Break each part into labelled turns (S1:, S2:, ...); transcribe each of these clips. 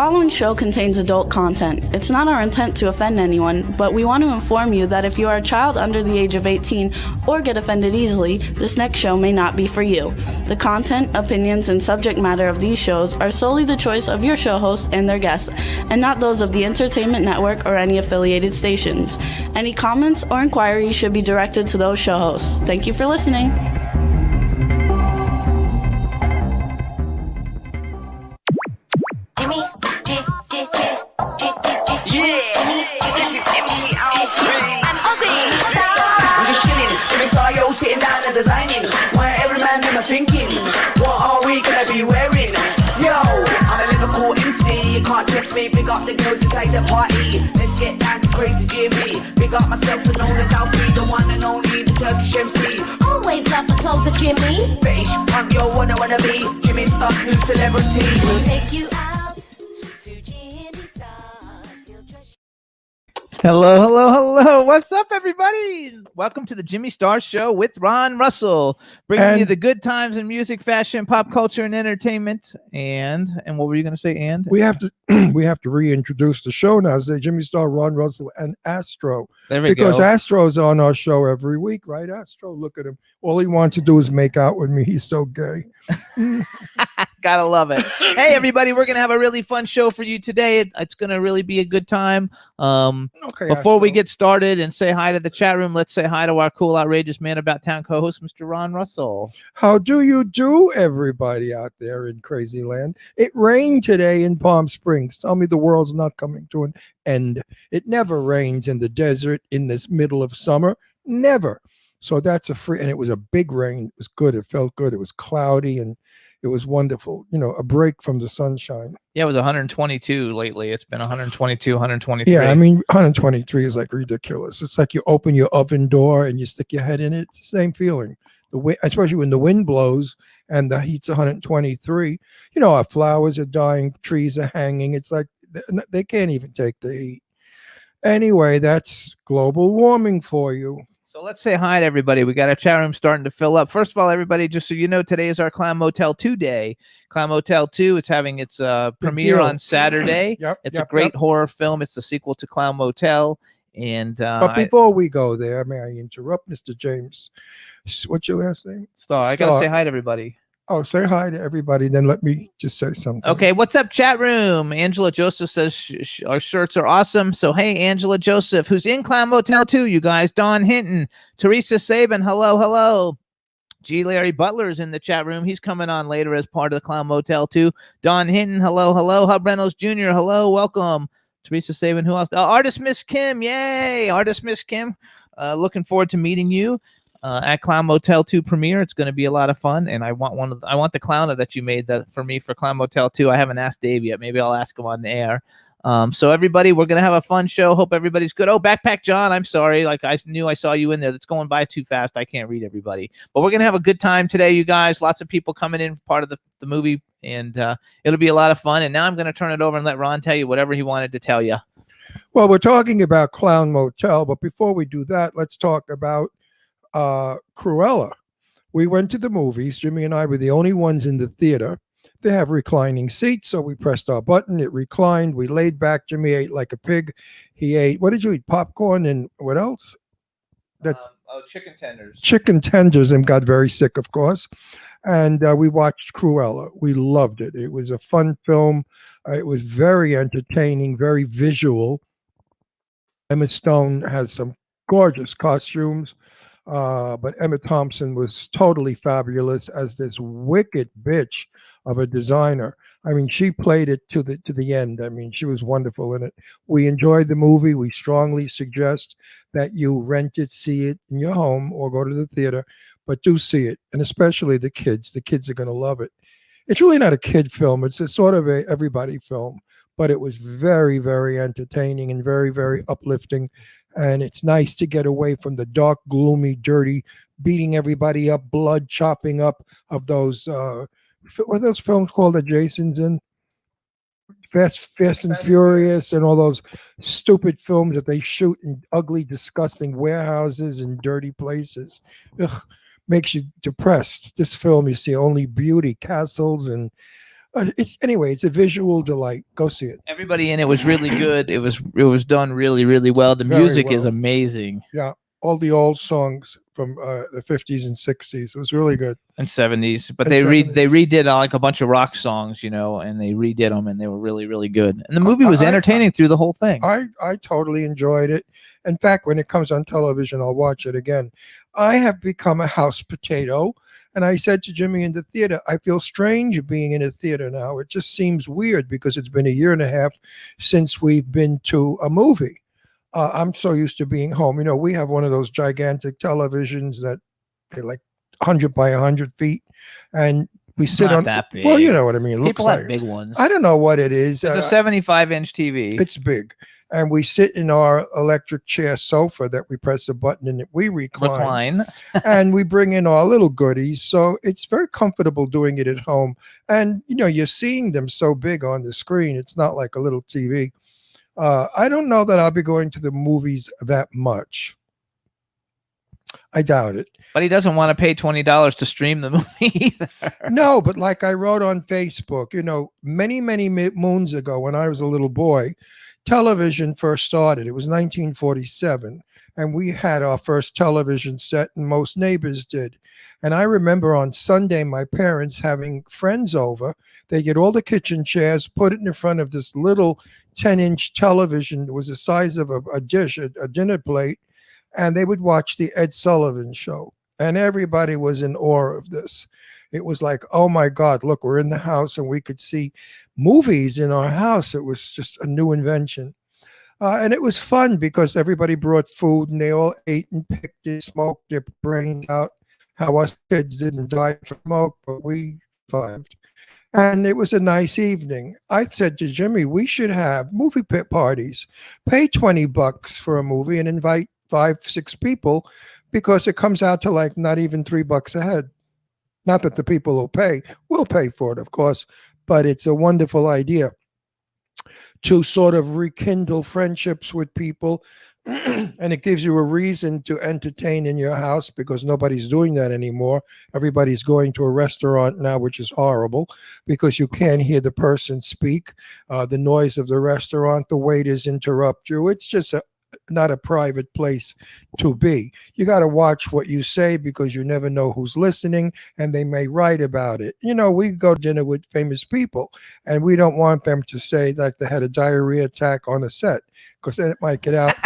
S1: following show contains adult content. It's not our intent to offend anyone, but we want to inform you that if you are a child under the age of 18 or get offended easily, this next show may not be for you. The content, opinions, and subject matter of these shows are solely the choice of your show hosts and their guests, and not those of the Entertainment Network or any affiliated stations. Any comments or inquiries should be directed to those show hosts. Thank you for listening.
S2: Sitting down and designing, where every man never thinking, what are we gonna be wearing? Yo, I'm a Liverpool MC, you can't trust me, big up the girls inside the party. Let's get down to Crazy Jimmy, big up myself and known as Alfie, the one and only, the Turkish MC.
S3: Always love the clothes of Jimmy.
S2: Bitch, I'm your wanna be, Jimmy Star, new celebrity.
S3: We'll take you out to Jimmy Stars. He'll dress
S4: Hello. What's up, everybody? Welcome to the Jimmy Star Show with Ron Russell, bringing you the good times in music, fashion, pop culture, and entertainment. And what were you going to say? And
S5: we have to reintroduce the show now. Say Jimmy Star, Ron Russell, and Astro.
S4: There we go.
S5: Because Astro's on our show every week, right? Astro, look at him. All he wants to do is make out with me. He's so gay.
S4: Gotta love it. Hey, everybody, we're going to have a really fun show for you today. It's going to really be a good time.
S5: Okay,
S4: Before we
S5: Astro.
S4: get started and say hi to the chat room, let's say hi to our cool, outrageous man about town co-host, Mr. Ron Russell.
S5: How do you do, everybody out there in crazy land? It rained today in Palm Springs. Tell me the world's not coming to an end. It never rains in the desert in this middle of summer. Never. So that's and it was a big rain. It was good. It felt good. It was cloudy and it was wonderful. You know, a break from the sunshine.
S4: Yeah, it was 122 lately. It's been 122, 123.
S5: Yeah, I mean, 123 is like ridiculous. It's like you open your oven door and you stick your head in it. It's the same feeling. The wind, especially when the wind blows and the heat's 123. You know, our flowers are dying, trees are hanging. It's like they can't even take the heat. Anyway, that's global warming for you.
S4: So let's say hi to everybody. We got our chat room starting to fill up. First of all, everybody, just so you know, today is our Clown Motel 2 day. Clown Motel 2, it's having its premiere
S5: deal.
S4: on Saturday. It's a great horror film. It's the sequel to Clown Motel. And
S5: but before we go there, may I interrupt, Mr. James? What's your last name?
S4: I got to say hi to everybody.
S5: Oh, say hi to everybody. Then let me just say something.
S4: Okay, what's up, chat room? Angela Joseph says our shirts are awesome. So, hey, Angela Joseph, who's in Clown Motel 2, you guys. Don Hinton, Teresa Saban, hello. G. Larry Butler's in the chat room. He's coming on later as part of the Clown Motel 2. Don Hinton, hello. Hub Reynolds Jr., hello, welcome. Teresa Saban, who else? Artist Miss Kim, yay. Artist Miss Kim, looking forward to meeting you. At Clown Motel 2 premiere. It's going to be a lot of fun, and I want the clowner that you made for me for Clown Motel 2. I haven't asked Dave yet. Maybe I'll ask him on the air. So everybody, we're going to have a fun show. Hope everybody's good. Oh, Backpack John, I'm sorry. Like I knew I saw you in there. That's going by too fast. I can't read everybody. But we're going to have a good time today, you guys. Lots of people coming in, part of the movie, and it'll be a lot of fun. And now I'm going to turn it over and let Ron tell you whatever he wanted to tell you.
S5: Well, we're talking about Clown Motel, but before we do that, let's talk about Cruella. We went to the movies. Jimmy and I were the only ones in the theater. They have reclining seats, so we pressed our button. It reclined. We laid back. Jimmy ate like a pig. He ate, what did you eat? Popcorn and what else?
S4: Chicken tenders.
S5: Chicken tenders, and got very sick, of course. And we watched Cruella. We loved it. It was a fun film. It was very entertaining, very visual. Emma Stone has some gorgeous costumes. But Emma Thompson was totally fabulous as this wicked bitch of a designer. I mean, she played it to the end. I mean, she was wonderful in it. We enjoyed the movie. We strongly suggest that you rent it, see it in your home, or go to the theater, but do see it, and especially the kids. The kids are going to love it. It's really not a kid film. It's a sort of a everybody film, but it was very, very entertaining and very, very uplifting. And it's nice to get away from the dark, gloomy, dirty, beating everybody up, blood chopping up of those, what are those films called that Jason's in? Fast and Furious and all those stupid films that they shoot in ugly, disgusting warehouses and dirty places. Ugh, makes you depressed. This film, you see only beauty, castles and It's a visual delight. Go see it.
S4: Everybody in it was really good. It was done really, really well. The
S5: Very
S4: music is
S5: well.
S4: amazing.
S5: Yeah, all the old songs from the 50s and 60s. It was really good.
S4: And 70s, but
S5: And
S4: they
S5: 70s.
S4: redid like a bunch of rock songs, and they redid them, and they were really, really good. And the movie was
S5: I-
S4: entertaining through the whole thing.
S5: I totally enjoyed it. In fact, when it comes on television, I'll watch it again. I have become a house potato. And I said to Jimmy in the theater, I feel strange being in a theater now. It just seems weird because it's been a year and a half since we've been to a movie. I'm so used to being home. We have one of those gigantic televisions that they're like 100 by 100 feet. And we sit
S4: Not
S5: on
S4: that big.
S5: Well, you know what I mean. It looks
S4: People
S5: like
S4: have big ones.
S5: I don't know what it is.
S4: It's a 75-inch TV.
S5: It's big. And we sit in our electric chair sofa that we press a button and we recline. And we bring in our little goodies. So it's very comfortable doing it at home. And, you're seeing them so big on the screen. It's not like a little TV. I don't know that I'll be going to the movies that much. I doubt it.
S4: But he doesn't want to pay $20 to stream the movie either.
S5: No, but like I wrote on Facebook, many, many moons ago when I was a little boy, television first started. It was 1947, and we had our first television set, and most neighbors did. And I remember on Sunday, my parents having friends over. They get all the kitchen chairs, put it in front of this little 10-inch television. It was the size of a dish, a dinner plate, and they would watch the Ed Sullivan Show. And everybody was in awe of this. It was like, oh my God, look, we're in the house and we could see movies in our house. It was just a new invention. And it was fun because everybody brought food and they all ate and picked and smoked their brains out. How us kids didn't die from smoke, but we survived. And it was a nice evening. I said to Jimmy, we should have movie pit parties. Pay $20 for a movie and invite 5-6 people, because it comes out to like not even $3 a head. Not that the people will pay. We'll pay for it, of course, but it's a wonderful idea to sort of rekindle friendships with people. And it gives you a reason to entertain in your house because nobody's doing that anymore. Everybody's going to a restaurant now, which is horrible because you can't hear the person speak. The noise of the restaurant, the waiters interrupt you. It's just not a private place to be. You got to watch what you say because you never know who's listening and they may write about it. We go to dinner with famous people and we don't want them to say like they had a diarrhea attack on a set because then it might get out.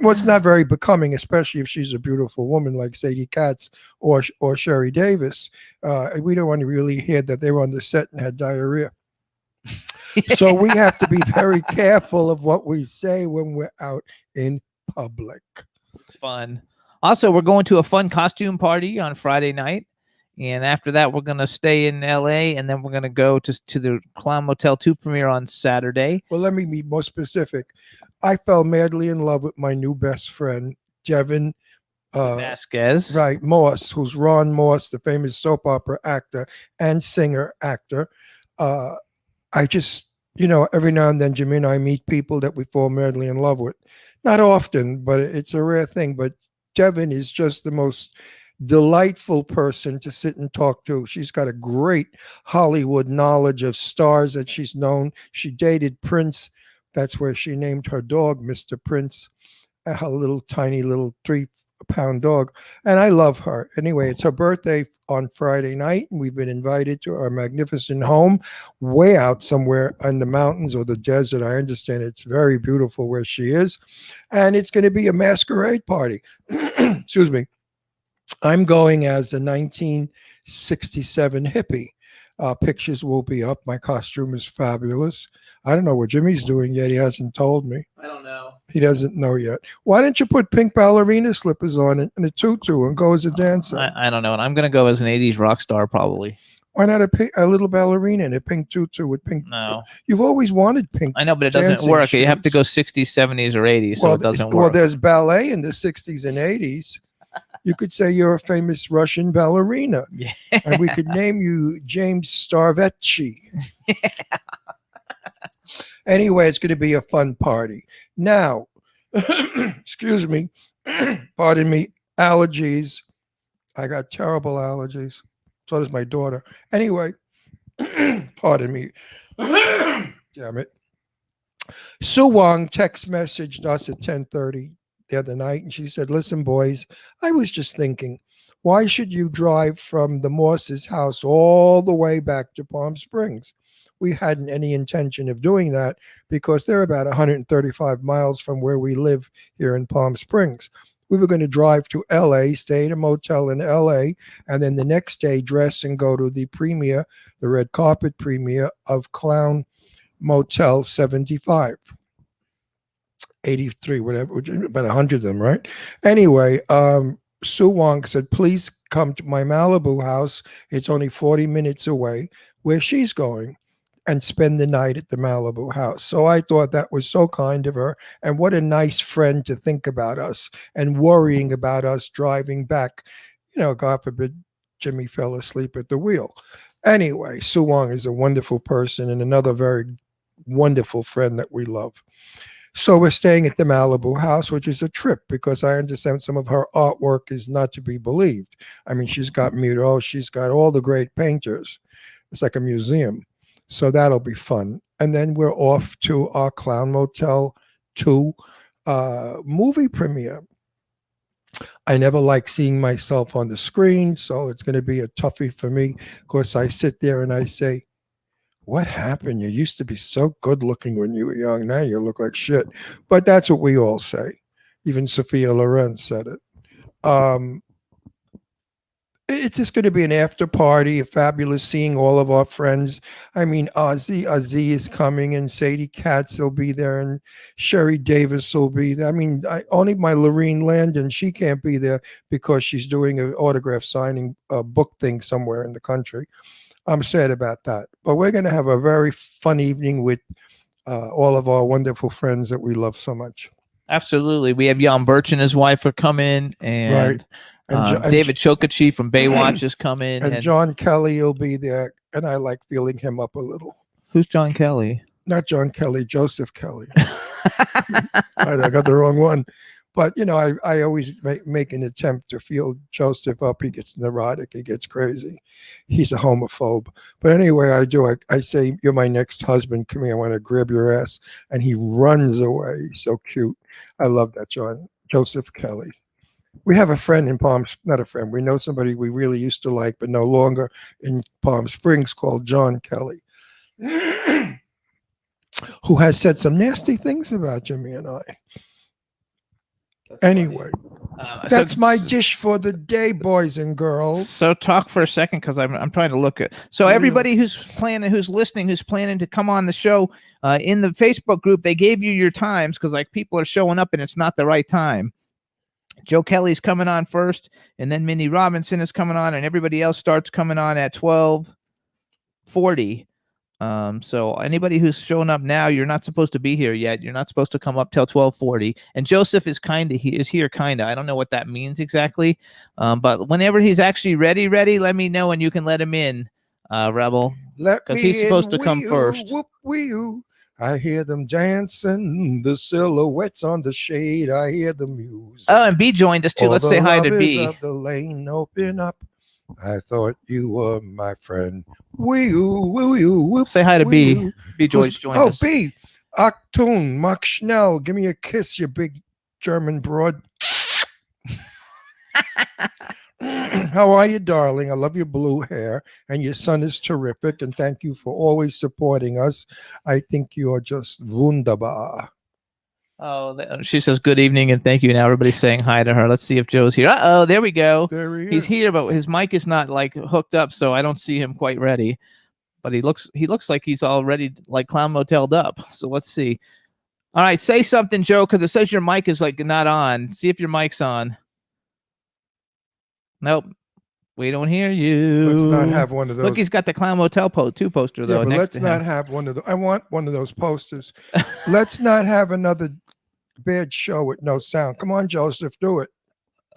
S5: Well, it's not very becoming, especially if she's a beautiful woman like Sadie Katz or Sherry Davis. We don't want to really hear that they were on the set and had diarrhea. So we have to be very careful of what we say when we're out in public.
S4: It's fun. Also, we're going to a fun costume party on Friday night. And after that, we're going to stay in LA and then we're going to go to the Clown Motel 2 premiere on Saturday.
S5: Well, let me be more specific. I fell madly in love with my new best friend, Devin
S4: Vasquez.
S5: Right, Moss, who's Ron Moss, the famous soap opera actor and singer actor. I just, every now and then, Jimmy and I meet people that we fall madly in love with. Not often, but it's a rare thing. But Devin is just the most delightful person to sit and talk to. She's got a great Hollywood knowledge of stars that she's known. She dated Prince. That's where she named her dog Mr. Prince, a little tiny little 3-pound dog. And I love her. Anyway, it's her birthday on Friday night, and we've been invited to our magnificent home way out somewhere in the mountains or the desert. I understand it's very beautiful where she is. And it's going to be a masquerade party. Excuse me. I'm going as a 1967 hippie. Pictures will be up. My costume is fabulous. I don't know what Jimmy's doing yet. He hasn't told me.
S4: I don't know.
S5: He doesn't know yet. Why don't you put pink ballerina slippers on and a tutu and go as a dancer?
S4: I don't know. And I'm going to go as an 80s rock star probably.
S5: Why not a little ballerina in a pink tutu with pink?
S4: No.
S5: You've always wanted pink.
S4: I know, but it doesn't
S5: dancing
S4: work. You have to
S5: shoes.
S4: go 60s, 70s, or 80s, so it doesn't
S5: Well,
S4: work.
S5: there's ballet in the 60s and 80s. You could say you're a famous Russian ballerina.
S4: Yeah.
S5: And we could name you James Starvecci. Anyway, it's going to be a fun party. Now, excuse me, pardon me, allergies. I got terrible allergies. So does my daughter. Anyway, Pardon me. Damn it. Sue Wong text messaged us at 10:30 the other night, and she said, "Listen, boys, I was just thinking, why should you drive from the Moss's house all the way back to Palm Springs? We hadn't any intention of doing that because they're about 135 miles from where we live here in Palm Springs. We were going to drive to LA, stay at a motel in LA, and then the next day dress and go to the premiere, the red carpet premiere of Clown Motel 75, 83, whatever, about 100 of them, right? Anyway, Sue Wong said, please come to my Malibu house. It's only 40 minutes away where she's going, and spend the night at the Malibu house. So I thought that was so kind of her. And what a nice friend to think about us and worrying about us driving back. You know, God forbid Jimmy fell asleep at the wheel. Anyway, Sue Wong is a wonderful person and another very wonderful friend that we love. So we're staying at the Malibu house, which is a trip because I understand some of her artwork is not to be believed. I mean, she's got murals, she's got all the great painters. It's like a museum. So that'll be fun. And then we're off to our Clown Motel 2 movie premiere. I never like seeing myself on the screen, so it's going to be a toughie for me. Of course, I sit there and I say, what happened? You used to be so good looking when you were young. Now you look like shit. But that's what we all say. Even Sophia Loren said it. It's just going to be an after party, a fabulous seeing all of our friends. I mean, Ozzy is coming, and Sadie Katz will be there, and Sherry Davis will be there. I mean, only my Lorene Landon, she can't be there because she's doing an autograph signing book thing somewhere in the country. I'm sad about that. But we're going to have a very fun evening with all of our wonderful friends that we love so much.
S4: Absolutely. We have Jan Birch and his wife are coming, and
S5: Right. And
S4: David Chokachi from Baywatch is coming.
S5: And John Kelly will be there, and I like feeling him up a little.
S4: Who's John Kelly?
S5: Not John Kelly, Joseph Kelly. I got the wrong one. But, you know, I always make an attempt to feel Joseph up. He gets neurotic. He gets crazy. He's a homophobe. But anyway, I say, you're my next husband. Come here. I want to grab your ass. And he runs away. He's so cute. I love that, Joseph Kelly. We have a friend in not a friend. We know somebody we really used to like, but no longer in Palm Springs called John Kelly, who has said some nasty things about Jimmy and I. Anyway, that's my dish for the day, boys and girls.
S4: So talk for a second, because I'm trying to look at. So everybody who's listening, who's planning to come on the show, in the Facebook group, they gave you your times because like people are showing up and it's not the right time. Joe Kelly's coming on first, and then Minnie Robinson is coming on, and everybody else starts coming on at 12:40. So anybody who's showing up now, you're not supposed to be here yet. You're not supposed to come up till 12:40. And Joseph is here. I don't know what that means exactly. But whenever he's actually ready, let me know and you can let him in, Rebel. Because he's supposed to come first.
S5: Whoop, wee-oo. I hear them dancing, the silhouettes on the shade. I hear the music.
S4: Oh, and B joined us too.
S5: All
S4: Let's
S5: the
S4: say hi to
S5: lovers
S4: B.
S5: of the lane open up. I thought you were my friend. Woo.
S4: Say hi to B. B Joyce joined us.
S5: Oh, B. Achtung, Max Schnell. Give me a kiss, you big German broad. How are you, darling? I love your blue hair, and your son is terrific, and thank you for always supporting us. I think you are just wunderbar.
S4: Oh, she says good evening and thank you. Now everybody's saying hi to her. Let's see if Joe's here. Uh-oh, there we go.
S5: There he is.
S4: He's here, but his mic is not like hooked up, so I don't see him quite ready. But he looks like he's already like Clown Motel'd up. So let's see. All right, say something, Joe, because it says your mic is like not on. See if your mic's on. Nope. We don't hear you.
S5: Let's not have one of those.
S4: Look, he's got the Clown Motel 2 poster, though.
S5: Yeah, but
S4: next
S5: let's
S4: to
S5: not
S4: him.
S5: have one of those. I want one of those posters. Let's not have another bad show with no sound. Come on, Joseph, do it.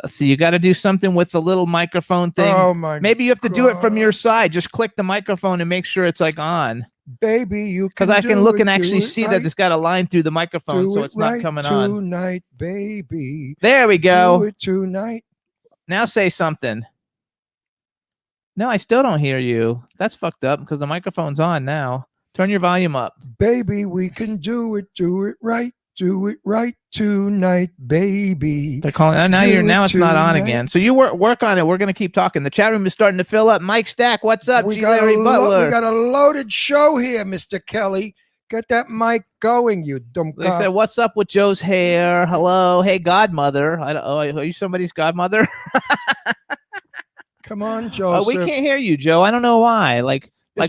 S4: So you got to do something with the little microphone thing.
S5: Oh, my
S4: Maybe you have to do it from
S5: God.
S4: your side. Just click the microphone and make sure it's like on.
S5: Baby, you can
S4: Because I can
S5: do
S4: look
S5: it,
S4: and
S5: do
S4: actually
S5: it
S4: see
S5: right,
S4: that it's got a line through the microphone,
S5: do
S4: so
S5: it
S4: it's not
S5: right
S4: coming on.
S5: tonight, baby.
S4: There we
S5: Do
S4: go.
S5: it tonight.
S4: Now say something. No, I still don't hear you. That's fucked up because the microphone's on now. Turn your volume up.
S5: Baby, we can do it right tonight, baby.
S4: They're calling. Oh, now
S5: Do
S4: you're
S5: it
S4: now it's not on
S5: tonight.
S4: again. So you work on it. We're gonna keep talking. The chat room is starting to fill up. Mike Stack, what's up?
S5: We
S4: G.
S5: got,
S4: Larry Butler.
S5: we got a loaded show here, Mr. Kelly. Get that mic going, you dumb
S4: They said,
S5: cock.
S4: "What's up with Joe's hair? Hello, hey godmother. Are you somebody's godmother?
S5: Come on,
S4: Oh,
S5: Joseph.
S4: we can't hear you, Joe. I don't know why.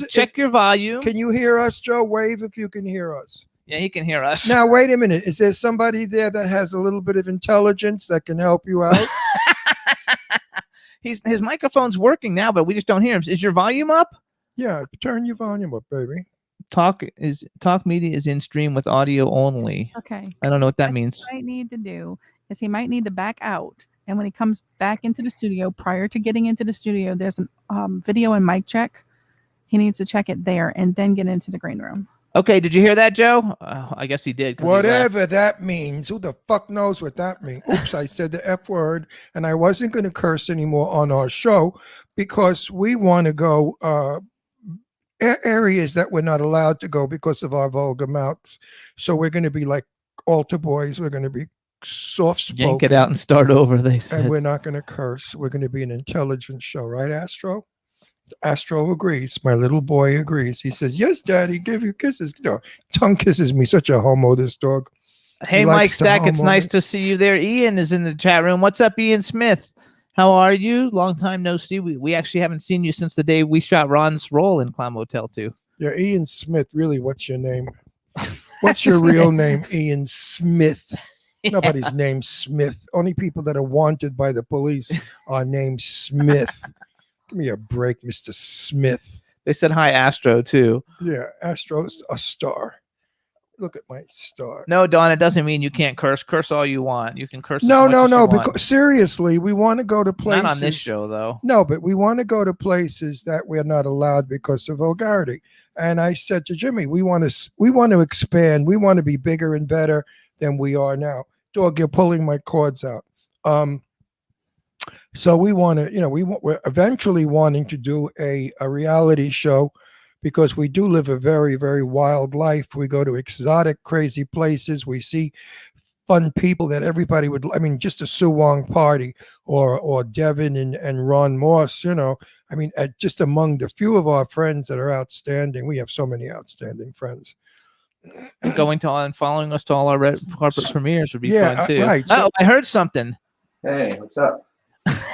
S4: Check your volume.
S5: Can you hear us, Joe? Wave if you can hear us.
S4: Yeah, he can hear us.
S5: Now, wait a minute. Is there somebody there that has a little bit of intelligence that can help you out?
S4: His microphone's working now, but we just don't hear him. Is your volume up?
S5: Yeah, turn your volume up, baby.
S4: Talk media is in stream with audio only.
S6: Okay.
S4: I don't know what that
S6: What
S4: means.
S6: he might need to do is he might need to back out. And when he comes back into the studio, prior to getting into the studio, there's a video and mic check. He needs to check it there and then get into the green room.
S4: Okay, did you hear that, Joe? I guess he did. 'Cause he left.
S5: Whatever that means. Who the fuck knows what that means? Oops, I said the F word, and I wasn't going to curse anymore on our show because we want to go areas that we're not allowed to go because of our vulgar mouths. So we're going to be like altar boys. We're going to be soft
S4: Yank it
S5: spoken,
S4: out and start over, they said.
S5: and we're not going to curse. We're going to be an intelligent show, right, Astro? Astro agrees. My little boy agrees. He says, "Yes, Daddy, give you kisses." No, tongue kisses me. Such a homo, this dog.
S4: Hey,
S5: He
S4: Mike
S5: likes to
S4: Stack, it's
S5: homo
S4: nice
S5: it.
S4: to see you there. Ian is in the chat room. What's up, Ian Smith? How are you? Long time no see. We actually haven't seen you since the day we shot Ron's role in Clown Motel 2.
S5: Yeah, Ian Smith. Really, what's your name? What's
S4: That's
S5: your
S4: his
S5: real name? Ian Smith.
S4: Yeah.
S5: Nobody's named Smith. Only people that are wanted by the police are named Smith. Give me a break, Mr. Smith.
S4: They said hi, Astro, too.
S5: Yeah, Astro's a star. Look at my star.
S4: No, Don, it doesn't mean you can't curse. Curse all you want. You can curse.
S5: No,
S4: as much
S5: no,
S4: as
S5: no.
S4: you want.
S5: Because seriously, we want to go to places.
S4: Not on this show, though.
S5: No, but we want to go to places that we're not allowed because of vulgarity. And I said to Jimmy, we want to expand. We want to be bigger and better than we are now. Dog, you're pulling my cords out. So we want to, we're eventually wanting to do a reality show because we do live a very, very wild life. We go to exotic, crazy places. We see fun people that everybody would, just a Sue Wong party or Devin and Ron Moss, just among the few of our friends that are outstanding. We have so many outstanding friends.
S4: And going to and following us to all our red carpet premieres would be
S5: Yeah,
S4: fun, too.
S5: right.
S4: Oh, I heard something.
S7: Hey, what's up?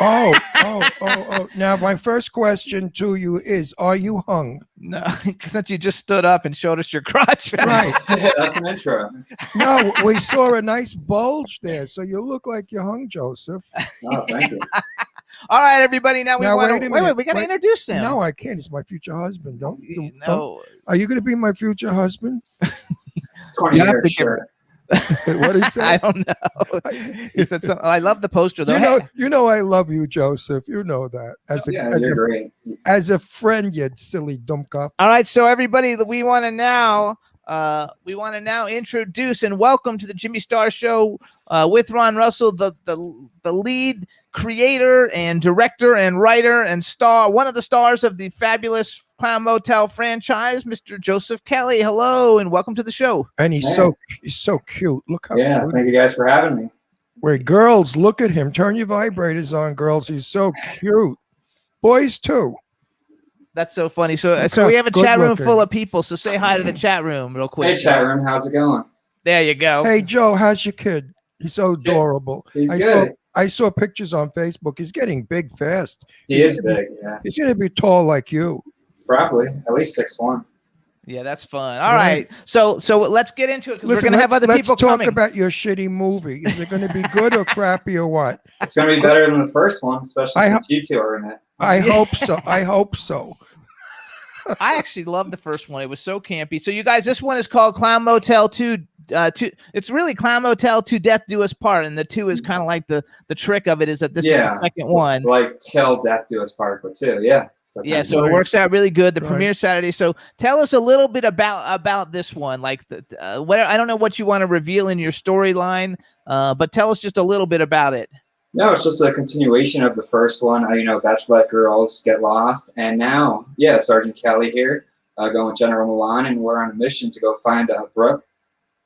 S5: Oh. Now, my first question to you is, are you hung?
S4: No, since you just stood up and showed us your crotch.
S5: Right.
S7: That's an intro.
S5: No, we saw a nice bulge there, so you look like you're hung, Joseph.
S7: Oh, thank you.
S4: All right, everybody. Now we
S5: Now,
S4: want
S5: wait a
S4: to
S5: minute.
S4: we got to
S5: Wait.
S4: introduce him.
S5: No, I can't. It's my future husband. Don't.
S4: No.
S5: Are you going to be my future husband?
S7: 20
S4: You have
S7: years,
S4: to give-
S7: sure.
S5: What did he say?
S4: I don't know. He said something. I love the poster though.
S5: You know, I love you, Joseph. You know that.
S7: Yeah, you're great.
S5: As a friend, you silly dumb cop.
S4: All right, so everybody, we want to now introduce and welcome to the Jimmy Star Show with Ron Russell, the lead creator and director and writer and star, one of the stars of the fabulous Clown Motel franchise, Mr. Joseph Kelly. Hello and welcome to the show.
S5: And he's so cute. Look how
S7: Yeah,
S5: cute.
S7: thank you guys for having me.
S5: Wait, girls, look at him. Turn your vibrators on, girls. He's so cute. Boys too.
S4: That's so funny. So
S5: Look
S4: we
S5: how
S4: have a chat room
S5: good-looking.
S4: full of people. So say hi to the chat room real quick.
S7: Hey, chat room, how's it going?
S4: There you go.
S5: Hey, Joe, how's your kid? He's so adorable.
S7: He's
S5: I
S7: good.
S5: saw pictures on Facebook. He's getting big fast.
S7: He
S5: He's
S7: is
S5: gonna be-
S7: big, yeah.
S5: He's going to be tall like you.
S7: Probably. At least 6'1".
S4: Yeah, that's fun. All
S5: Right.
S4: right. So let's get into it because we're
S5: Listen,
S4: gonna have other
S5: let's
S4: people
S5: talk
S4: coming.
S5: about your shitty movie. Is it going to be good or crappy or what?
S7: It's going to be better than the first one, especially
S5: I
S7: since you two are in it.
S5: I hope so. I hope so.
S4: I actually love the first one. It was so campy. So you guys, this one is called Clown Motel 2. It's really Clown Motel 2 Death Do Us Part, and the 2 is kind of like the trick of it is that this is
S7: Yeah.
S4: the second one.
S7: Like, till death do us part, but two, yeah. So
S4: Yeah, so it works out really good. The premiere Saturday. So tell us a little bit about this one. Like, what I don't know what you want to reveal in your storyline, but tell us just a little bit about it.
S7: No, it's just a continuation of the first one. You know, Bachelorette girls get lost, and now, yeah, Sergeant Kelly here, going with General Milan, and we're on a mission to go find Brooke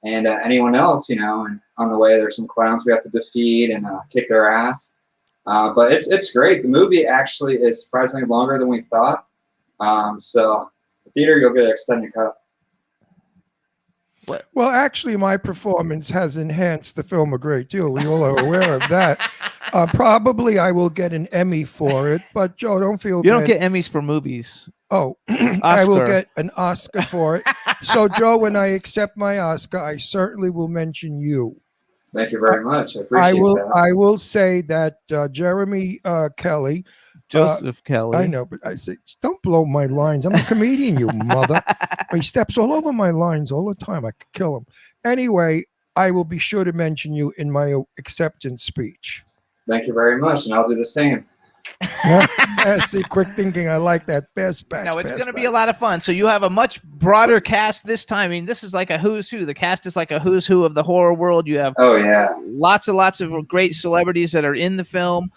S7: and anyone else, you know. And on the way, there's some clowns we have to defeat and kick their ass. But it's great. The movie actually is surprisingly longer than we thought. So the theater, you'll get an extended cut.
S5: Well, actually, my performance has enhanced the film a great deal. We all are aware of that. Probably I will get an Emmy for it, but Joe, don't feel
S4: You don't
S5: bad.
S4: get Emmys for movies.
S5: Oh, I will
S4: Oscar.
S5: get an Oscar for it. So, Joe, when I accept my Oscar, I certainly will mention you.
S7: Thank you very much. I appreciate
S5: I will.
S7: that.
S5: I will say that Jeremy Kelly.
S4: Joseph Kelly.
S5: I know, but I say, don't blow my lines. I'm a comedian, you mother. He steps all over my lines all the time. I could kill him. Anyway, I will be sure to mention you in my acceptance speech.
S7: Thank you very much, and I'll do the same.
S5: See, quick thinking. I like that. Best batch.
S4: No, it's
S5: best
S4: going to be
S5: batch.
S4: a lot of fun. So you have a much broader cast this time. I mean, this is like a who's who. The cast is like a who's who of the horror world. You have
S7: Oh yeah.
S4: lots of great celebrities that are in the film.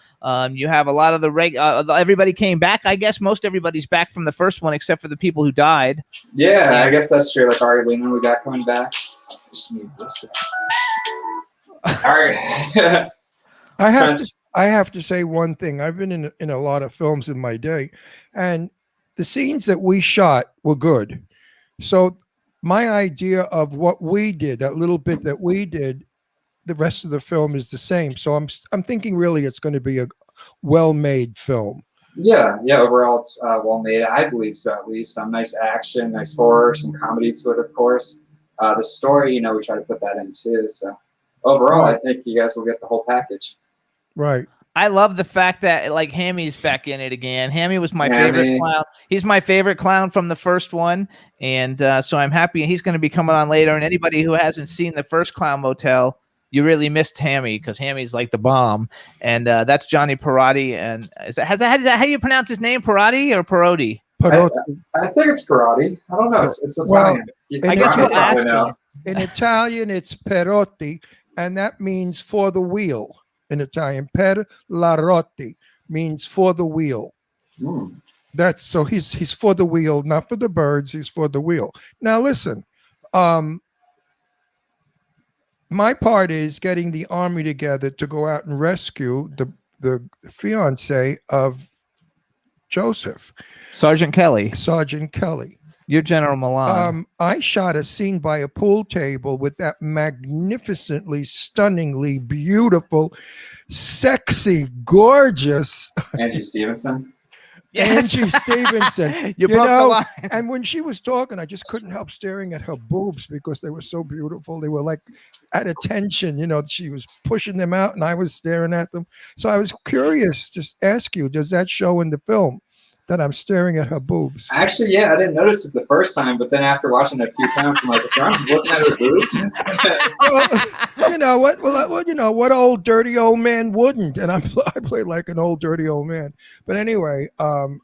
S4: You have a lot of the everybody came back. I guess most everybody's back from the first one, except for the people who died.
S7: Yeah, I guess that's true. Like Ari Lehman, we got coming back. Just need this. All right.
S5: I have to say one thing. I've been in a lot of films in my day, and the scenes that we shot were good. So my idea of what we did, that little bit that we did, the rest of the film is the same. So I'm thinking really it's going to be a well-made film.
S7: Yeah. Overall, it's well made. I believe so, at least. Some nice action, nice horror, some comedy to it, of course. The story, you know, we try to put that in too. So overall, I think you guys will get the whole package.
S5: Right.
S4: I love the fact that like Hammy's back in it again. Hammy was my favorite
S7: Hammy.
S4: clown. He's my favorite clown from the first one, and so I'm happy he's going to be coming on later. And anybody who hasn't seen the first Clown Motel, you really missed Hammy because Hammy's like the bomb. And that's Johnny Parodi. And is that how you pronounce his name? Parodi or Parodi?
S5: But
S7: I think it's Perotti. I don't know. It's
S5: Well,
S7: Italian.
S4: I guess
S7: Probably
S4: we'll ask
S7: know.
S4: him.
S5: in Italian, it's Perotti, and that means for the wheel. In Italian, per la rotti means for the wheel.
S7: Hmm.
S5: That's so he's for the wheel, not for the birds. He's for the wheel. Now listen, my part is getting the army together to go out and rescue the fiance of Joseph,
S4: Sergeant Kelly.
S5: Sergeant Kelly.
S4: You're General Milan.
S5: I shot a scene by a pool table with that magnificently, stunningly beautiful, sexy, gorgeous
S7: Angie Stevenson.
S5: Angie Stevenson.
S4: You
S5: You
S4: broke the
S5: know,
S4: line.
S5: and when she was talking, I just couldn't help staring at her boobs because they were so beautiful. They were like at attention, you know, she was pushing them out and I was staring at them. So I was curious, just ask you, does that show in the film that I'm staring at her boobs?
S7: Actually, yeah, I didn't notice it the first time, but then after watching it a few times, I'm like, is Ron looking at her boobs?
S5: Well, you know what? Well, you know what old dirty old man wouldn't? And I play like an old dirty old man. But anyway, I'm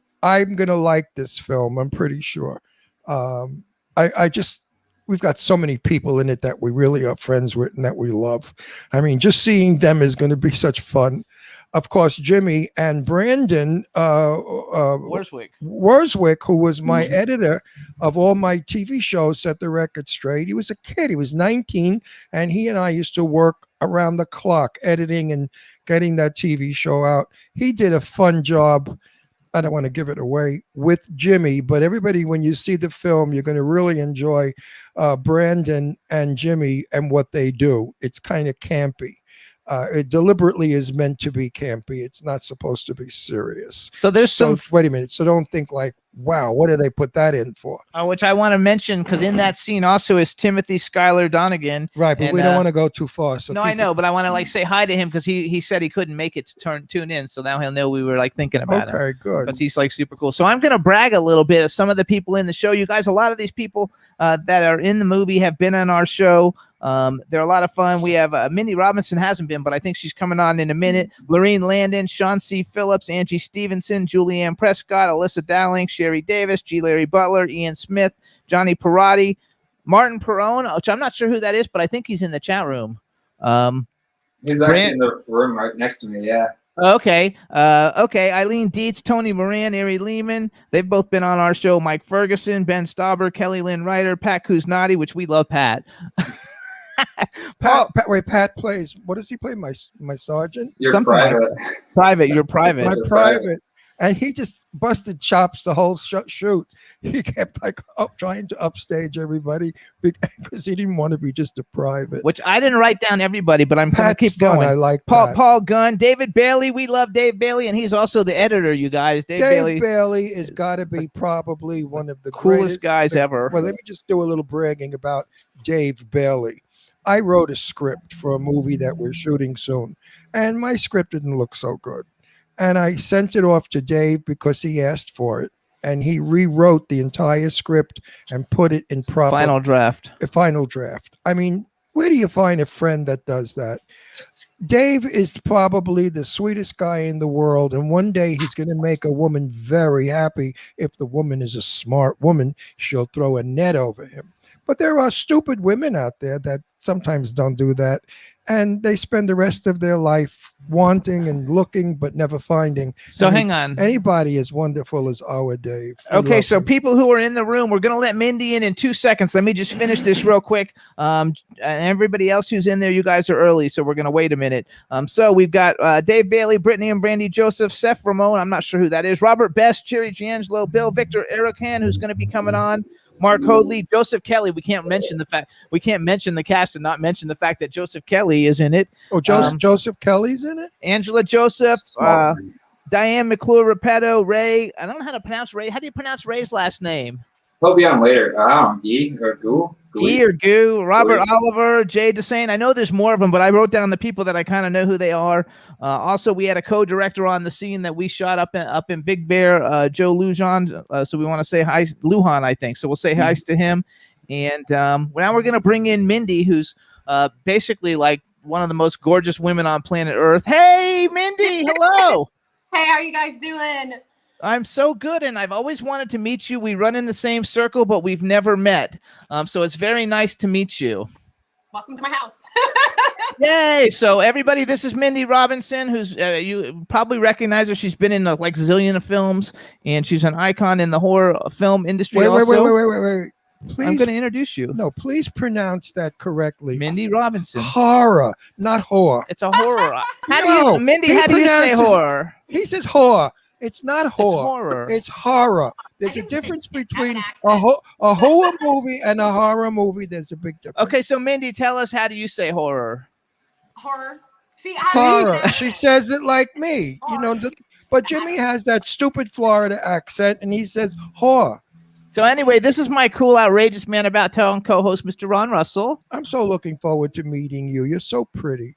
S5: gonna like this film. I'm pretty sure. I just we've got so many people in it that we really are friends with and that we love. I mean, just seeing them is going to be such fun. Of course, Jimmy and Brandon Worswick, who was my editor of all my TV shows, set the record straight. He was a kid. He was 19, and he and I used to work around the clock editing and getting that TV show out. He did a fun job. I don't want to give it away with Jimmy, but everybody, when you see the film, you're going to really enjoy Brandon and Jimmy and what they do. It's kind of campy. It deliberately is meant to be campy. It's not supposed to be serious.
S4: So there's some
S5: Wait a minute. So don't think like, wow, what did they put that in for?
S4: which I want to mention because in that scene also is Timothy Schuyler Donegan.
S5: Right, but
S4: And,
S5: we don't want to go too far. So
S4: No, I
S5: keep
S4: know,
S5: it-
S4: but I want to like say hi to him because he said he couldn't make it to tune in, so now he'll know we were like thinking about him.
S5: Okay, good.
S4: Because he's like super cool. So I'm going to brag a little bit of some of the people in the show. You guys, a lot of these people that are in the movie have been on our show. They're a lot of fun. We have Mindy Robinson hasn't been, but I think she's coming on in a minute. Lorene Landon, Sean C. Phillips, Angie Stevenson, Julianne Prescott, Alyssa Dowling, Sherry Davis, G. Larry Butler, Ian Smith, Johnny Parodi, Martin Perrone, which I'm not sure who that is, but I think he's in the chat room.
S7: He's actually in the room right next to me. Yeah.
S4: Okay. Okay. Eileen Dietz, Tony Moran, Ari Lehman. They've both been on our show. Mike Ferguson, Ben Stauber, Kelly Lynn Ryder, Pat Kuznati, which we love Pat.
S5: Pat plays. What does he play? My sergeant.
S7: You're
S4: Something like
S7: private.
S4: Private. You're private.
S5: My
S7: You're
S5: private. And he just busted chops the whole shoot. He kept like trying to upstage everybody because he didn't want to be just a private.
S4: Which I didn't write down everybody, but I'm going to
S5: Pat's
S4: keep
S5: fun.
S4: going.
S5: I like Pat.
S4: Paul Gunn, David Bailey. We love Dave Bailey, and he's also the editor, you guys.
S5: Dave Bailey has got to be probably one of the
S4: coolest
S5: greatest
S4: guys ever.
S5: Well, let me just do a little bragging about Dave Bailey. I wrote a script for a movie that we're shooting soon, and my script didn't look so good. And I sent it off to Dave because he asked for it. And he rewrote the entire script and put it in proper
S4: Final draft.
S5: Final draft. I mean, where do you find a friend that does that? Dave is probably the sweetest guy in the world. And one day he's going to make a woman very happy. If the woman is a smart woman, she'll throw a net over him. But there are stupid women out there that sometimes don't do that. And they spend the rest of their life wanting and looking, but never finding.
S4: So
S5: And
S4: hang on.
S5: Anybody as wonderful as our Dave. We
S4: Okay,
S5: love
S4: so
S5: him.
S4: people who are in the room, we're going to let Mindy in 2 seconds. Let me just finish this real quick. And everybody else who's in there, you guys are early, so we're going to wait a minute. So we've got Dave Bailey, Brittany and Brandy Joseph, Seth Ramon, I'm not sure who that is, Robert Best, Cherry Giangelo, Bill Victor, Eric Han, who's going to be coming on, Mark Hoadley, Joseph Kelly. We can't mention the cast and not mention the fact that Joseph Kelly is in it.
S5: Oh, Joseph Kelly's in it?
S4: Angela Joseph, Diane McClure Repetto, Ray. I don't know how to pronounce Ray. How do you pronounce Ray's last name?
S7: He'll be on later. I don't know, Gee or Goo.
S4: E or Goo, Robert
S7: Goo.
S4: Oliver, Jay Desane. I know there's more of them, but I wrote down the people that I kind of know who they are. Also, we had a co-director on the scene that we shot up in Big Bear, Joe Lujan. So we want to say hi, Lujan, I think. So we'll say hi to him. And now we're going to bring in Mindy, who's basically like one of the most gorgeous women on planet Earth. Hey, Mindy, hello.
S8: Hey, how you guys doing?
S4: I'm so good, and I've always wanted to meet you. We run in the same circle, but we've never met. So it's very nice to meet you.
S8: Welcome to my house.
S4: Yay! So everybody, this is Mindy Robinson, who's you probably recognize her. She's been in like zillion of films, and she's an icon in the horror film industry.
S5: Wait.
S4: Please, I'm
S5: Please,
S4: going to introduce you.
S5: no, please pronounce that correctly.
S4: Mindy Robinson.
S5: Horror, not whore.
S4: It's a horror.
S5: No,
S4: Mindy,
S5: he
S4: how do you say
S5: pronounces-
S4: horror?
S5: He says whore. It's not
S4: It's
S5: whore.
S4: horror.
S5: It's horror. There's a
S8: didn't
S5: difference
S8: have an
S5: between
S8: accent.
S5: a horror movie and a horror movie. There's a big difference.
S4: Okay, so Mindy, tell us, how do you say horror?
S8: Horror. See,
S5: Horror. She says it like me, you know. But Jimmy has that stupid Florida accent, and he says whore.
S4: So anyway, this is my cool, outrageous man about town co-host, Mr. Ron Russell.
S5: I'm so looking forward to meeting you. You're so pretty.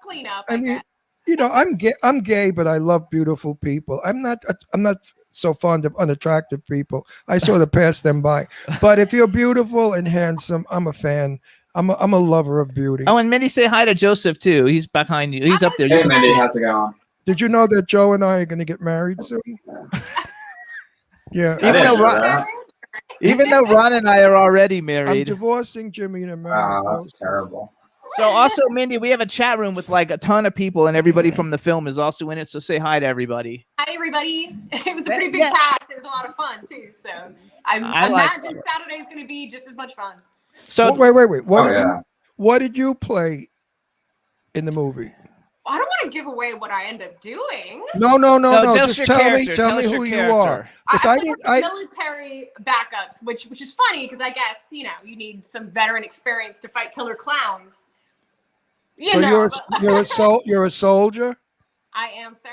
S8: clean up.
S5: I mean, you know, I'm gay, but I love beautiful people. I'm not so fond of unattractive people. I sort of pass them by. But if you're beautiful and handsome, I'm a fan. I'm a lover of beauty.
S4: Oh, and Mindy, say hi to Joseph too. He's behind you. He's up there.
S7: Hey, Mindy, how's it going?
S5: Did you know that Joe and I are going to get married soon? Yeah.
S7: I
S4: Even
S7: didn't
S4: though
S7: know
S4: Ron,
S7: that.
S4: even though Ron and I are already
S5: I'm
S4: married.
S5: divorcing Jimmy to marry.
S7: Oh, that's terrible.
S4: So also, Mindy, we have a chat room with like a ton of people, and everybody from the film is also in it. So say hi to everybody.
S8: Hi, everybody. It was a pretty big
S4: Yeah.
S8: cast. It was a lot of fun, too. So I
S4: like
S8: imagine Saturday's going to be just as much fun.
S4: So
S5: Wait.
S7: Oh,
S5: What did you play in the movie?
S8: I don't want to give away what I end up doing.
S5: No.
S4: just
S5: Just
S4: your
S5: tell
S4: character.
S5: me
S4: Tell us
S5: who
S4: your
S5: you
S4: character.
S5: are. 'Cause
S8: I
S5: I
S8: play
S5: didn't.
S8: one of the military backups, which is funny because I guess, you know, you need some veteran experience to fight killer clowns. You
S5: So
S8: know,
S5: you're a soldier.
S8: I am, sir.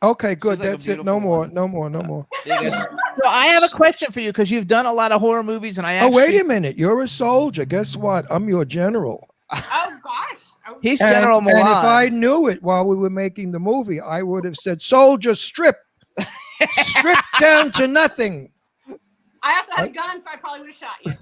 S5: Okay, good.
S4: like a
S5: That's it. No
S4: beautiful
S5: more.
S4: woman.
S5: No more.
S4: So I have a question for you because you've done a lot of horror movies, and I
S5: Oh,
S4: actually
S5: wait a minute. You're a soldier. Guess what? I'm your general.
S8: Oh, gosh. Oh,
S4: he's
S5: And,
S4: General Milan.
S5: and if I knew it while we were making the movie, I would have said, "Soldier, strip down to nothing."
S8: I also had a gun, so I probably would have shot you.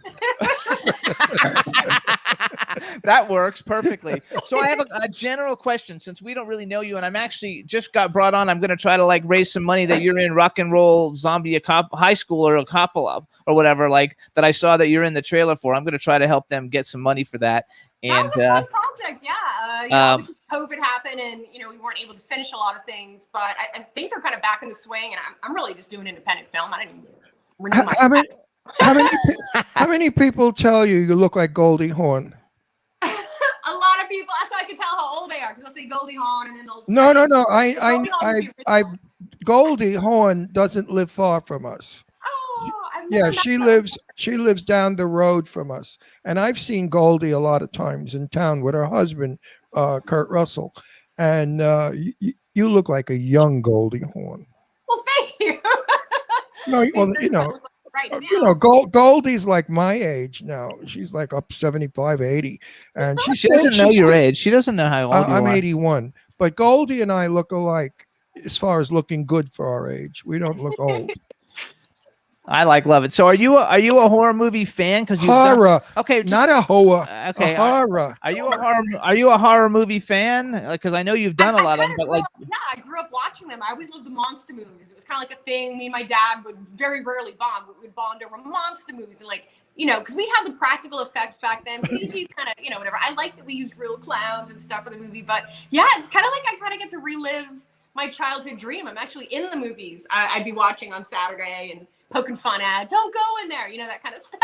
S4: That works perfectly. So I have a general question, since we don't really know you, and I'm actually just got brought on. I'm going to try to like raise some money that you're in Rock and Roll Zombie High School or a Coppola or whatever, like that I saw that you're in the trailer for. I'm going to try to help them get some money for that.
S8: That
S4: And
S8: was a fun project. Yeah. Obviously COVID happened, and we weren't able to finish a lot of things, but things are kind of back in the swing, and I'm really just doing independent film. I didn't even renew my.
S5: How many people tell you look like Goldie Hawn?
S8: A lot of people. That's how I can tell how old they are, because they'll say Goldie Hawn, and then they'll.
S5: No.
S8: Goldie Hawn's the original.
S5: Goldie Hawn doesn't live far from us.
S8: Oh, I've never
S5: Yeah,
S8: met
S5: she
S8: her.
S5: lives down the road from us, and I've seen Goldie a lot of times in town with her husband, Kurt Russell, and you look like a young Goldie Hawn.
S8: Well, thank you.
S5: No, well,
S8: Right now.
S5: Goldie's like my age now. She's like up 75, 80, and
S4: She doesn't know your age. She doesn't know how old you
S5: I'm
S4: are.
S5: 81, but Goldie and I look alike as far as looking good for our age. We don't look old.
S4: I love it. So are you a horror movie fan? Because
S5: Horror.
S4: Okay,
S5: Not a hoa.
S4: okay.
S5: A horror.
S4: Are you a horror movie fan? Because I know you've done a lot of them, but like.
S8: Yeah, I grew up watching them. I always loved the monster movies. It was kind of like a thing. Me and my dad would very rarely bond, but we'd bond over monster movies. And because we had the practical effects back then. CG's kind of, whatever. I like that we used real clowns and stuff for the movie. But yeah, it's kind of like I kind of get to relive my childhood dream. I'm actually in the movies I'd be watching on Saturday and poking fun at, don't go in there, that kind of stuff.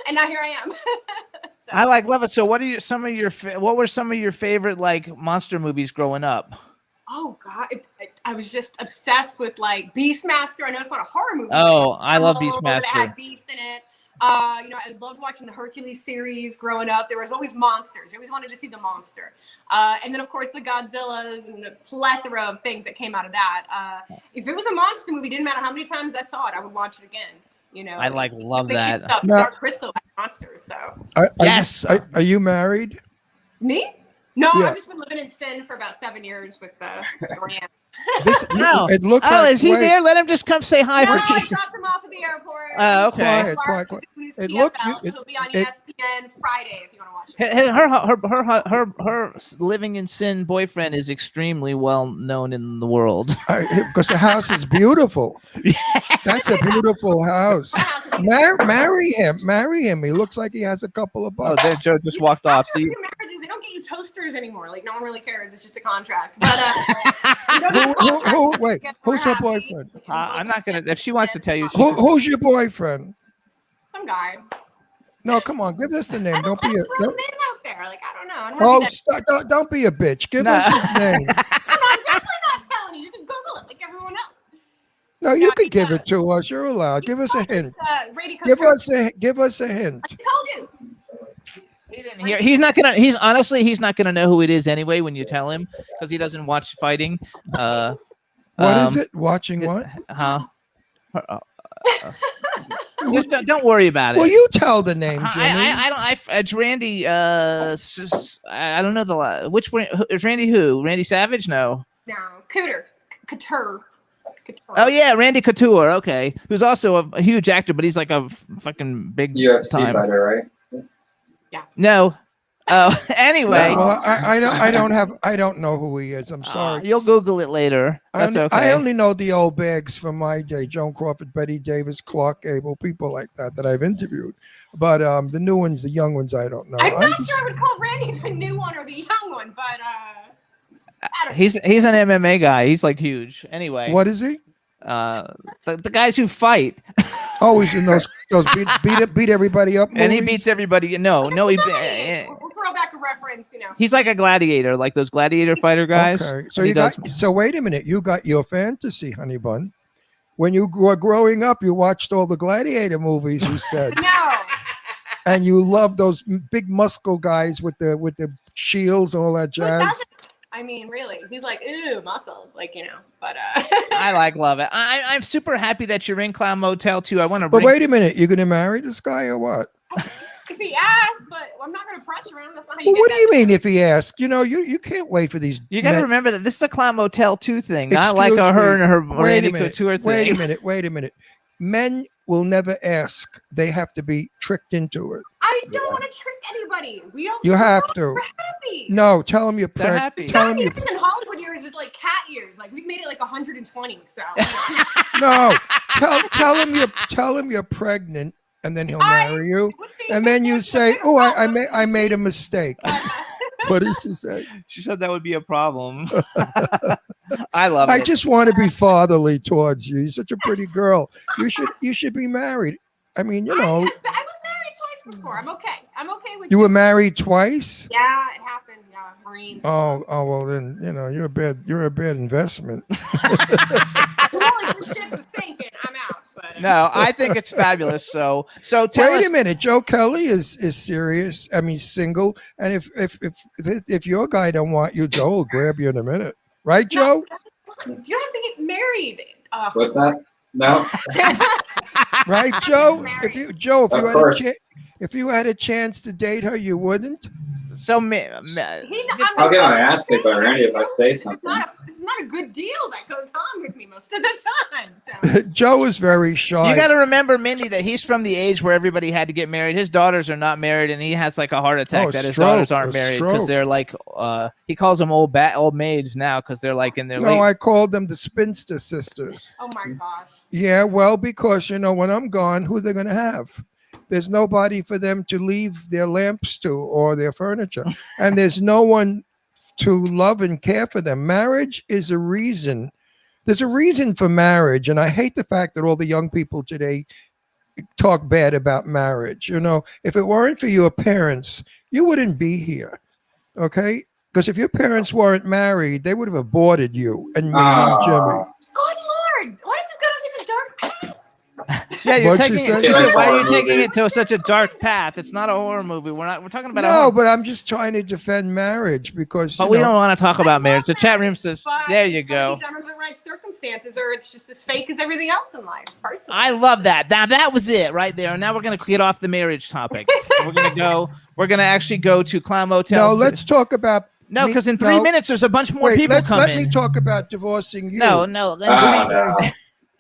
S8: And now here I am. So.
S4: I love it. So what were some of your favorite like monster movies growing up?
S8: Oh God, I was just obsessed with like Beastmaster. I know it's not a horror movie.
S4: Oh, I love
S8: It
S4: Beastmaster.
S8: had Beast in it. I loved watching the Hercules series growing up. There was always monsters. I always wanted to see the monster. And then of course the Godzillas and the plethora of things that came out of that. If it was a monster movie, didn't matter how many times I saw it, I would watch it again.
S4: I love that.
S8: Dark Crystal had monsters. So
S4: Yes.
S5: Are you married?
S8: me? No,
S5: Yeah.
S8: I've just been living in sin for about 7 years with Dorian.
S4: No.
S5: It looks
S4: Oh,
S5: like.
S4: is he
S5: wait,
S4: there? Let him just come say hi
S8: No,
S4: for
S8: I
S4: kiss.
S8: dropped him off at the airport.
S4: Oh, okay.
S5: Quiet. It
S8: It
S5: looked-
S8: so he'll be on
S5: it-
S8: ESPN Friday if you want to watch it.
S4: Her living in sin boyfriend is extremely well known in the world.
S5: Because the house is beautiful. That's a beautiful house. Marry him. He looks like he has a couple of
S4: Oh,
S5: bucks.
S4: there Joe just walked off.
S8: After
S4: See,
S8: a few marriages, they don't get you toasters anymore. Like no one really cares. It's just a contract. But you don't get a contract,
S5: Wait,
S8: get
S5: who's her
S8: happy.
S5: boyfriend?
S4: I'm not gonna. If she wants to tell you, she
S5: Who's your boyfriend?
S8: Some guy.
S5: No, come on, give us the name. Don't be a.
S8: Throw his
S5: Don't,
S8: name out there. Like I don't know. I don't wanna be that-
S5: don't be a bitch. Give
S4: No.
S5: us his name.
S8: I'm definitely not telling you. You can Google it like everyone else.
S5: No, you
S8: No,
S5: can
S8: he
S5: give
S8: does.
S5: it to us. You're allowed. Give us a hint.
S8: Brady
S5: Give
S8: Couture.
S5: us a hint.
S8: I told you.
S4: he didn't hear. He's not gonna. He's not gonna know who it is anyway when you tell him because he doesn't watch fighting.
S5: What is it? Watching what?
S4: Huh? Just don't worry about it.
S5: Well, you tell the name, Jimmy.
S4: I don't. It's Randy. I don't know which one. Is Randy who? Randy Savage? No.
S8: No, Couture. Couture.
S4: Oh yeah, Randy Couture. Okay, who's also a huge actor, but he's like a fucking big
S7: UFC
S4: time.
S7: fighter, right?
S4: No. Oh, anyway.
S5: Well, I don't know who he is. I'm sorry.
S4: You'll Google it later. That's okay.
S5: I only know the old bags from my day: Joan Crawford, Betty Davis, Clark Gable, people like that I've interviewed. But the new ones, the young ones, I don't know.
S8: I'm not sure I would call Randy the new one or the young one, but I don't
S4: He's an MMA guy. He's like huge. Anyway.
S5: What is he?
S4: The guys who fight.
S5: Oh, he's in those beat everybody up movies?
S4: And he beats everybody. No, he.
S8: We'll throw back a reference,
S4: He's like a gladiator, like those gladiator fighter guys.
S5: Okay, so
S4: And he does-
S5: so wait a minute. You got your fantasy, honey bun. When you were growing up, you watched all the gladiator movies. You said,
S8: No.
S5: and you loved those big muscle guys with the shields and all that
S8: Who
S5: jazz.
S8: doesn't? I mean, really. He's like, ooh, muscles. Like, but
S4: I love it. I'm super happy that you're in Clown Motel too. I want to.
S5: But wait a minute, you're gonna marry this guy or what?
S8: if he asked, but I'm not going to pressure him. That's not how
S5: Well,
S8: you
S5: what
S8: get
S5: do you
S8: that.
S5: mean if he asks? You can't wait for these.
S4: You got to
S5: men-
S4: remember that this is a Clown Motel 2 thing, not like
S5: Excuse
S4: her
S5: me.
S4: and her
S5: Wait
S4: Randy
S5: a minute.
S4: Couture thing.
S5: Wait a minute. Men will never ask. They have to be tricked into it.
S8: I don't want to trick anybody. We don't.
S5: You have to.
S8: We're happy.
S5: No, tell him you're
S4: They're
S5: pregnant.
S4: happy.
S5: Tell him you
S8: Years in Hollywood years is like cat years. Like we've made it like 120. So
S5: no. Tell him you're pregnant, and then he'll marry you.
S8: would be
S5: And then you
S8: good,
S5: say,
S8: but
S5: "Oh, I made a mistake." What did she say?
S4: She said that would be a problem. I love
S5: I
S4: it.
S5: just want to be fatherly towards you. You're such a pretty girl. You should be married. I mean, you know,
S8: I was married twice before. I'm okay. I'm okay with
S5: you were
S8: just-
S5: married twice.
S8: Yeah, it happened. Yeah, Marines.
S5: Oh, well then, you know, you're a bad investment.
S8: Well, if the ship's a sinking, I'm out. But
S4: No, I think it's fabulous. So tell
S5: Wait
S4: us.
S5: a minute, Joe Kelly is serious. I mean, single. And if your guy don't want you, Joe will grab you in a minute, right, Joe?
S8: you don't have to get married.
S7: What's that? No.
S5: Right, Joe?
S8: Married.
S5: If you had a chance to date her, you wouldn't.
S4: So
S7: I'll get my ass kicked by Randy if I say something.
S8: This is not a good deal that goes on with me most of the time. So.
S5: Joe is very shy.
S4: you got to remember, Mindy, that he's from the age where everybody had to get married. His daughters are not married, and he has like a heart attack
S5: Oh,
S4: that his
S5: stroke,
S4: daughters aren't
S5: a
S4: married because
S5: stroke.
S4: they're like he calls them old maids now because they're like in their
S5: No,
S4: late.
S5: I called them the spinster sisters.
S8: Oh my gosh.
S5: Yeah, well, because you know when I'm gone, who they're gonna have? There's nobody for them to leave their lamps to or their furniture, and there's no one to love and care for them. Marriage is a reason. There's a reason for marriage, and I hate the fact that all the young people today talk bad about marriage. You know, if it weren't for your parents, you wouldn't be here. Okay? Because if your parents weren't married, they would have aborted you and me and Jimmy.
S8: Good Lord. Why does this go to such a dark path?
S4: Yeah, you're
S5: What'd you
S4: taking it.
S5: say?
S4: She said, why are you
S7: Horror
S4: taking it
S7: movies.
S4: to such a dark path? It's not a horror movie. We're talking about a
S5: No,
S4: horror.
S5: but I'm just trying to defend marriage because
S4: But
S5: you
S4: we
S5: know,
S4: don't want to talk about marriage. The chat room
S8: marriage,
S4: says,
S8: but
S4: there you
S8: it's gotta
S4: go.
S8: be done under the right circumstances, or it's just as fake as everything else in life. Personally,
S4: I love that. That was it right there. And now we're gonna get off the marriage topic. We're gonna actually go to Clown Motel.
S5: no. Let's talk about
S4: No,
S5: me-
S4: because in 3
S5: no.
S4: minutes there's a bunch more
S5: Wait,
S4: people
S5: let
S4: coming.
S5: me talk about divorcing you.
S4: No.
S7: No.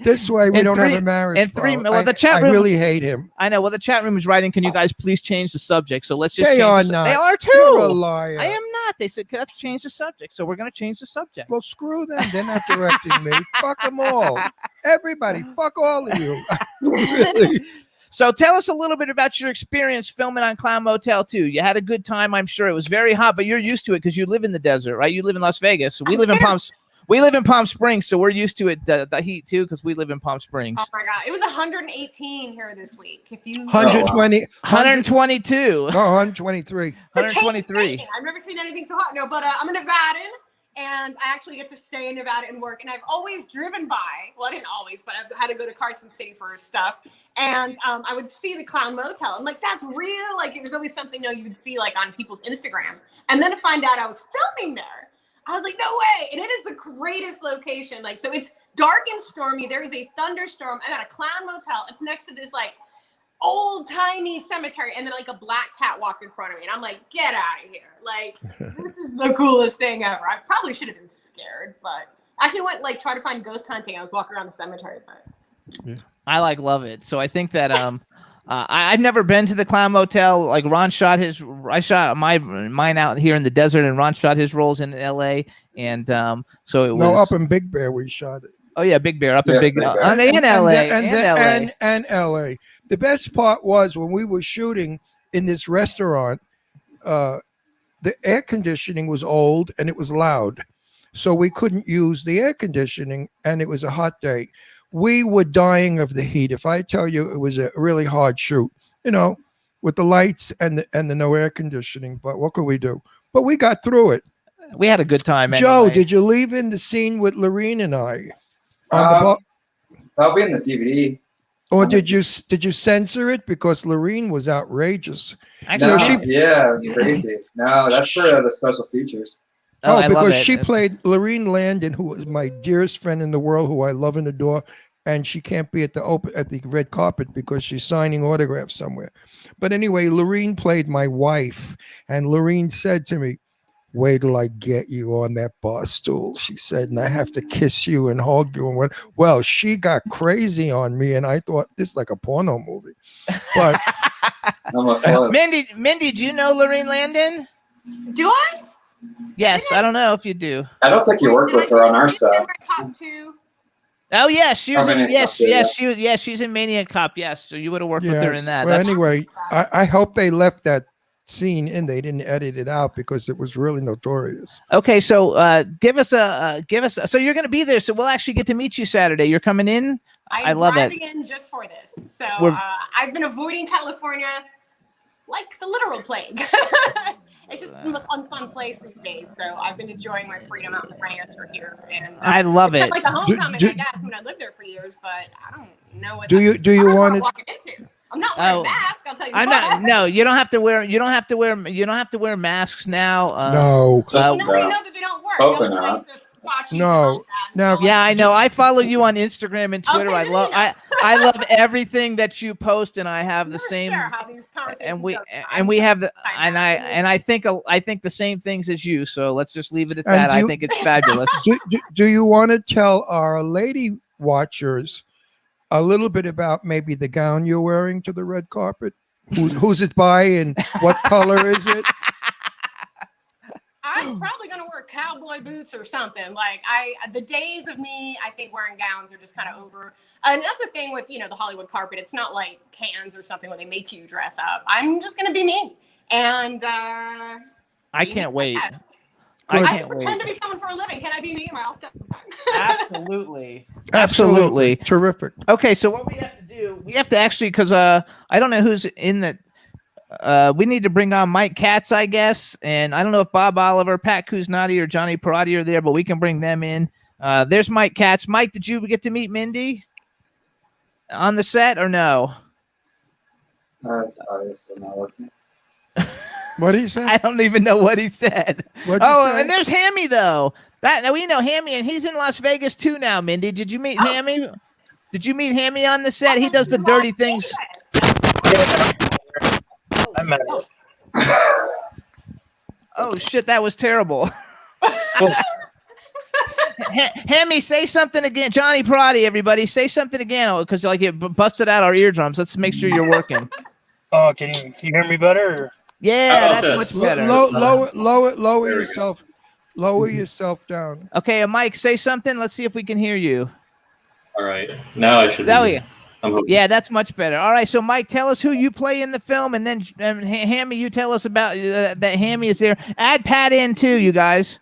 S5: This way we
S4: In
S5: don't
S4: three-
S5: have a marriage.
S4: in three-
S5: problem.
S4: well, the chat
S5: I
S4: room-
S5: really hate him.
S4: I know. Well, the chat room is writing. Can you guys please change the subject? So let's just.
S5: They
S4: change
S5: are
S4: the,
S5: not.
S4: They are too.
S5: You're a liar.
S4: I am not. They said let's change the subject. So we're gonna change the subject.
S5: Well, screw them. They're not directing me. Fuck them all. Everybody. Fuck all of you. Really.
S4: So tell us a little bit about your experience filming on Clown Motel 2. You had a good time, I'm sure. It was very hot, but you're used to it because you live in the desert, right? You live in Las Vegas. So we live in Palm Springs, so we're used to it, the heat too, because we live in Palm Springs.
S8: oh my god, it was 118 here this week. If you
S5: 120.
S4: 122.
S5: No, 123.
S8: For
S4: 123.
S8: taste taking. I've never seen anything so hot. No, but I'm a Nevadan, and I actually get to stay in Nevada and work. And I've always driven by. Well, I didn't always, but I've had to go to Carson City for stuff. And I would see the Clown Motel. I'm like, that's real. Like, it was always something you would see like on people's Instagrams. And then to find out I was filming there, I was like, no way. And it is the greatest location. Like, so it's dark and stormy. There is a thunderstorm. I'm at a Clown Motel. It's next to this like old tiny cemetery, and then like a black cat walked in front of me, and I'm like, get out of here. Like, this is the coolest thing ever. I probably should have been scared, but I actually went like try to find ghost hunting. I was walking around the cemetery, but
S4: I love it. So I think that I've never been to the Clown Motel. Like Ron shot I shot mine out here in the desert, and Ron shot his roles in LA. And so it was
S5: No, up in Big Bear we shot it.
S4: Oh yeah, Big Bear up in
S7: Yeah,
S4: Big
S7: Big Bear.
S4: and LA
S5: And LA. The best part was when we were shooting in this restaurant, the air conditioning was old and it was loud. So we couldn't use the air conditioning, and it was a hot day. We were dying of the heat. If I tell you, it was a really hard shoot, you know, with the lights and the no air conditioning. But what could we do? But we got through it.
S4: We had a good time.
S5: Joe,
S4: anyway.
S5: did you leave in the scene with Lorene and I?
S7: That'll be in the DVD.
S5: Or did you censor it because Lorene was outrageous?
S4: Actually,
S7: No,
S5: she-
S7: yeah, it's crazy. No, that's for the special features.
S5: Oh,
S4: I love
S5: because
S4: it.
S5: she played Lorene Landon, who was my dearest friend in the world, who I love and adore, and she can't be at the red carpet because she's signing autographs somewhere. But anyway, Lorene played my wife, and Lorene said to me, "Wait till I get you on that bar stool," she said, "and I have to kiss you and hug you." And what? Well, she got crazy on me, and I thought this is like a porno movie. But
S7: Almost was.
S4: Mindy, do you know Lorene Landon?
S8: do I?
S4: Yes, I don't know if you do.
S7: I don't think you worked with her on our side.
S8: Cop 2.
S4: Oh yes, she was.
S7: Maniac Cop, yeah.
S4: She's in Maniac Cop. Yes, so you would have worked with
S5: yeah,
S4: her in that.
S5: well,
S4: That's-
S5: anyway, I hope they left that scene in. They didn't edit it out because it was really notorious.
S4: Okay, so give us so you're going to be there, so we'll actually get to meet you Saturday. You're coming in? I
S8: I'm
S4: love it.
S8: driving in just for this. So
S4: We're-
S8: I've been avoiding California like the literal plague. It's just the most unfun place these days. So I've been enjoying my freedom out in the ranch or here. And
S4: I love
S8: it's
S4: it.
S8: like the homecoming,
S5: do-
S8: I guess, when I lived there for years, but I don't know what
S5: Do you
S8: I don't know what
S5: want
S8: I'm
S5: to?
S8: walking into. I'm not wearing
S4: Oh,
S8: a mask, I'll tell you
S4: I'm
S8: what.
S4: not. No, you don't have to wear masks now.
S5: No,
S7: Just,
S8: Now they know that they don't work.
S7: Hope
S8: That was
S7: not.
S8: nice of Fauci to
S5: No.
S8: know that.
S5: Now-
S8: So,
S4: Yeah, I know. I follow you on Instagram and Twitter.
S8: Okay,
S4: I
S8: then
S4: love
S8: you know.
S4: I love everything that you post, and I have
S8: I'm
S4: the
S8: never
S4: same.
S8: sure how these conversations
S4: And we
S8: go.
S4: and we have the
S8: I'm
S4: and I think the same things as you. So let's just leave it at
S5: And
S4: that.
S5: do
S4: I
S5: you-
S4: think it's fabulous.
S5: do you want to tell our lady watchers a little bit about maybe the gown you're wearing to the red carpet? Who's it by and what color is it?
S8: I'm probably gonna wear cowboy boots or something. Like the days of me, I think wearing gowns are just kind of over. And that's the thing with the Hollywood carpet. It's not like Cannes or something where they make you dress up. I'm just gonna be me, and
S4: I
S8: be
S4: can't
S8: me.
S4: wait.
S8: Yes.
S4: I
S8: I
S4: can't
S8: pretend
S4: wait.
S8: to be someone for a living. Can I be me? Am I off time?
S4: Absolutely. Absolutely.
S5: Terrific.
S4: Okay, so what we have to do, we have to actually, because I don't know who's in the. We need to bring on Mike Katz, I guess, and I don't know if Bob Oliver, Pat Kuznati, or Johnny Parati are there, but we can bring them in. There's Mike Katz. Mike, did you get to meet Mindy on the set or no?
S7: Sorry, it's still not working.
S5: What did he say?
S4: I don't even know what he said.
S5: What'd you
S4: Oh,
S5: say?
S4: and there's Hammy though. Now we know Hammy, and he's in Las Vegas too now. Mindy, did you meet Hammy? Did you meet Hammy on the set? He does the dirty things.
S9: I met him.
S4: Oh shit, that was terrible. Hammy, say something again. Johnny Parati, everybody, say something again, because like it busted out our eardrums. Let's make sure you're working.
S9: Oh, can you hear me better? Or?
S4: Yeah,
S10: about
S4: that's
S10: this?
S4: much better.
S5: Lower
S10: There we
S5: yourself. Lower yourself down.
S4: Okay, Mike, say something. Let's see if we can hear you.
S10: All right. Now I should.
S4: Oh
S10: be-
S4: yeah.
S10: I'm hoping.
S4: Yeah, that's much better. All right, so Mike, tell us who you play in the film, and then Hammy, you tell us about that Hammy is there. Add Pat in too, you guys.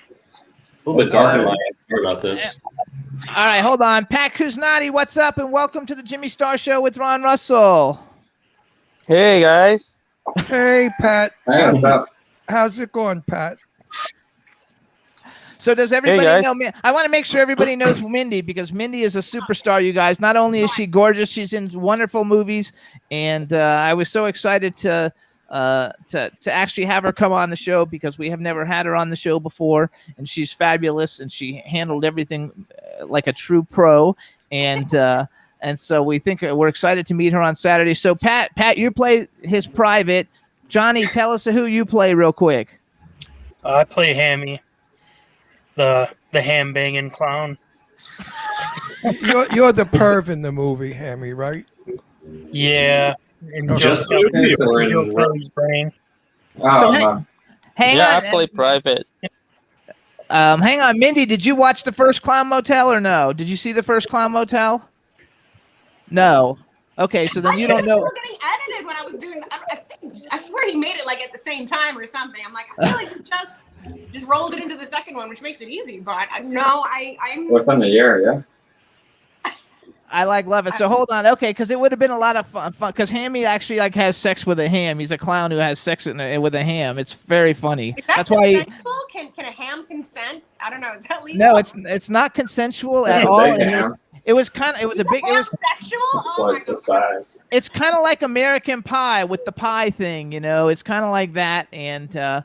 S10: It's a little bit dark in my end. Sorry about this.
S4: All right, hold on. Pat Kuznati, what's up, and welcome to the Jimmy Star Show with Ron Russell.
S11: Hey guys.
S5: Hey, Pat.
S7: Hey, what's up?
S5: How's it going, Pat?
S4: So does everybody
S11: guys.
S4: know? I want to make sure everybody knows Mindy, because Mindy is a superstar. You guys, not only is she gorgeous, she's in wonderful movies, and I was so excited to actually have her come on the show, because we have never had her on the show before, and she's fabulous, and she handled everything like a true pro, and so we're excited to meet her on Saturday. So Pat, you play his private. Johnny, tell us who you play real quick.
S9: I play Hammy, the ham banging clown.
S5: You're the perv in the movie, Hammy, right?
S9: Yeah. And
S10: Just
S9: Joe
S10: movie or in
S9: Joe
S10: real-
S9: Kelly's brain.
S7: Oh,
S4: So
S7: man.
S11: Yeah, I play private.
S4: Hang on, Mindy, did you watch the first Clown Motel or no? Did you see the first Clown Motel? No. Okay, so then you don't know.
S8: We're getting edited when I was doing. I swear he made it like at the same time or something. I'm like, I feel like he just rolled it into the second one, which makes it easy. But I'm.
S7: Within the year, yeah.
S4: I love it. So hold on, okay, because it would have been a lot of fun. Because Hammy actually has sex with a ham. He's a clown who has sex with a ham. It's very funny.
S8: Is that
S4: That's why.
S8: consensual? Can a ham consent? I don't know. Is that legal?
S4: No, it's not consensual
S7: It's
S4: at
S7: a
S4: all.
S7: big
S4: and
S7: ham.
S4: It was kind of. It was
S8: Is
S4: a big. It was.
S8: ham sexual?
S7: It's
S8: Oh my
S7: like the
S8: god.
S7: size.
S4: It's kind of like American Pie with the pie thing, It's kind of like that, and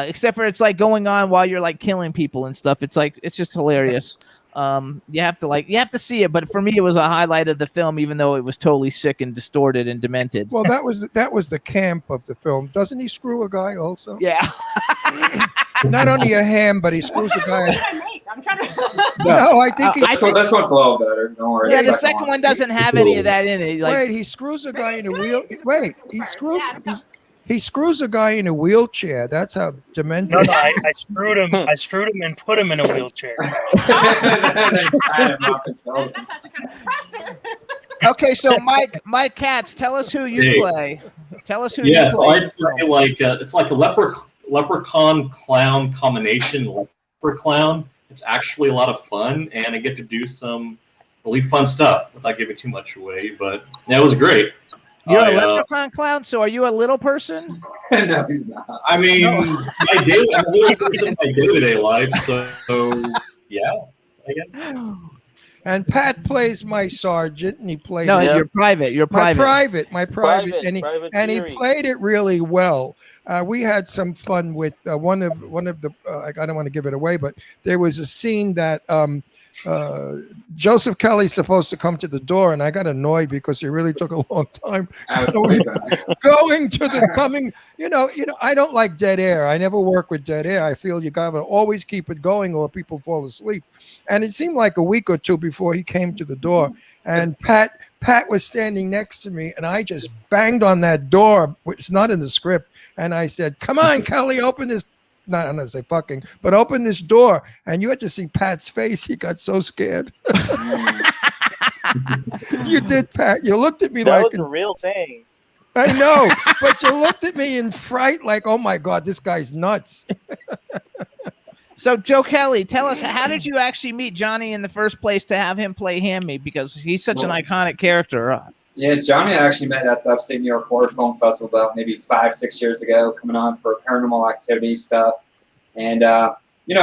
S4: except for it's like going on while you're like killing people and stuff. It's like it's just hilarious. You have to see it, but for me, it was a highlight of the film, even though it was totally sick and distorted and demented.
S5: Well, that was the camp of the film. Doesn't he screw a guy also?
S4: Yeah.
S5: Not only a ham, but he screws a
S8: What
S5: guy.
S8: did I make? I'm trying to.
S5: No, I think he.
S7: This one's a little better. Don't worry.
S4: Yeah, the second one doesn't have any of that in it. Like,
S5: Wait, he screws a guy in a wheel. Wait, he screws a guy in a wheelchair. That's how demented.
S9: No, I screwed him. I screwed him and put him in a wheelchair.
S7: They tied him up and killed him.
S8: That's actually kind of impressive.
S4: okay, so Mike Katz, tell us who you
S10: Hey.
S4: play. Tell us who
S10: Yeah,
S4: you
S10: so
S4: play.
S10: I play like it's like a leprechaun clown combination. Leper clown. It's actually a lot of fun, and I get to do some really fun stuff without giving too much away. But yeah, it was great.
S4: You're a
S10: I,
S4: leprechaun clown, so are you a little person?
S7: No, he's not.
S10: I mean, I'm a little person in my day-to-day life, so yeah, I guess.
S5: And Pat plays my sergeant, and he played
S4: No,
S5: it-
S4: you're private. You're private.
S5: my private, and he
S11: Fury.
S5: played it really well. We had some fun with one of the. I don't want to give it away, but there was a scene that Joseph Kelly's supposed to come to the door, and I got annoyed because it really took a long time
S7: I was
S5: going,
S7: sleeping.
S5: going to the coming. You know, I don't like dead air. I never work with dead air. I feel you gotta always keep it going, or people fall asleep. And it seemed like a week or two before he came to the door, and Pat was standing next to me, and I just banged on that door, which is not in the script, and I said, "Come on, Kelly, open this." Not I'm not say fucking, but open this door. And you had to see Pat's face. He got so scared. You did, Pat. You looked at me
S11: That
S5: like
S11: was a real thing.
S5: I know, but you looked at me in fright, like, "Oh my God, this guy's nuts."
S4: So, Joe Kelly, tell us, how did you actually meet Johnny in the first place to have him play Hammy? Because he's such an
S7: Well-
S4: iconic character.
S7: Yeah, Johnny and I actually met at the Upstate New York Horror Film Festival about maybe 5-6 years ago, coming on for paranormal activity stuff. And,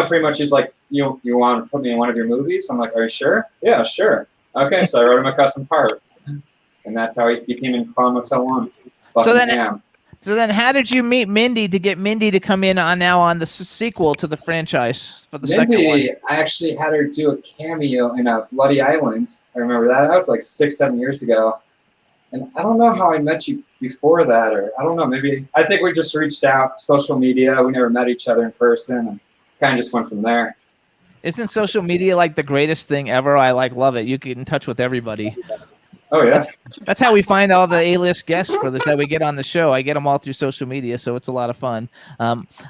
S7: pretty much he's like, you want to put me in one of your movies? I'm like, are you sure? Yeah, sure. Okay, so I wrote him a custom part. And that's how he became in Clown Motel 1.
S4: So then how did you meet Mindy to get Mindy to come in on the sequel to the franchise for the second one?
S7: Mindy, I actually had her do a cameo in Bloody Island. I remember that. That was like 6-7 years ago. And I don't know how I met you before that, or I don't know, maybe I think we just reached out, social media. We never met each other in person, and kind of just went from there.
S4: Isn't social media like the greatest thing ever? I love it. You get in touch with everybody.
S7: Oh yeah,
S4: That's how we find all the A-list guests for this that we get on the show. I get them all through social media, so it's a lot of fun.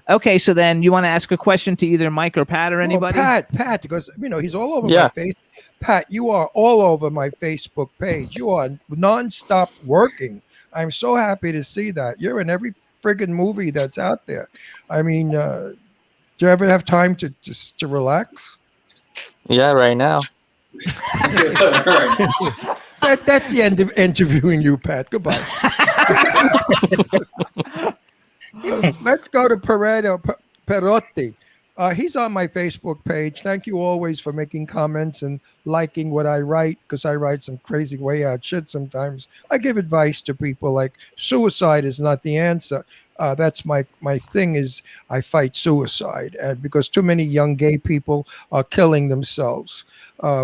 S4: Okay, so then you want to ask a question to either Mike or Pat or anybody?
S5: Well, Pat, because he's all over
S11: Yeah.
S5: my face. Pat, you are all over my Facebook page. You are nonstop working. I'm so happy to see that. You're in every friggin' movie that's out there. I mean, do you ever have time to relax?
S11: Yeah, right now.
S5: That's the end of interviewing you, Pat. Goodbye. Let's go to Perotti. He's on my Facebook page. Thank you always for making comments and liking what I write, because I write some crazy way out shit sometimes. I give advice to people like suicide is not the answer. That's my thing is I fight suicide, and because too many young gay people are killing themselves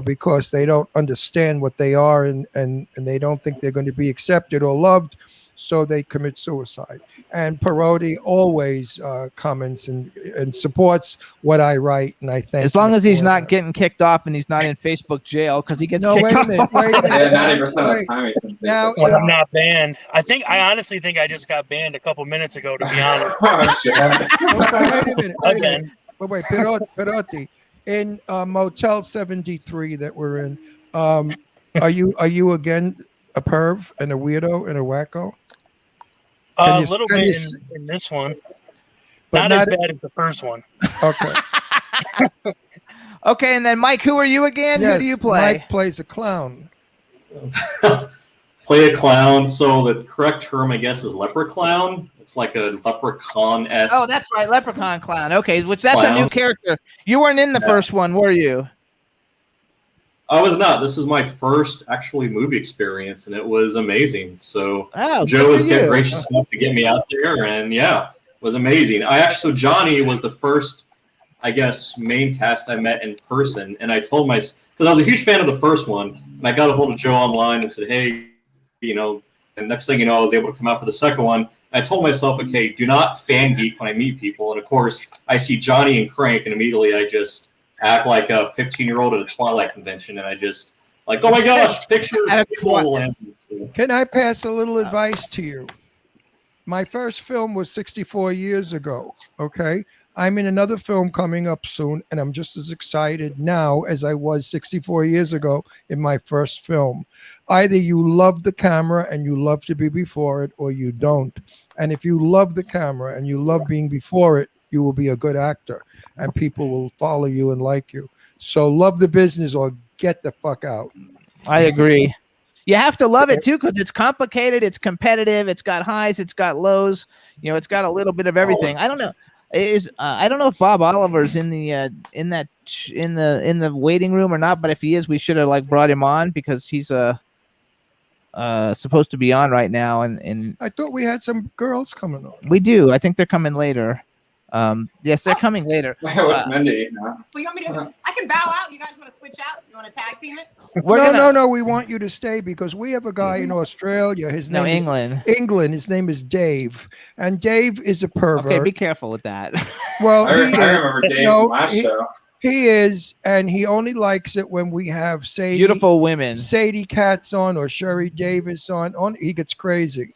S5: because they don't understand what they are and they don't think they're going to be accepted or loved. So they commit suicide. And Perotti always comments and supports what I write, and I thank
S4: As long
S5: him
S4: as he's
S5: for
S4: not
S5: that.
S4: getting kicked off and he's not in Facebook jail, because he gets
S5: No,
S4: kicked
S5: wait a
S4: off.
S5: minute. Wait a minute.
S7: Yeah, 90% of the
S5: Wait.
S7: time he's in
S5: Now,
S7: Facebook.
S9: I'm not banned. I honestly think I just got banned a couple minutes ago, to be honest.
S7: Oh, shit.
S5: Wait a minute.
S9: Again.
S5: Wait, Perotti, in Motel 73 that we're in, are you again a perv and a weirdo and a wacko? Can
S9: A
S5: you-
S9: little
S5: can
S9: bit
S5: you-
S9: in this one.
S5: But
S9: Not as
S5: not-
S9: bad as the first one.
S5: Okay.
S4: Okay, and then Mike, who are you again?
S5: Yes,
S4: Who do you play?
S5: Mike plays a clown.
S10: Play a clown. So the correct term, I guess, is leper clown. It's like a leprechaun-esque.
S4: Oh, that's right, Leprechaun Clown. Okay, which that's a new
S10: Clown.
S4: character. You weren't in the first one, were you?
S10: I was not. This is my first actually movie experience, and it was amazing. So
S4: Oh,
S10: Joe
S4: good
S10: was
S4: for
S10: getting
S4: you.
S10: gracious enough to get me out there, and yeah, it was amazing. So Johnny was the first, I guess, main cast I met in person, and I told because I was a huge fan of the first one, and I got a hold of Joe online and said, hey, and next thing you know, I was able to come out for the second one. I told myself, okay, do not fan geek when I meet people, and of course, I see Johnny and Crank, and immediately I just act like a 15-year-old at a Twilight convention, and I just like, oh my gosh, pictures, people, and
S5: Can I pass a little advice to you? My first film was 64 years ago. Okay, I'm in another film coming up soon, and I'm just as excited now as I was 64 years ago in my first film. Either you love the camera and you love to be before it, or you don't. And if you love the camera and you love being before it, you will be a good actor, and people will follow you and like you. So love the business or get the fuck out.
S4: I agree. You have to love it too, because it's complicated, it's competitive, it's got highs, it's got lows. You know, it's got a little bit of everything. I don't know. I don't know if Bob Oliver's in the waiting room or not, but if he is, we should have like brought him on, because he's supposed to be on right now. And
S5: I thought we had some girls coming on.
S4: we do. I think they're coming later. Yes, they're coming later.
S7: What's Mindy? No.
S8: Well, you want me to? I can bow out. You guys want to switch out? You want to tag team it?
S5: No. We want you to stay because we have a guy in Australia. His name is England. His name is Dave, and Dave is a pervert.
S4: Okay, be careful with that.
S5: Well,
S7: I remember Dave from last show.
S5: He is, and he only likes it when we have
S4: beautiful women,
S5: Sadie Katz on or Sherry Davis on. He gets crazy.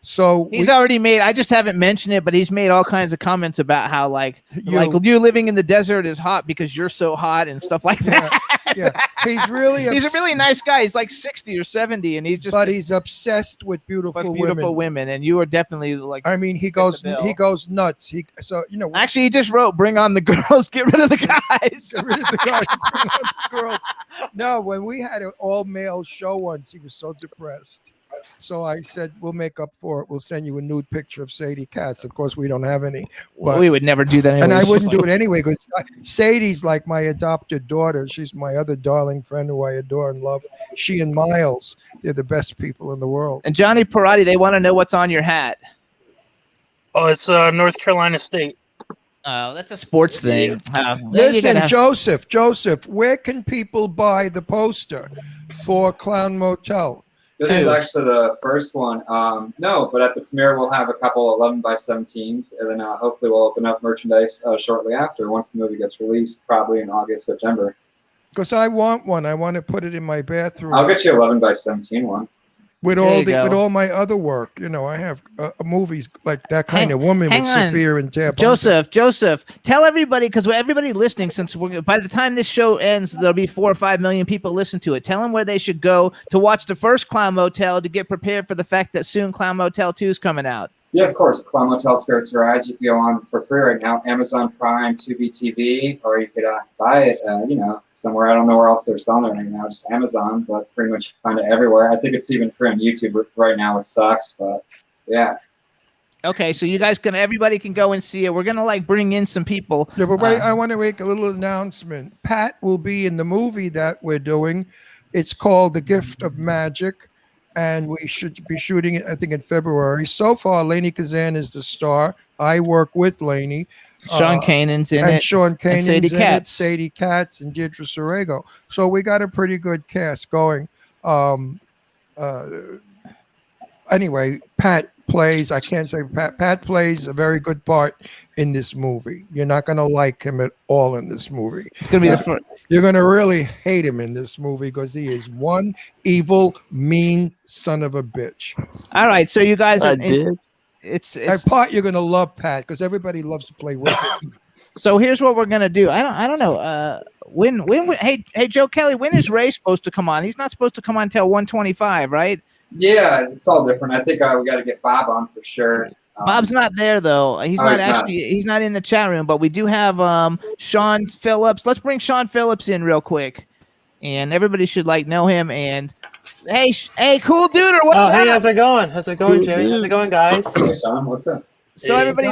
S5: So
S4: he's already made. I just haven't mentioned it, but he's made all kinds of comments about how like you living in the desert is hot because you're so hot and stuff like that.
S5: Yeah, he's
S4: he's a really nice guy. He's like 60 or 70, and he's
S5: obsessed with beautiful
S4: women. And you are definitely like.
S5: I mean, he goes nuts. Actually,
S4: he just wrote, "Bring on the girls, get rid of the guys."
S5: Get rid of the guys, bring on the girls. No, when we had an all male show once, he was so depressed. So I said, we'll make up for it. We'll send you a nude picture of Sadie Katz. Of course, we don't have any.
S4: Well, we would never do that anyway.
S5: And I wouldn't do it anyway because Sadie's like my adopted daughter. She's my other darling friend who I adore and love. She and Miles, they're the best people in the world.
S4: And Johnny Parati, they want to know what's on your hat.
S9: Oh, it's North Carolina State.
S4: Oh, that's a sports thing.
S5: Listen, Joseph, where can people buy the poster for Clown Motel?
S7: This is actually the first one. No, but at the premiere we'll have a couple 11x17s, and then hopefully we'll open up merchandise shortly after, once the movie gets released, probably in August, September.
S5: Because I want one. I want to put it in my bathroom.
S7: I'll get you 11x17 one.
S5: With all my other work, I have movies like That Kind of Woman with Sophia and Tab.
S4: Joseph, tell everybody, because everybody listening, since by the time this show ends, there'll be 4 or 5 million people listen to it. Tell them where they should go to watch the first Clown Motel to get prepared for the fact that soon Clown Motel 2 is coming out.
S7: Yeah, of course. Clown Motel Spirits Rise. You can go on for free right now. Amazon Prime, Tubi TV, or you could buy it, somewhere. I don't know where else they're selling it right now. Just Amazon, but pretty much you can find it everywhere. I think it's even free on YouTube right now, which sucks, but yeah.
S4: Okay, so you guys everybody can go and see it. We're gonna bring in some people.
S5: Yeah, but wait, I want to make a little announcement. Pat will be in the movie that we're doing. It's called The Gift of Magic. And we should be shooting it, I think, in February. So far, Lainey Kazan is the star. I work with Lainey.
S4: Sean Kanan's in
S5: and
S4: it.
S5: Sean Kanan's
S4: and Sadie
S5: in
S4: Katz.
S5: it. Sadie Katz and Deirdre Sorego. So we got a pretty good cast going. Anyway, Pat plays, I can't say Pat plays a very good part in this movie. You're not going to like him at all in this movie.
S4: It's going to be the first.
S5: You're going to really hate him in this movie because he is one evil, mean son of a bitch.
S4: All right, so you guys
S5: It's part you're going to love Pat because everybody loves to play with him.
S4: So here's what we're gonna do. I don't know. Hey Joe Kelly, when is Ray supposed to come on? He's not supposed to come on until 1:25, right?
S7: Yeah, it's all different. I think we got to get Bob on for sure.
S4: Bob's not there though. He's not in the chat room, but we do have Sean Phillips. Let's bring Sean Phillips in real quick, and everybody should know him. And hey, Cool Duder, what's up?
S12: Hey, how's it going? How's it going, Jerry? How's it going, guys?
S7: Hey, Sean, what's up?
S4: So everybody,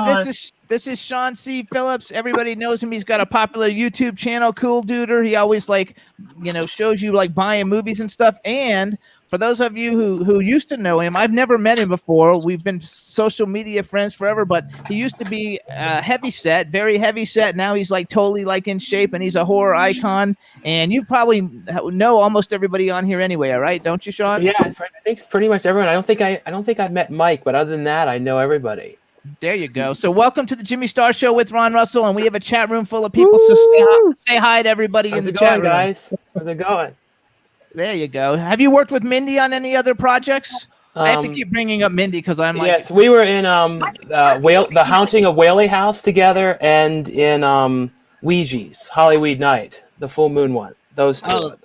S4: this is Sean C. Phillips. Everybody knows him. He's got a popular YouTube channel, Cool Duder. He always shows you buying movies and stuff. And for those of you who used to know him, I've never met him before. We've been social media friends forever, but he used to be heavy set, very heavy set. Now he's totally in shape, and he's a horror icon. And you probably know almost everybody on here anyway, all right? Don't you, Sean?
S12: Yeah, I think pretty much everyone. I don't think I've met Mike, but other than that, I know everybody.
S4: There you go. So welcome to the Jimmy Star Show with Ron Russell, and we have a chat room full of people. So say hi to everybody in the chat room.
S12: Guys? How's it going?
S4: There you go. Have you worked with Mindy on any other projects? I have to keep bringing up Mindy because I'm like,
S12: Yes, we were in the Haunting of Whaley House together, and in Ouija's Hollywood Night, the full moon one. Those two.
S4: oh,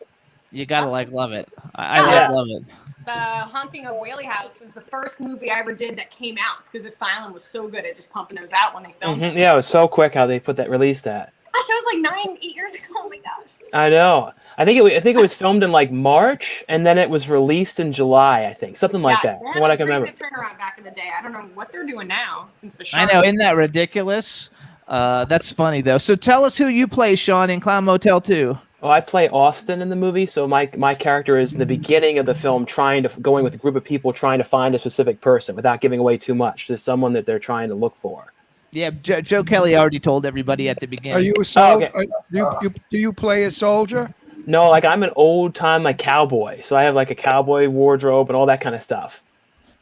S4: you gotta love it. I love it.
S8: The Haunting of Whaley House was the first movie I ever did that came out because Asylum was so good at just pumping those out when they filmed it.
S12: Yeah, it was so quick how they released that.
S8: Gosh, that was like 8 years ago. Oh my gosh.
S12: I know. I think it was filmed in like March, and then it was released in July. I think something like that. From what I can remember.
S8: Turnaround back in the day. I don't know what they're doing now since the show.
S4: I know, isn't that ridiculous? That's funny though. So tell us who you play, Sean, in Clown Motel 2.
S12: Well, I play Austin in the movie, so my character is in the beginning of the film going with a group of people trying to find a specific person without giving away too much. There's someone that they're trying to look for.
S4: Yeah, Joe Kelly already told everybody at the beginning.
S5: Are you a soldier? Do you play a soldier?
S12: No, like I'm an old time like cowboy, so I have like a cowboy wardrobe and all that kind of stuff.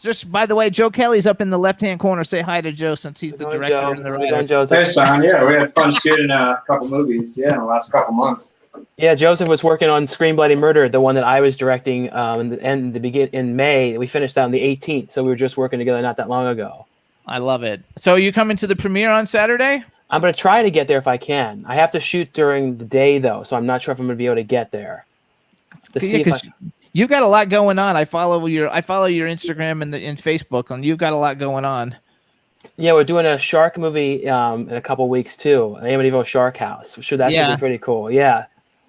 S4: Just by the way, Joe Kelly's up in the left-hand corner. Say hi to Joe since he's the director
S12: Joe.
S4: and the
S12: How's it
S4: writer.
S12: going,
S7: Hey, Sean. Yeah, we had fun shooting a couple movies. Yeah, in the last couple months.
S12: Yeah, Joseph was working on Scream Bloody Murder, the one that I was directing in May. We finished that on the 18th, so we were just working together not that long ago.
S4: I love it. So you coming to the premiere on Saturday?
S12: I'm going to try to get there if I can. I have to shoot during the day, though, so I'm not sure if I'm going to be able to get there.
S4: You got a lot going on. I follow your Instagram and Facebook, and you've got a lot going on.
S12: Yeah, we're doing a shark movie in a couple weeks, too, Amityville Shark House. Sure, that should be pretty cool. Yeah.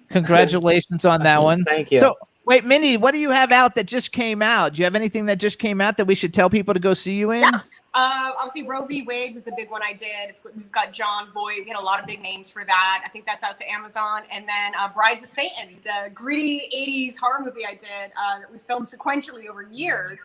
S4: Congratulations on that one.
S12: Thank you.
S4: So, wait, Mindy, what do you have out that just came out? Do you have anything that just came out that we should tell people to go see you in?
S8: Yeah. Obviously, Roe v. Wade was the big one I did. We've got John Boyd. We had a lot of big names for that. I think that's out to Amazon. And then Brides of Satan, the gritty 80s horror movie I did that we filmed sequentially over years,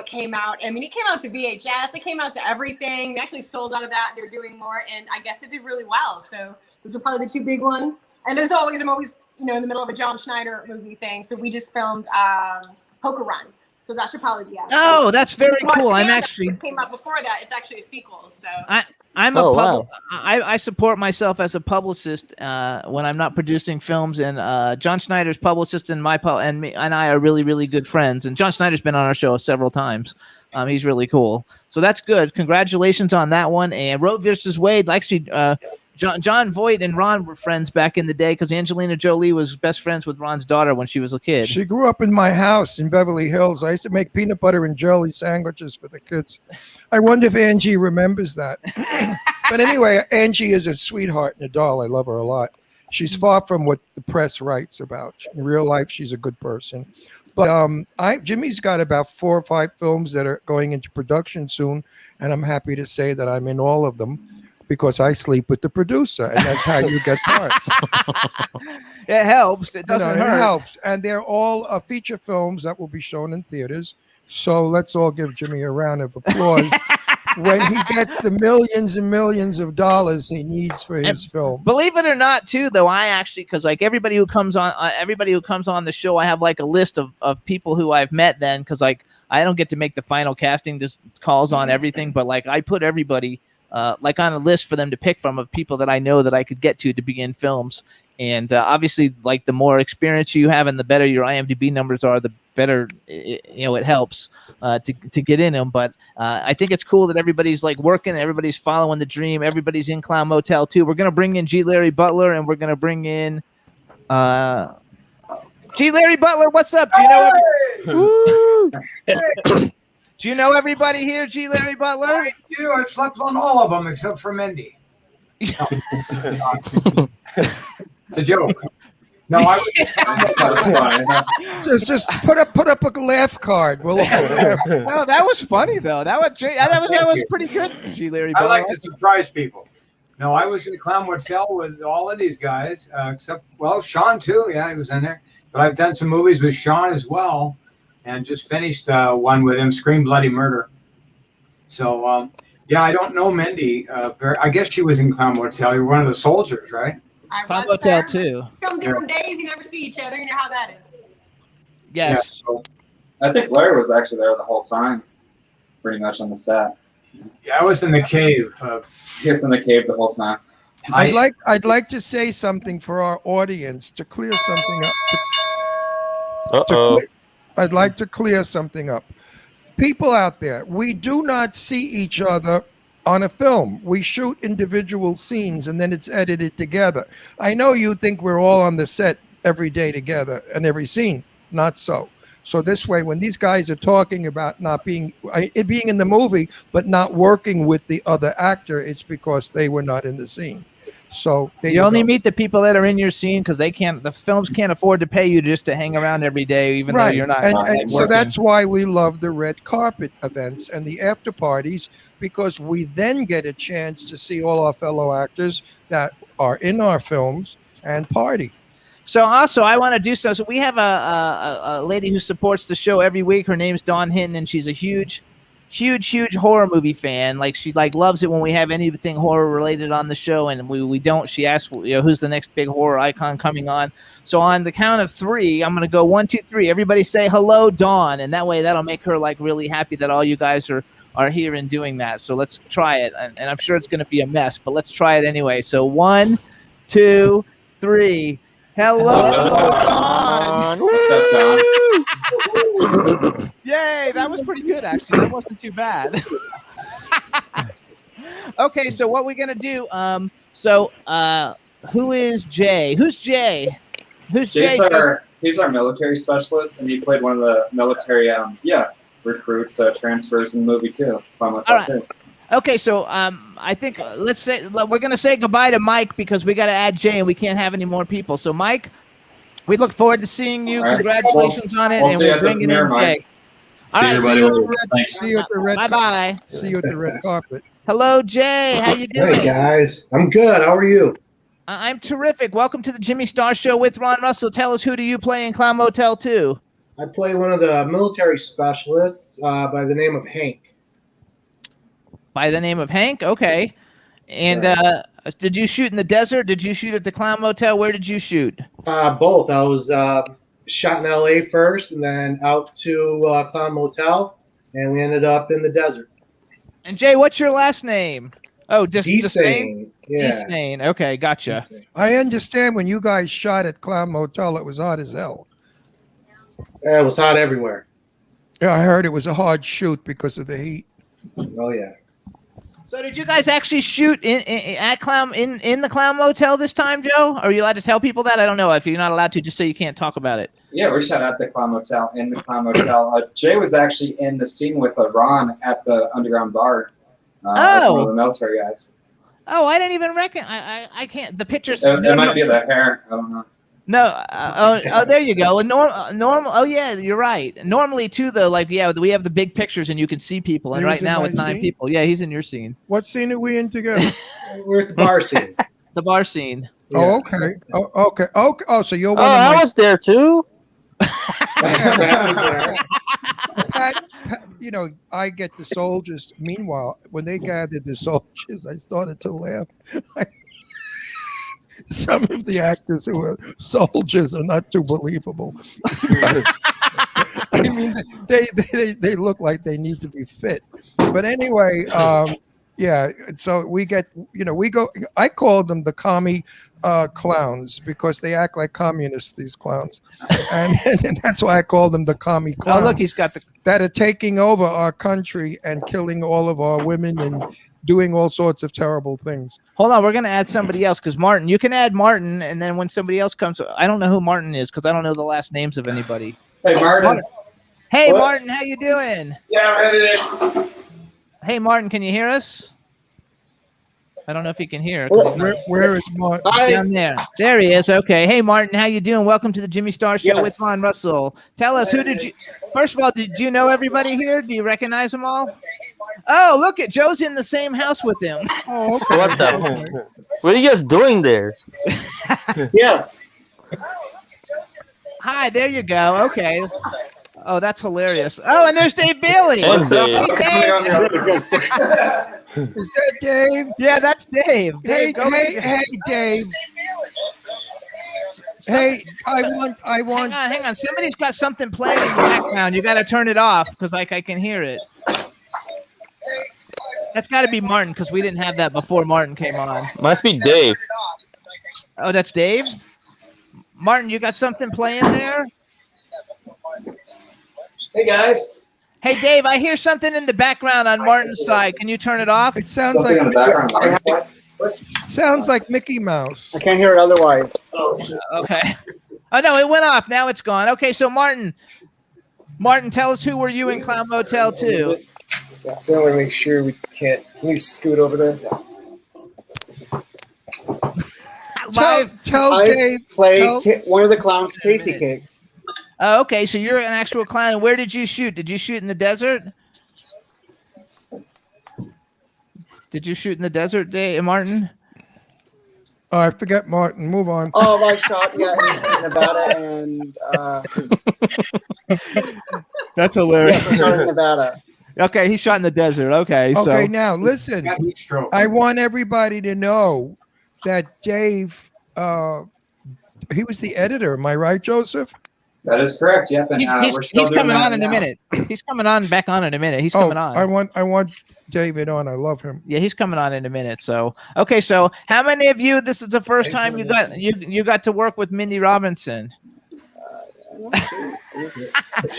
S8: came out. I mean, it came out to VHS. It came out to everything. We actually sold out of that. They're doing more. And I guess it did really well. So those are probably the two big ones. And as always, I'm always, in the middle of a John Schneider movie thing. So we just filmed Poker Run. So that should probably be out.
S4: Oh, that's very cool. I'm actually
S8: came out before that. It's actually a sequel. So
S4: I support myself as a publicist when I'm not producing films, and John Schneider's publicist and I are really, really good friends. And John Schneider's been on our show several times. He's really cool. So that's good. Congratulations on that one. And Roe versus Wade, actually, John Voight and Ron were friends back in the day because Angelina Jolie was best friends with Ron's daughter when she was a kid.
S5: She grew up in my house in Beverly Hills. I used to make peanut butter and jelly sandwiches for the kids. I wonder if Angie remembers that. But anyway, Angie is a sweetheart and a doll. I love her a lot. She's far from what the press writes about. In real life, she's a good person. But Jimmy's got about 4 or 5 films that are going into production soon, and I'm happy to say that I'm in all of them, because I sleep with the producer, and that's how you get parts.
S4: It helps. It doesn't hurt.
S5: It helps. And they're all feature films that will be shown in theaters. So let's all give Jimmy a round of applause when he gets the millions and millions of dollars he needs for his film.
S4: Believe it or not, too, though, I actually, because like everybody who comes on the show, I have like a list of people who I've met then, because like I don't get to make the final casting just calls on everything, but like I put everybody like on a list for them to pick from of people that I know that I could get to begin films. And obviously, like the more experience you have and the better your IMDb numbers are, the better it helps to get in them. But I think it's cool that everybody's like working, everybody's following the dream, everybody's in Clown Motel 2. We're gonna bring in G. Larry Butler, and we're gonna bring in G. Larry Butler. What's up? Do you know? Do you know everybody here, G. Larry Butler?
S13: I do. I've slept on all of them except for Mindy. It's a joke. No, I
S5: was just put up a laugh card. We'll all laugh.
S4: No, that was funny though. That was pretty good, G. Larry Butler.
S13: I like to surprise people. No, I was in Clown Motel with all of these guys, except Sean too. Yeah, he was in there. But I've done some movies with Sean as well. And just finished one with him, Scream Bloody Murder. So, I don't know Mindy. I guess she was in Clown Motel. You're one of the soldiers, right?
S4: Clown Motel 2.
S8: Film different days, you never see each other. You know how that is.
S4: Yes.
S7: Yeah, so I think Larry was actually there the whole time, pretty much on the set.
S13: Yeah, I was in the cave.
S7: He was in the cave the whole time.
S5: I'd like to say something for our audience to clear something up. I'd like to clear something up. people out there, we do not see each other on a film. We shoot individual scenes and then it's edited together. I know you think we're all on the set every day together and every scene. Not so. So this way, when these guys are talking about not being it being in the movie but not working with the other actor, it's because they were not in the scene. So
S4: You only meet the people that are in your scene because the films can't afford to pay you just to hang around every day, even though you're not.
S5: And so that's why we love the red carpet events and the after parties, because we then get a chance to see all our fellow actors that are in our films and party.
S4: So also, I want to do so. So we have a lady who supports the show every week. Her name's Dawn Hinton, and she's a huge horror movie fan. Like she loves it when we have anything horror related on the show, and we don't. She asks, who's the next big horror icon coming on. So on the count of 3, I'm gonna go 1, 2, 3. Everybody say hello, Dawn, and that way that'll make her really happy that all you guys are here and doing that. So let's try it, and I'm sure it's gonna be a mess, but let's try it anyway. So 1, 2, 3. Hello, Dawn.
S7: What's up, Dawn?
S4: Yay, that was pretty good, actually. That wasn't too bad. Okay, so what we're going to do, who is Jay? Who's Jay? Who's
S7: Jay's
S4: Jay?
S7: He's our military specialist, and he played one of the military, recruits, transfers in the movie, too.
S4: All right. Okay, so I think let's say we're going to say goodbye to Mike because we got to add Jay and we can't have any more people. So, Mike, we look forward to seeing you.
S7: All right.
S4: Congratulations on it.
S7: We'll
S4: and
S7: see you
S4: we're
S7: at the
S4: bringing
S7: premiere,
S4: in
S7: Mike.
S4: Jay. All right,
S10: everybody later. Thanks.
S5: See you at the red.
S4: Bye-bye.
S5: See you at the red carpet.
S4: Hello, Jay. How you doing?
S14: Hey guys, I'm good. How are you?
S4: I'm terrific. Welcome to the Jimmy Star Show with Ron Russell. Tell us, who do you play in Clown Motel 2?
S14: I play one of the military specialists by the name of Hank.
S4: By the name of Hank? Okay. And did you shoot in the desert? Did you shoot at the Clown Motel? Where did you shoot?
S14: Both. I was shot in LA first and then out to Clown Motel, and we ended up in the desert.
S4: And Jay, what's your last name? Oh,
S14: Desane. Yeah.
S4: Desane. Okay, gotcha.
S5: I understand when you guys shot at Clown Motel, it was hot as hell.
S14: It was hot everywhere.
S5: Yeah, I heard it was a hard shoot because of the heat.
S14: Oh yeah.
S4: So did you guys actually shoot in the Clown Motel this time, Joe? Are you allowed to tell people that? I don't know. If you're not allowed to, just say you can't talk about it.
S7: Yeah, we shot at the Clown Motel, in the Clown Motel. Jay was actually in the scene with Ron at the underground bar. One of the military guys.
S4: Oh, I didn't even reckon. I can't. The pictures.
S7: It might be the hair. I don't know.
S4: No. There you go. Normal. Oh yeah, you're right. Normally too, though. We have the big pictures and you can see people. And
S5: He was
S4: right
S5: in
S4: now
S5: my
S4: with 9
S5: scene?
S4: people. Yeah, he's in your scene.
S5: What scene are we in together?
S14: We're at the bar scene.
S4: The bar scene.
S5: Oh, okay. Oh, okay. Okay. Oh, so you're one
S11: Oh,
S5: of
S11: I
S5: my.
S11: was there too.
S5: Pat, I get the soldiers. Meanwhile, when they gathered the soldiers, I started to laugh. Some of the actors who are soldiers are not too believable. I mean, they look like they need to be fit. But anyway, yeah. So we get, we go. I call them the commie clowns because they act like communists. These clowns, and that's why I call them the commie clowns.
S4: Oh, look, he's got
S5: that are taking over our country and killing all of our women and doing all sorts of terrible things.
S4: Hold on, we're gonna add somebody else because Martin. You can add Martin, and then when somebody else comes, I don't know who Martin is because I don't know the last names of anybody.
S7: Hey, Martin.
S4: Hey,
S7: What?
S4: Martin, how you doing?
S7: Yeah, I'm headed in.
S4: Hey, Martin, can you hear us? I don't know if he can hear. 'Cause he's not-
S5: Where is Martin?
S4: Down there. There he is. Okay. Hey, Martin, how you doing? Welcome to the Jimmy Star Show
S15: Yes.
S4: with Ron Russell. Tell us, who did you? First of all, did you know everybody here? Do you recognize them all? Oh, look at Joe's in the same house with him.
S5: Oh, okay.
S11: What the? What are you guys doing there?
S15: Yes.
S4: Hi, there you go. Okay. Oh, that's hilarious. Oh, and there's Dave Bailey.
S11: What's up?
S4: Hey, Dave.
S5: Is that Dave?
S4: Yeah, that's Dave.
S5: Hey,
S4: Dave, go ahead.
S5: hey, Dave. Hey, I want.
S4: Hang on. Somebody's got something playing in the background. You got to turn it off because I can hear it. That's got to be Martin because we didn't have that before Martin came on.
S11: Must be Dave.
S4: Oh, that's Dave? Martin, you got something playing there?
S15: Hey guys.
S4: Hey, Dave, I hear something in the background on Martin's side. Can you turn it off?
S5: It sounds
S7: Something
S5: like
S7: on the background. on the side?
S5: sounds like Mickey Mouse.
S15: I can't hear it otherwise.
S4: Okay. Oh no, it went off. Now it's gone. Okay, so Martin, tell us who were you in Clown Motel 2?
S15: So I want to make sure we can't. Can you scoot over there?
S5: Tell
S15: I
S5: Dave.
S15: played
S5: tell-
S15: one of the clowns, Tasty Cakes.
S4: Oh, okay, so you're an actual clown. And where did you shoot? Did you shoot in the desert? Did you shoot in the desert, Dave, Martin?
S5: Oh, I forget Martin. Move on.
S15: Oh, I shot in Nevada and
S4: That's hilarious.
S15: yes, I shot in Nevada.
S4: Okay, he shot in the desert. Okay, so
S5: Okay, now listen. I want everybody to know that Dave, he was the editor. Am I right, Joseph?
S7: That is correct. Yep. And we're still
S4: he's
S7: doing
S4: coming
S7: that
S4: on in a
S7: now.
S4: minute. He's coming on back on in a minute. He's coming on.
S5: I want David on. I love him.
S4: Yeah, he's coming on in a minute. So okay, so how many of you? This is the first time you got to work with Mindy Robinson.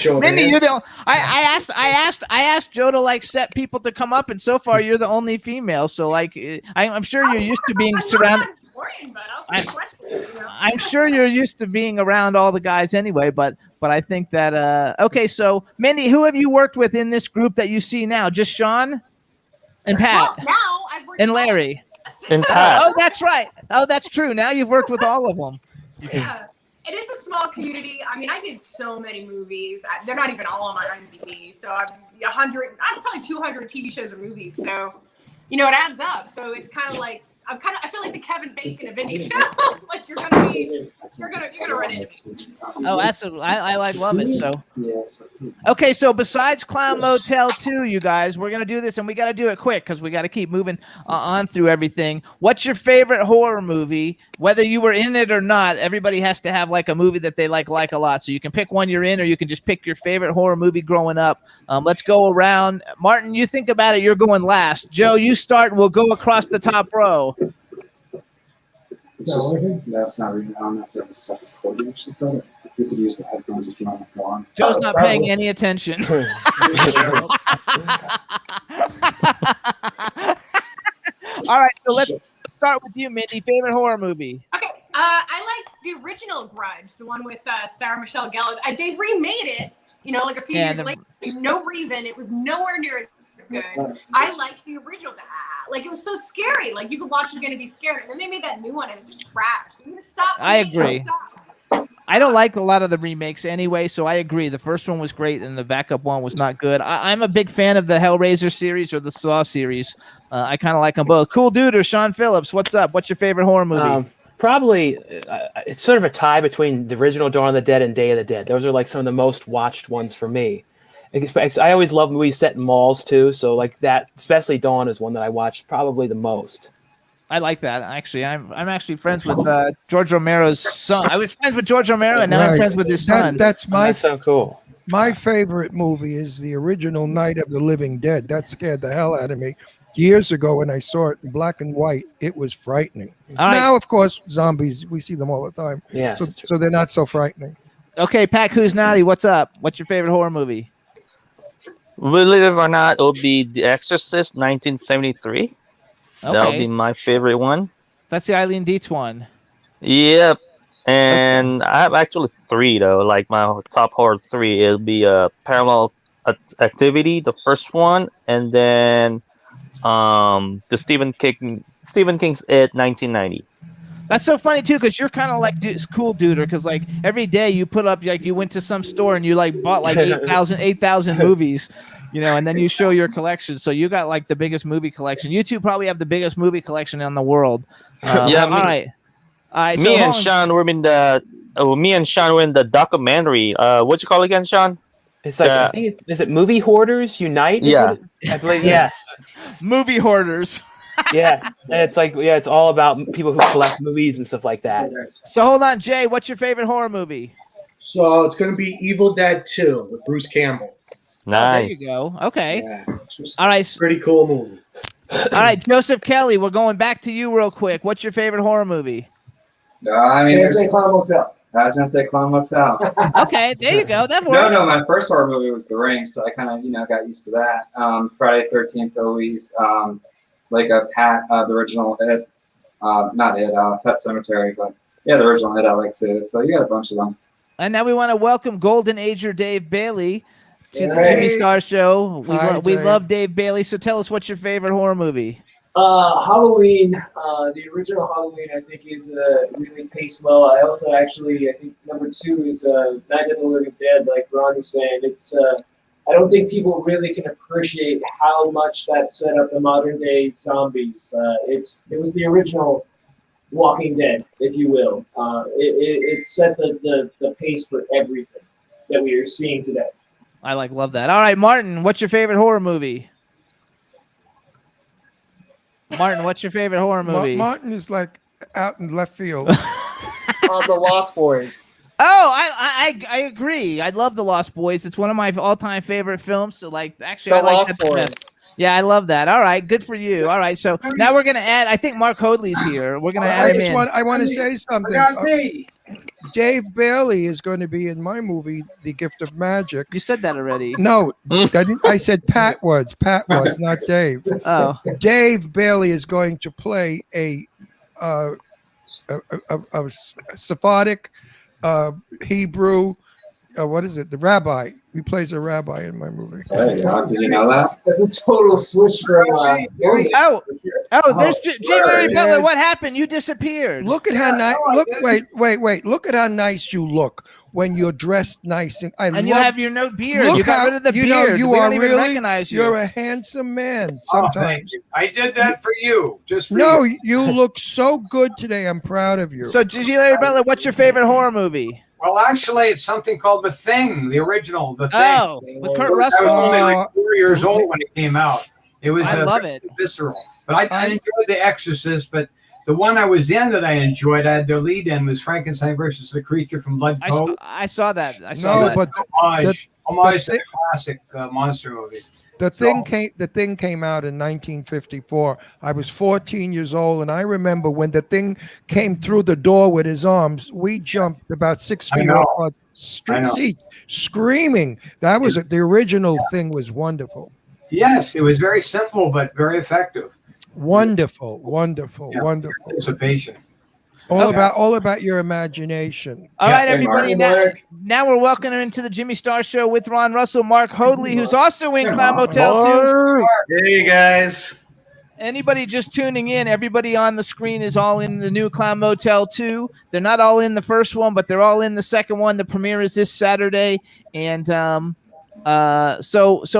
S4: Mindy, you're the. I asked Joe to like set people to come up, and so far you're the only female. So like, I'm sure you're used to being surrounded. I'm sure you're used to being around all the guys anyway, but I think that okay. So Mindy, who have you worked with in this group that you see now? Just Sean and Pat
S8: Well, now I've worked
S4: and Larry
S11: and Pat.
S4: Oh, that's right. Oh, that's true. Now you've worked with all of them.
S8: Yeah. It is a small community. I mean, I did so many movies. They're not even all on my IMDb. So I'm probably 200 TV shows or movies. So, it adds up. So it's kind of like, I feel like the Kevin Bacon of indie film. Like you're gonna run into me.
S4: Oh, I love it. So okay, so besides Clown Motel 2, you guys, we're gonna do this, and we got to do it quick because we got to keep moving on through everything. What's your favorite horror movie? Whether you were in it or not, everybody has to have like a movie that they like a lot. So you can pick one you're in, or you can just pick your favorite horror movie growing up. Let's go around. Martin, you think about it. You're going last. Joe, you start, and we'll go across the top row.
S7: That's not really. I don't know if there was stuff recording actually, but you could use the headphones if you want to go on.
S4: Joe's not paying any attention. All right, so let's start with you, Mindy. Favorite horror movie?
S8: Okay, I like the original Grudge, the one with Sarah Michelle Gellar. They remade it, like a few years later. For no reason. It was nowhere near as good. I like the original. Like it was so scary. Like you could watch it again and be scared. And then they made that new one. And it was just trash. You need to stop.
S4: I agree. I don't like a lot of the remakes anyway, so I agree. The first one was great, and the backup one was not good. I'm a big fan of the Hellraiser series or the Saw series. I kind of like them both. Cool Dude or Sean Phillips, what's up? What's your favorite horror movie?
S12: Probably, it's sort of a tie between the original Dawn of the Dead and Day of the Dead. Those are like some of the most watched ones for me. I always love movies set in malls too, so like that, especially Dawn is one that I watched probably the most.
S4: I like that. Actually, I'm actually friends with George Romero's son. I was friends with George Romero, and now I'm friends with his son.
S12: That's so cool.
S5: My favorite movie is the original Night of the Living Dead. That scared the hell out of me. Years ago when I saw it in black and white, it was frightening.
S4: All right.
S5: Now, of course, zombies, we see them all the time.
S12: Yes,
S5: so they're not so frightening.
S4: Okay, Pat Kuznati, what's up? What's your favorite horror movie?
S11: Believe it or not, it'll be The Exorcist, 1973. That'll be my favorite one.
S4: That's the Eileen Dietz one.
S11: Yep. And I have actually 3 though. Like my top horror 3, it'll be Paranormal Activity, the first one, and then the Stephen King's It, 1990.
S4: That's so funny too, because you're kind of like cool duder, because like every day you put up, like you went to some store and you like bought like 8,000 movies, and then you show your collection. So you got like the biggest movie collection. You two probably have the biggest movie collection in the world.
S11: Yeah.
S4: All right.
S11: Me and Sean were in the documentary. What you call it again, Sean?
S12: It's like I think is it Movie Hoarders Unite?
S11: Yeah.
S12: I believe yes.
S4: Movie Hoarders.
S12: Yes, and it's like it's all about people who collect movies and stuff like that.
S4: So hold on, Jay. What's your favorite horror movie?
S14: So it's going to be Evil Dead 2 with Bruce Campbell.
S11: Nice.
S4: There you go. Okay.
S14: Yeah,
S4: all right.
S14: Pretty cool movie.
S4: All right, Joseph Kelly. We're going back to you real quick. What's your favorite horror movie?
S7: I mean,
S15: Clown Motel.
S7: I was gonna say Clown Motel.
S4: Okay, there you go. That works.
S7: No, my first horror movie was The Ring, so I kind of got used to that. Friday 13th always, like a the original It, not It, Pet Cemetery, but yeah, the original It I like too. So you got a bunch of them.
S4: And now we want to welcome Golden Ager Dave Bailey to the
S15: Hey.
S4: Jimmy Star Show.
S5: Hi,
S4: We
S5: Dave.
S4: love Dave Bailey. So tell us, what's your favorite horror movie?
S15: Halloween, the original Halloween, I think is really paced well. I also I think number 2 is Night of the Living Dead, like Ron was saying. It's I don't think people really can appreciate how much that set up the modern day zombies. It was the original Walking Dead, if you will. It set the pace for everything that we are seeing today.
S4: I love that. All right, Martin, what's your favorite horror movie? Martin, what's your favorite horror movie?
S5: Martin is like out in left field.
S15: The Lost Boys.
S4: Oh, I agree. I love The Lost Boys. It's one of my all-time favorite films. So, actually, I
S15: The
S4: like
S15: Lost
S4: that the
S15: Boys.
S4: best. Yeah, I love that. All right, good for you. All right, so now we're gonna add. I think Mark Hoadley's here. We're gonna add him in.
S5: I want to say something. Dave Bailey is going to be in my movie, The Gift of Magic.
S4: You said that already.
S5: No, I said Pat was. Pat was, not Dave.
S4: Oh.
S5: Dave Bailey is going to play a Sephardic Hebrew. What is it? The rabbi. He plays a rabbi in my movie.
S7: Did you know that?
S15: That's a total switch from.
S4: There's J. Larry Butler. What happened? You disappeared.
S5: Look at how nice. Look, wait. Look at how nice you look when you're dressed nice
S4: And you have your no beard.
S5: Look
S4: You got
S5: how-
S4: rid of the
S5: you
S4: beard.
S5: know, you
S4: We
S5: are
S4: don't even
S5: really.
S4: recognize you.
S5: You're a handsome man.
S13: Oh,
S5: Sometimes.
S13: thank you. I did that for you, just for
S5: No,
S13: you.
S5: you look so good today. I'm proud of you.
S4: So, J. Larry Butler, what's your favorite horror movie?
S13: Well, actually, it's something called The Thing, the original, The Thing.
S4: Oh, with Kurt
S13: I was
S4: Russell.
S13: only like 4 years old when it came out. It was
S4: I love it.
S13: visceral. But I enjoyed The Exorcist, but the one I was in that I enjoyed, the lead in was Frankenstein versus the Creature from Blood Cove.
S4: I saw that. I saw that.
S5: but
S13: homage to the classic monster movie.
S5: The thing came out in 1954. I was 14 years old, and I remember when the thing came through the door with his arms. We jumped about 6
S13: I
S5: feet
S13: know.
S5: off our
S13: I know.
S5: seat, screaming. That was the original thing. Was wonderful.
S13: Yes, it was very simple but very effective.
S5: Wonderful.
S13: Yeah.
S5: Wonderful.
S13: Anticipation.
S5: All about your imagination.
S4: All right, everybody. Now we're welcoming into the Jimmy Star Show with Ron Russell, Mark Hoadley, who's also in Clown Motel 2.
S16: Hey, guys.
S4: Anybody just tuning in, everybody on the screen is all in the new Clown Motel 2. They're not all in the first one, but they're all in the second one. The premiere is this Saturday. And so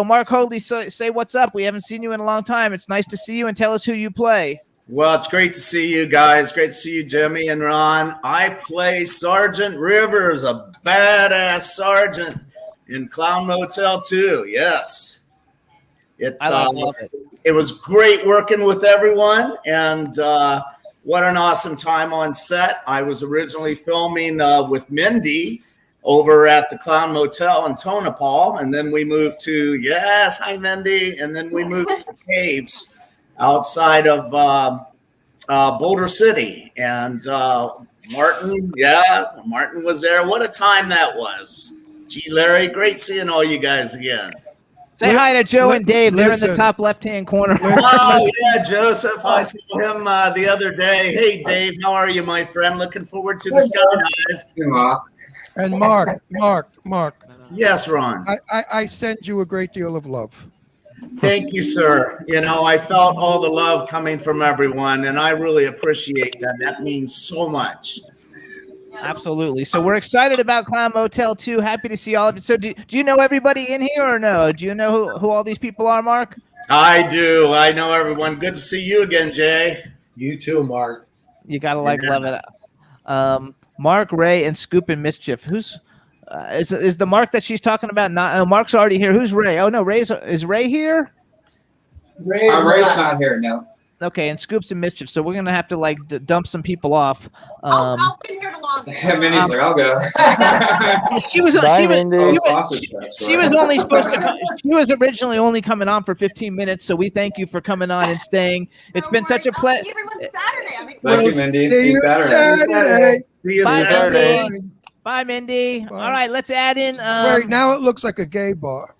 S4: Mark Hoadley, say what's up. We haven't seen you in a long time. It's nice to see you, and tell us who you play.
S16: Well, it's great to see you guys. Great to see you, Jimmy and Ron. I play Sergeant Rivers, a badass sergeant in Clown Motel 2. Yes.
S4: I love it.
S16: It was great working with everyone, and what an awesome time on set. I was originally filming with Mindy over at the Clown Motel in Tonopah, and then we moved to, hi, Mindy, and then we moved to the caves outside of Boulder City. And Martin was there. What a time that was. Gee, Larry, great seeing all you guys again.
S4: Say hi to Joe and Dave. They're in the
S16: listen.
S4: top left-hand corner.
S16: Oh, yeah, Joseph. I saw him the other day. Hey, Dave, how are you, my friend? Looking forward to the skydive.
S5: And Mark.
S16: Yes, Ron.
S5: I send you a great deal of love.
S16: Thank you, sir. You know, I felt all the love coming from everyone, and I really appreciate that. That means so much.
S4: Absolutely. So we're excited about Clown Motel 2. Happy to see all of you. So do you know everybody in here or no? Do you know who all these people are, Mark?
S16: I do. I know everyone. Good to see you again, Jay.
S14: You too, Mark.
S4: You gotta love it. Mark, Ray, and Scoop and Mischief. Who's is the Mark that she's talking about? Not Mark's already here. Who's Ray? Oh no, is Ray here?
S7: Ray's not here. No.
S4: Okay, and Scoops and Mischief. So we're gonna have to dump some people off.
S8: I'll be here the longest.
S7: Minnie's like, I'll go.
S4: She was only supposed to. She was originally only coming on for 15 minutes. So we thank you for coming on and staying. It's been such a pleasure.
S8: See everyone Saturday. I'm
S7: Thank you,
S8: excited.
S7: Mindy. See you Saturday.
S16: See you
S4: Bye,
S16: Saturday.
S4: everyone. Bye, Mindy. All right, let's add in.
S5: Wait, now it looks like a gay bar.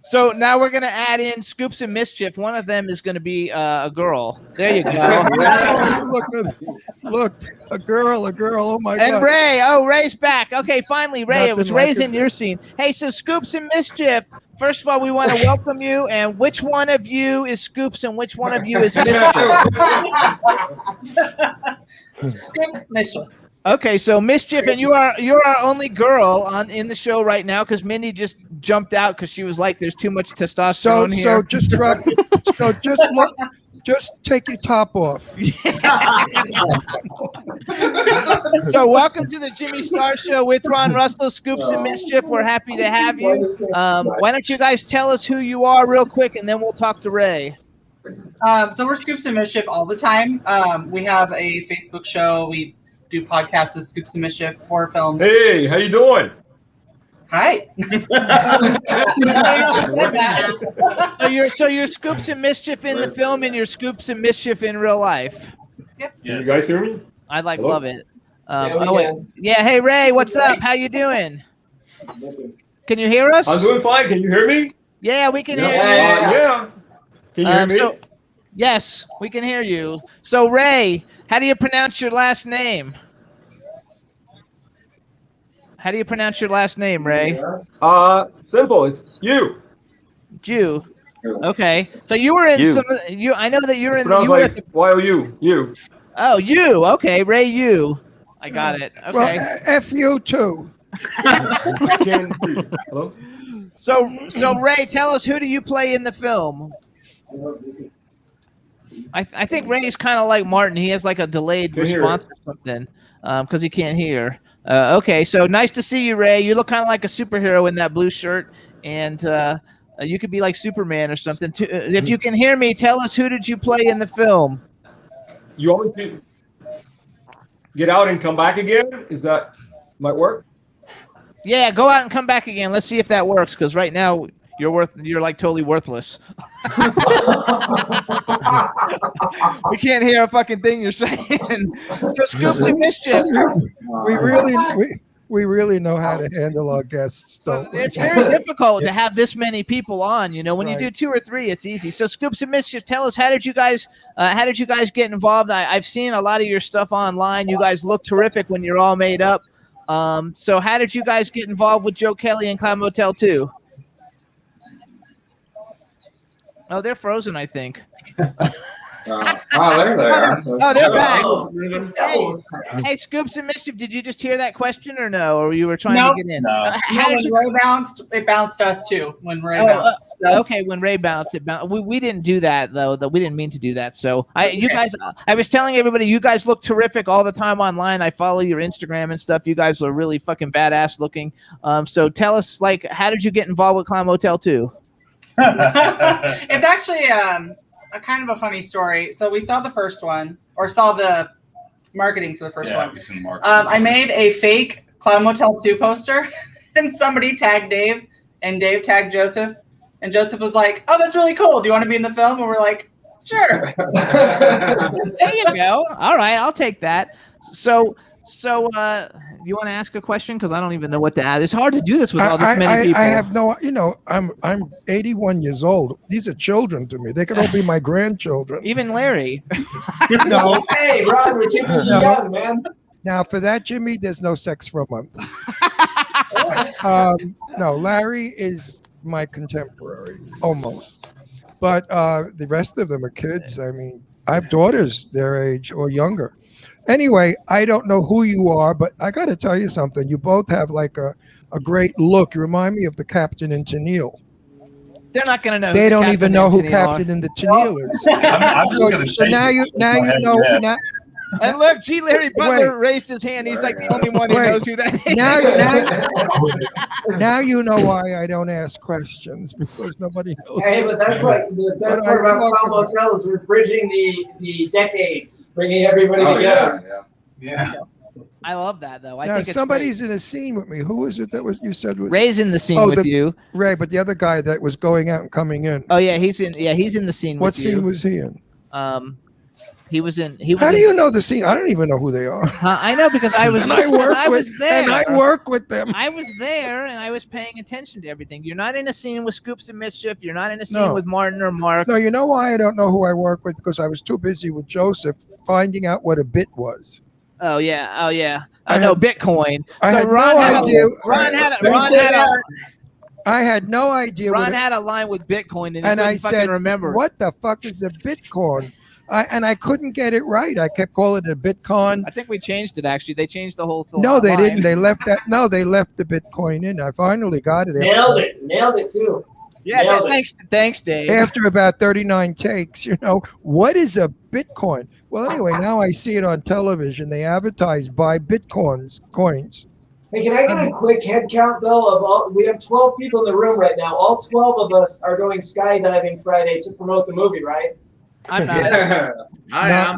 S4: So now we're gonna add in Scoops and Mischief. One of them is gonna be a girl. There you go.
S5: Look, a girl. Oh my God.
S4: And Ray. Oh, Ray's back. Okay, finally, Ray. It was
S5: Nothing like
S4: Ray's in your scene. Hey, so Scoops and Mischief. First of all, we want to welcome you. And which one of you is Scoops and which one of you is Mischief?
S17: Scoops, Mischief.
S4: Okay, so Mischief, and you're our only girl in the show right now because Mindy just jumped out because she was like, "There's too much testosterone here."
S5: So just drop. So just take your top off.
S4: So welcome to the Jimmy Star Show with Ron Russell, Scoops and Mischief. We're happy to have you. Why don't you guys tell us who you are real quick, and then we'll talk to Ray.
S17: So we're Scoops and Mischief all the time. We have a Facebook show. We do podcasts of Scoops and Mischief, horror films.
S18: Hey, how you doing?
S17: Hi.
S4: So you're Scoops and Mischief in the film, and you're Scoops and Mischief in real life.
S18: Can you guys hear me?
S4: I
S18: Hello?
S4: love it.
S18: Yeah, we can.
S4: Yeah. Hey Ray, what's up? How you doing? Can you hear us?
S18: I'm doing fine. Can you hear me?
S4: Yeah, we can hear you.
S18: Yeah. Can you hear me?
S4: So, yes, we can hear you. So Ray, how do you pronounce your last name? How do you pronounce your last name, Ray?
S18: Simple. It's you.
S4: Jew. Okay. So you were in
S18: You.
S4: some. You. I know that you're in.
S18: Pronounced
S4: You were at
S18: like
S4: the,
S18: Y-O-U. You.
S4: oh, you. Okay, Ray. You. I got it. Okay.
S5: Well, F you too.
S18: Hello?
S4: So Ray, tell us, who do you play in the film? I think Ray's kind of like Martin. He has like a delayed
S18: Can't hear
S4: response or something because he can't hear. Okay, so nice to see you, Ray. You look kind of like a superhero in that blue shirt, and you could be like Superman or something. If you can hear me, tell us, who did you play in the film?
S18: You want me to get out and come back again? Is that might work?
S4: Yeah, go out and come back again. Let's see if that works, because right now you're like totally worthless. We can't hear a fucking thing you're saying. So Scoops and Mischief.
S5: We really know how to handle our guests, don't we?
S4: It's very difficult to have this many people on. You know, when
S5: Right.
S4: you do 2 or 3, it's easy. So Scoops and Mischief, tell us, how did you guys get involved? I've seen a lot of your stuff online. You guys look terrific when you're all made up. So how did you guys get involved with Joe Kelly and Clown Motel 2? Oh, they're frozen, I think.
S7: There they are.
S4: Oh, they're back.
S7: Hey.
S4: Hey, Scoops and Mischief, did you just hear that question or no? Or you were trying
S17: Nope.
S4: to get in?
S17: No,
S4: How did
S17: when
S4: you...
S17: Ray bounced, it bounced us too. When Ray
S4: Oh,
S17: bounced.
S4: okay, when Ray bounced, it bounced. We didn't do that though. We didn't mean to do that. So you guys, I was telling everybody, you guys look terrific all the time online. I follow your Instagram and stuff. You guys are really fucking badass looking. So tell us, like, how did you get involved with Clown Motel 2?
S17: It's actually a kind of a funny story. So we saw the first one, or saw the marketing for the first one.
S19: we've seen the marketing.
S17: I made a fake Clown Motel 2 poster, and somebody tagged Dave, and Dave tagged Joseph, and Joseph was like, "Oh, that's really cool. Do you want to be in the film?" And we're like, "Sure."
S4: There you go. All right, I'll take that. So you want to ask a question? Because I don't even know what to ask. It's hard to do this with all this many people.
S5: I have no, I'm 81 years old. These are children to me. They could all be my grandchildren.
S4: Even Larry.
S5: No.
S15: Hey, Ron, we're keeping you
S5: No.
S15: young, man.
S5: Now, for that, Jimmy, there's no sex for a month. No, Larry is my contemporary, almost. But the rest of them are kids. I mean, I have daughters their age or younger. Anyway, I don't know who you are, but I got to tell you something. You both have like a great look. You remind me of the Captain in Tennille.
S4: They're not going to know.
S5: They
S4: who
S5: don't
S4: Captain
S5: even know
S4: and
S5: who
S4: Tennille
S5: Captain
S4: are.
S5: in the Tennille is.
S19: I'm just gonna
S5: So
S19: say
S5: now you
S19: this. Go ahead,
S5: know.
S19: yeah.
S5: Now,
S4: And look, G. Larry Butler
S5: Wait.
S4: raised his hand. He's like the only one who
S5: Wait.
S4: knows who that is.
S5: now you know why I don't ask questions, because nobody knows.
S15: Hey, but that's like the best
S5: But
S15: part
S5: I
S15: about
S5: love
S15: Clown Motel is we're bridging the decades, bringing everybody
S7: Oh,
S15: together.
S19: Yeah.
S4: I love that though. I
S5: Now,
S4: think it's
S5: somebody's in a scene with me. Who is it that was you said? Was,
S4: Ray's in the scene
S5: Oh,
S4: with you.
S5: Ray, but the other guy that was going out and coming in.
S4: Oh yeah, he's in the scene
S5: What
S4: with you.
S5: scene was he in?
S4: He was in.
S5: How do you know the scene? I don't even know who they are.
S4: I know because I was.
S5: And I work
S4: I was
S5: with-
S4: there.
S5: and I work with them.
S4: I was there, and I was paying attention to everything. You're not in a scene with Scoops and Mischief. You're not in a scene
S5: No.
S4: with Martin or Mark.
S5: No, you know why I don't know who I work with? Because I was too busy with Joseph finding out what a bit was.
S4: Oh yeah. Oh yeah.
S5: I
S4: I know
S5: had-
S4: Bitcoin.
S5: I
S4: so
S5: had
S4: Ron
S5: no
S4: had
S5: idea.
S4: Ron had a,
S5: Don't
S4: Ron
S5: say
S4: had a,
S5: that. I had no idea.
S4: Ron
S5: what it-
S4: had a line with Bitcoin, and, he
S5: and I
S4: couldn't fucking
S5: said,
S4: remember.
S5: "What the fuck is a Bitcoin?" I couldn't get it right. I kept calling it a Bitcoin.
S4: I think we changed it. Actually, they changed the whole thing.
S5: No, they didn't. They left that. No, they left the Bitcoin in. I finally got it.
S15: Nailed it too.
S4: Yeah,
S15: Nailed it.
S4: thanks, Dave.
S5: After about 39 takes, what is a Bitcoin? Well, anyway, now I see it on television. They advertise buy Bitcoins, coins.
S15: Hey, can I get a quick head count though of all? We have 12 people in the room right now. All 12 of us are going skydiving Friday to promote the movie, right?
S4: I'm not.
S14: I am.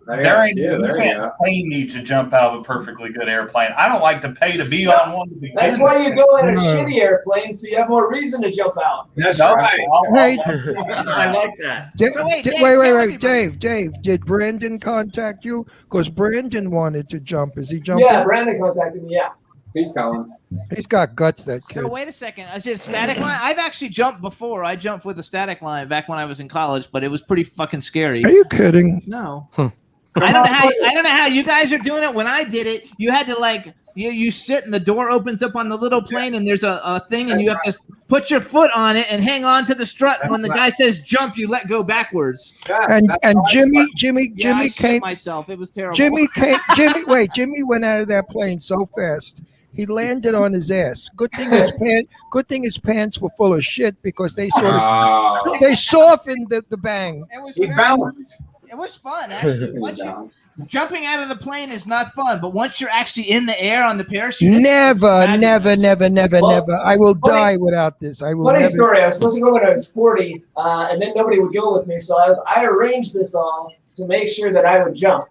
S19: There ain't, you can't pay me to jump out of a perfectly good airplane. I don't like to pay to be on one to begin
S15: That's why you go in a
S19: with.
S15: shitty airplane, so you have more reason to jump out.
S19: That's
S5: right. Hey,
S14: I like that.
S5: Wait, Dave, did Brandon contact you? Because Brandon wanted to jump. Is he jumping?
S15: Yeah, Brandon contacted me. Yeah.
S7: He's going.
S5: He's got guts, that kid.
S4: So wait a second. I said static line. I've actually jumped before. I jumped with a static line back when I was in college, but it was pretty fucking scary.
S5: Are you kidding?
S4: No. I don't know how you guys are doing it. When I did it, you had to like you sit and the door opens up on the little plane and there's a thing and you have to put your foot on it and hang on to the strut. And when the guy says jump, you let go backwards.
S5: And Jimmy
S4: Yeah, I shit
S5: came.
S4: myself. It was terrible.
S5: Jimmy went out of that plane so fast. He landed on his ass. Good thing his pants were full of shit because they they softened the bang.
S4: It was
S5: He
S4: very-
S5: bounced.
S4: It was fun, actually. Jumping out of the plane is not fun, but once you're actually in the air on the parachute,
S5: Never. I will
S15: Funny-
S5: die without this. I will
S15: Funny
S5: never.
S15: story. I was supposed to go when I was 40, and then nobody would go with me. So I arranged this all to make sure that I would jump.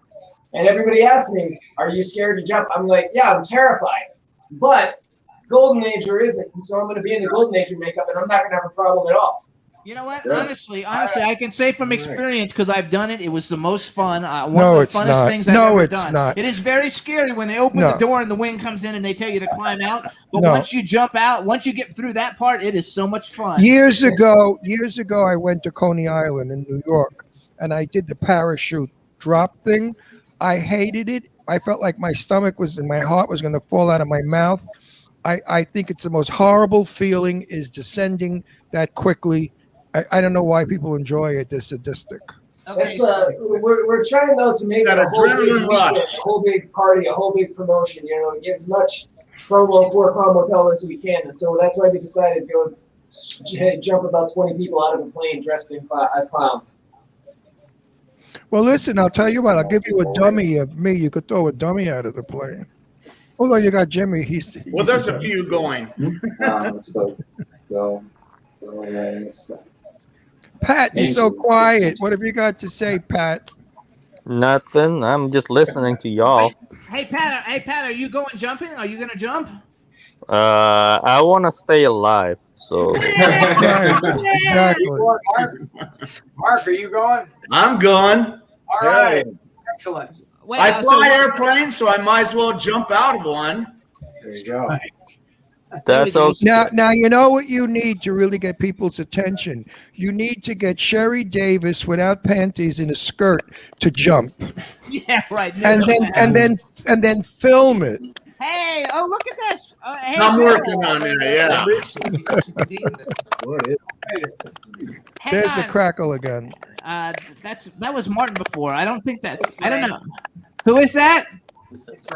S15: And everybody asked me, "Are you scared to jump?" I'm like, "Yeah, I'm terrified." But Golden Ager isn't, and so I'm going to be in the Golden Ager makeup, and I'm not going to have a problem at all.
S4: You know what?
S15: Sure.
S4: Honestly, I can say from experience because I've done it. It was the most fun. One
S5: No,
S4: of
S5: it's
S4: the funnest
S5: not.
S4: things I've
S5: No,
S4: ever
S5: it's
S4: done.
S5: not.
S4: It is very scary when they open
S5: No.
S4: the door and the wind comes in and they tell you to climb out. But
S5: No.
S4: once you jump out, once you get through that part, it is so much fun.
S5: Years ago, I went to Coney Island in New York, and I did the parachute drop thing. I hated it. I felt like my stomach was and my heart was going to fall out of my mouth. I think it's the most horrible feeling is descending that quickly. I don't know why people enjoy it. They're sadistic.
S15: It's we're trying though to make it
S14: That
S15: a whole big
S14: adrenaline
S15: weekend,
S14: rush.
S15: a whole big party, a whole big promotion. Get as much promo for Clown Motel as we can, and so that's why we decided to go jump about 20 people out of a plane dressed as clowns.
S5: Well, listen, I'll tell you what. I'll give you a dummy of me. You could throw a dummy out of the plane. Although you got Jimmy, he's
S14: Well, there's a few going.
S5: Pat, you're so quiet. What have you got to say, Pat?
S11: Nothing. I'm just listening to y'all.
S4: Hey Pat, are you going jumping? Are you gonna jump?
S11: I want to stay alive. So
S5: Exactly.
S13: Mark, are you going?
S14: I'm going.
S13: All right. Excellent.
S14: I fly airplanes, so I might as well jump out of one.
S13: There you go.
S11: that's okay.
S5: Now you know what you need to really get people's attention. You need to get Sherry Davis without panties in a skirt to jump,
S4: Yeah, right.
S5: and then film it.
S4: Hey, oh look at this. Hey,
S14: I'm
S4: Bill.
S14: working on it. Yeah.
S4: Hang
S5: There's the
S4: on.
S5: crackle again.
S4: That was Martin before. I don't know. Who is that?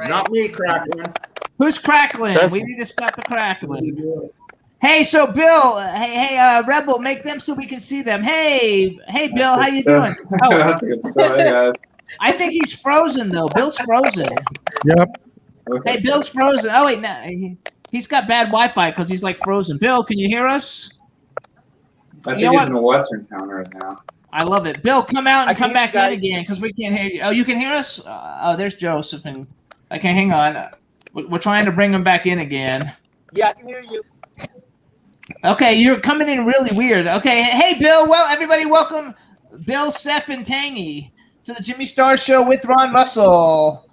S14: Not me, Cracklin.
S4: Who's crackling?
S14: That's-
S4: We need to stop the crackling. Hey, so Bill, hey, Rebel, make them so we can see them. Hey, Bill, how you doing? Oh,
S7: That's a good story, guys.
S4: I think he's frozen though. Bill's frozen.
S5: Yep.
S4: Hey, Bill's frozen. Oh wait, no, he's got bad Wi-Fi because he's like frozen. Bill, can you hear us?
S7: I
S4: You
S7: think
S4: know
S7: he's
S4: what?
S7: in a western town right now.
S4: I love it. Bill, come out
S17: I
S4: and come
S17: can
S4: back
S17: hear
S4: in
S17: you guys.
S4: again because we can't hear you. Oh, you can hear us? Oh, there's Joseph. And okay, hang on. We're trying to bring him back in again.
S17: Yeah, I can hear you.
S4: Okay, you're coming in really weird. Okay, hey, Bill. Well, everybody, welcome Bill, Seth, and Tangy. to the Jimmy Star Show with Ron Russell.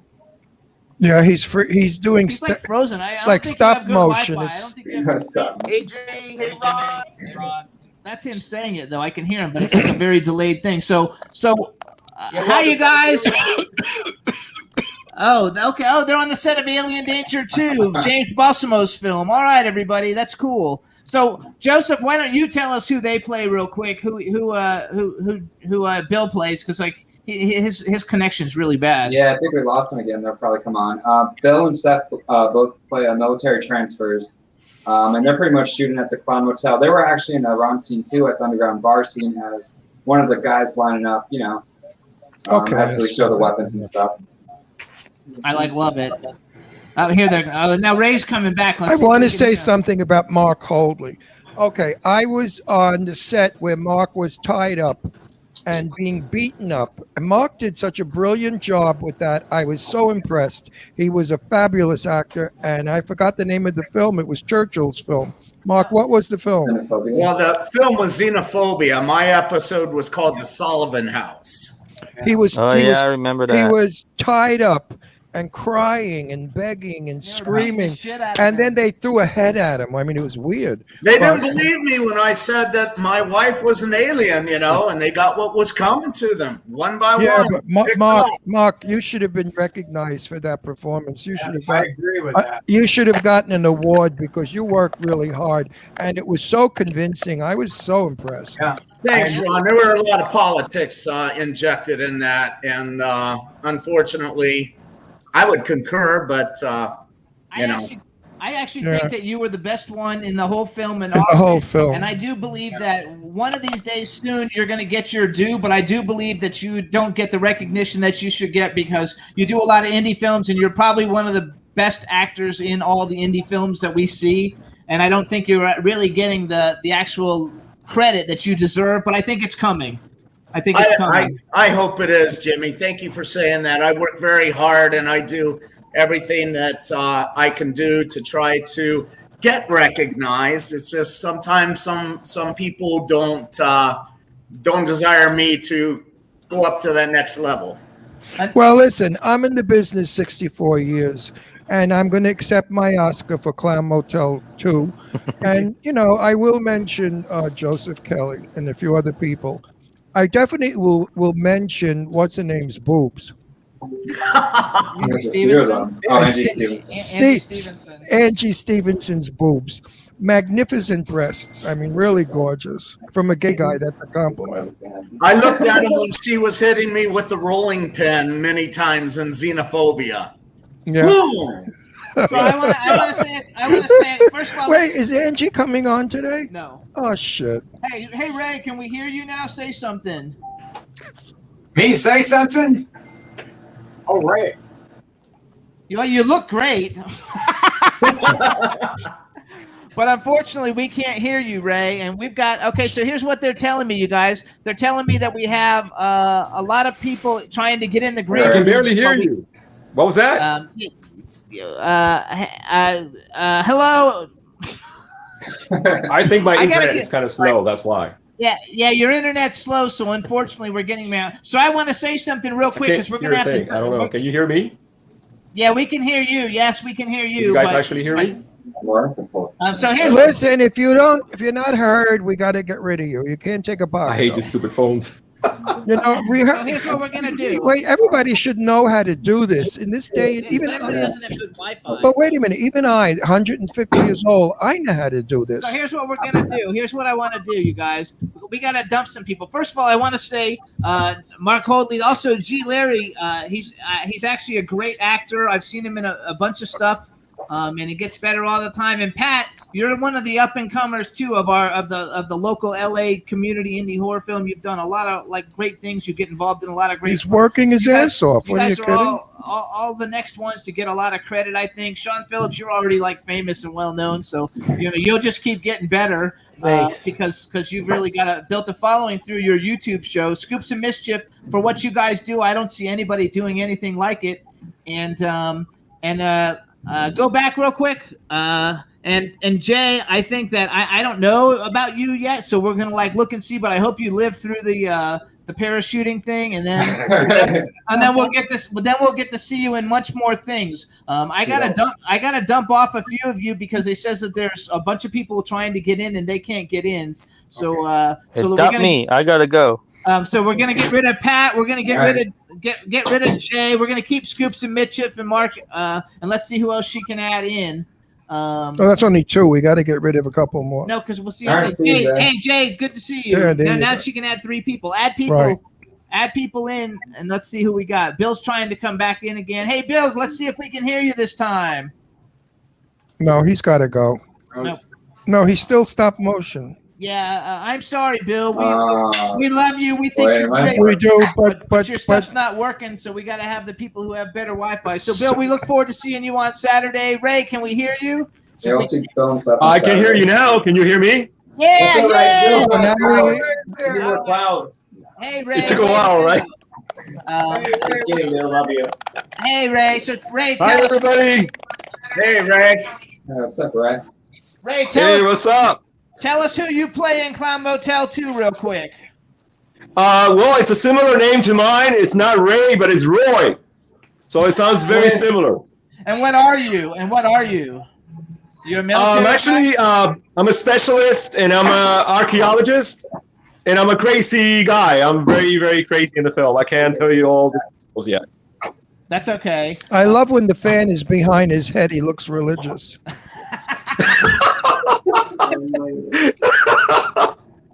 S5: Yeah, he's free. He's doing
S4: He's like frozen. I don't
S5: like
S4: think you
S5: stop
S4: have good
S5: motion.
S4: Wi-Fi. I don't think you have Hey, Jay, hey, Ron. Hey, Ron. That's him saying it, though. I can hear him, but it's like a very delayed thing. So, how you guys? Oh, okay. Oh, they're on the set of Alien Danger 2, James Balsamo's film. All right, everybody, that's cool. So, Joseph, why don't you tell us who they play real quick? Who Bill plays? Because like his connection's really bad.
S7: Yeah, I think we lost him again. They'll probably come on. Bill and Seth both play military transfers, and they're pretty much shooting at the Clown Motel. They were actually in a Ron scene too at the underground bar scene as one of the guys lining up. You know, actually show the weapons and stuff.
S4: I love it. Here they're now. Ray's coming back.
S5: I want to say something about Mark Holdley. Okay, I was on the set where Mark was tied up and being beaten up. And Mark did such a brilliant job with that. I was so impressed. He was a fabulous actor, and I forgot the name of the film. It was Churchill's film. Mark, what was the film?
S16: Well, the film was Xenophobia. My episode was called The Sullivan House.
S5: He was.
S11: Oh,
S5: he
S11: yeah,
S5: was,
S11: I remember
S5: He
S11: that.
S5: was tied up and crying and begging and screaming, and then they threw a head at him. I mean, it was weird.
S16: They
S5: But-
S16: didn't believe me when I said that my wife was an alien, you know, and they got what was coming to them one by
S5: Yeah,
S16: one.
S5: but
S16: Pick
S5: Mark,
S16: off.
S5: Mark, you should have been recognized for that performance. You should have.
S13: I agree with that.
S5: You should have gotten an award because you worked really hard, and it was so convincing. I was so impressed.
S13: Yeah.
S16: Thanks, Ron. There were a lot of politics injected in that, and unfortunately, I would concur, but you know.
S4: I actually
S5: Yeah.
S4: think that you were the best one in the whole film and
S5: In the whole film.
S4: And I do believe that one of these days soon you're going to get your due, but I do believe that you don't get the recognition that you should get because you do a lot of indie films and you're probably one of the best actors in all the indie films that we see. And I don't think you're really getting the actual credit that you deserve, but I think it's coming. I think it's coming.
S16: I hope it is, Jimmy. Thank you for saying that. I work very hard and I do everything that I can do to try to get recognized. It's just sometimes some people don't desire me to go up to that next level.
S5: Well, listen, I'm in the business 64 years, and I'm going to accept my Oscar for Clown Motel 2. And, you know, I will mention Joseph Kelly and a few other people. I definitely will mention what's her name's boobs.
S4: Stevenson?
S7: Angie Stevenson.
S5: Angie Stevenson's boobs. Magnificent breasts. I mean, really gorgeous. From a gay guy, that's a compliment.
S16: I looked at him when she was hitting me with the rolling pin many times in Xenophobia.
S5: Yeah.
S16: Boom!
S4: So I want to say, first of all,
S5: Wait, is Angie coming on today?
S4: No.
S5: Oh, shit.
S4: Hey, Ray, can we hear you now? Say something.
S13: Me say something? Oh, Ray.
S4: You look great. But unfortunately, we can't hear you, Ray. And we've got, okay, so here's what they're telling me, you guys. They're telling me that we have a lot of people trying to get in the green
S18: I can
S4: room,
S18: barely hear
S4: but we-
S18: you. What was that?
S4: Hello.
S18: I think my
S4: I gotta
S18: internet
S4: get-
S18: is kind of slow. That's why.
S4: Yeah, your internet's slow, so unfortunately we're getting around. So I want to say something real quick because we're
S18: Hear
S4: gonna
S18: a
S4: have
S18: thing.
S4: to.
S18: I don't know. Can you hear me?
S4: Yeah, we can hear you. Yes, we can hear you.
S18: You guys
S4: but-
S18: actually hear me?
S4: So here's
S5: Listen, if you're not heard, we got to get rid of you. You can't take a box.
S18: I hate these stupid phones.
S5: You know,
S4: So here's what we're gonna do.
S5: Wait, everybody should know how to do this in this day. Even
S4: Everybody doesn't have good Wi-Fi.
S5: but wait a minute, even I, 150 years old, I know how to do this.
S4: So here's what we're gonna do. Here's what I want to do, you guys. We gotta dump some people. First of all, I want to say Mark Holdley, also G. Larry. He's actually a great actor. I've seen him in a bunch of stuff, and he gets better all the time. And Pat, you're one of the up and comers too of the local LA community indie horror film. You've done a lot of like great things. You get involved in a lot of great.
S5: He's working his
S4: You guys-
S5: ass off.
S4: You
S5: What are you
S4: guys are
S5: kidding?
S4: all the next ones to get a lot of credit, I think. Sean Phillips, you're already like famous and well known, so you'll just keep getting better because you've really built a following through your YouTube show, Scoops and Mischief. For what you guys do, I don't see anybody doing anything like it. And go back real quick. And Jay, I think that I don't know about you yet, so we're gonna like look and see. But I hope you live through the the parachuting thing, and then we'll get this. Then we'll get to see you in much more things. I gotta dump off a few of you because it says that there's a bunch of people trying to get in and they can't get in. So
S11: me. I gotta go.
S4: So we're gonna get rid of Pat. We're gonna get rid of Jay. We're gonna keep Scoops and Mitchell and Mark. And let's see who else she can add in.
S5: That's only 2. We got to get rid of a couple more.
S4: No, because we'll see.
S5: All right, see you, Jay.
S4: Hey, Jay, good to see you.
S5: Yeah, there you
S4: now
S5: go.
S4: she can add 3 people. Add people.
S5: Right.
S4: Add people in, and let's see who we got. Bill's trying to come back in again. Hey, Bill, let's see if we can hear you this time.
S5: No, he's got to go.
S4: No.
S5: No, he's still stop motion.
S4: Yeah, I'm sorry, Bill. We love you. We think you're great.
S5: We do, but
S4: your stuff's not working, so we got to have the people who have better Wi-Fi. So, Bill, we look forward to seeing you on Saturday. Ray, can we hear you?
S7: Yeah, we'll see Bill and stuff.
S18: I can hear you now. Can you hear me?
S4: Yeah, yeah.
S15: More clouds.
S4: Hey, Ray.
S18: It took a while, right?
S15: Just kidding, Bill. Love you.
S4: Hey, Ray. So, Ray,
S18: Hi,
S4: tell us.
S18: everybody.
S16: Hey, Ray.
S7: What's up, Ray?
S4: Ray,
S18: Hey, what's up?
S4: Tell us who you play in Clown Motel 2 real quick.
S18: Well, it's a similar name to mine. It's not Ray, but it's Roy. So it sounds very similar.
S4: And what are you? You're a military
S18: Actually, I'm a specialist, and I'm an archaeologist, and I'm a crazy guy. I'm very, very crazy in the film. I can't tell you all the details yet.
S4: That's okay.
S5: I love when the fan is behind his head. He looks religious.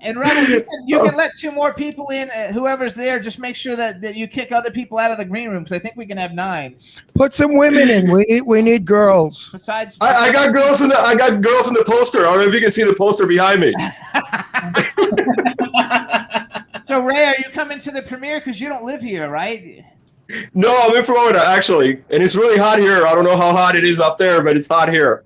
S4: And Rebel, you can let 2 more people in. Whoever's there, just make sure that you kick other people out of the green room because I think we can have 9.
S5: Put some women in. We need girls.
S4: Besides,
S18: I got girls in the poster. I don't know if you can see the poster behind me.
S4: So Ray, are you coming to the premiere because you don't live here, right?
S18: No, I'm in Florida actually, and it's really hot here. I don't know how hot it is up there, but it's hot here.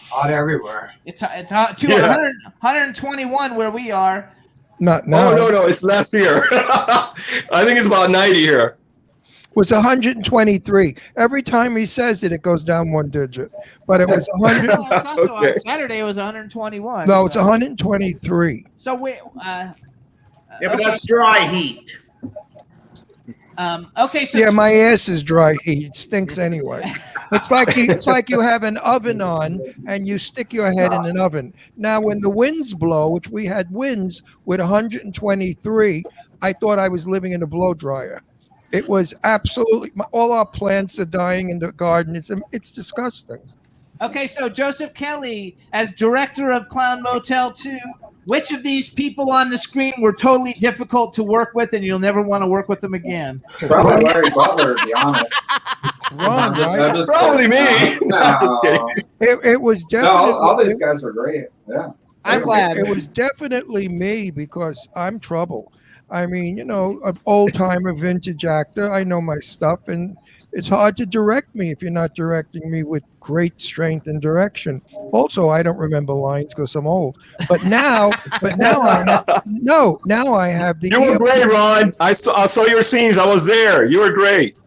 S13: Hot everywhere.
S4: It's hot to 121 where we are.
S5: Not now.
S18: Oh no, it's less here. I think it's about 90 here.
S5: It was 123. Every time he says it, it goes down 1 digit. But it was 100.
S4: Well, it's also on Saturday it was 121.
S5: No, it's 123.
S4: So we.
S16: Yeah, but that's dry heat.
S4: Okay, so
S5: Yeah, my ass is dry heat. It stinks anyway. It's like you have an oven on and you stick your head in an oven. Now, when the winds blow, which we had winds with 123, I thought I was living in a blow dryer. It was absolutely all our plants are dying in the garden. It's disgusting.
S4: Okay, so Joseph Kelly, as director of Clown Motel 2, which of these people on the screen were totally difficult to work with and you'll never want to work with them again?
S7: Probably Larry Butler, to be honest.
S5: Ron, right?
S7: I'm just
S18: Probably
S7: kidding.
S18: me. I'm just kidding.
S5: It was
S7: No,
S5: definitely.
S7: all these guys were great. Yeah.
S4: I'm glad.
S5: It was definitely me because I'm trouble. I mean, an old-timer vintage actor. I know my stuff, and it's hard to direct me if you're not directing me with great strength and direction. Also, I don't remember lines because I'm old. But now I have the.
S18: You were great, Ron. I saw your scenes. I was there. You were great.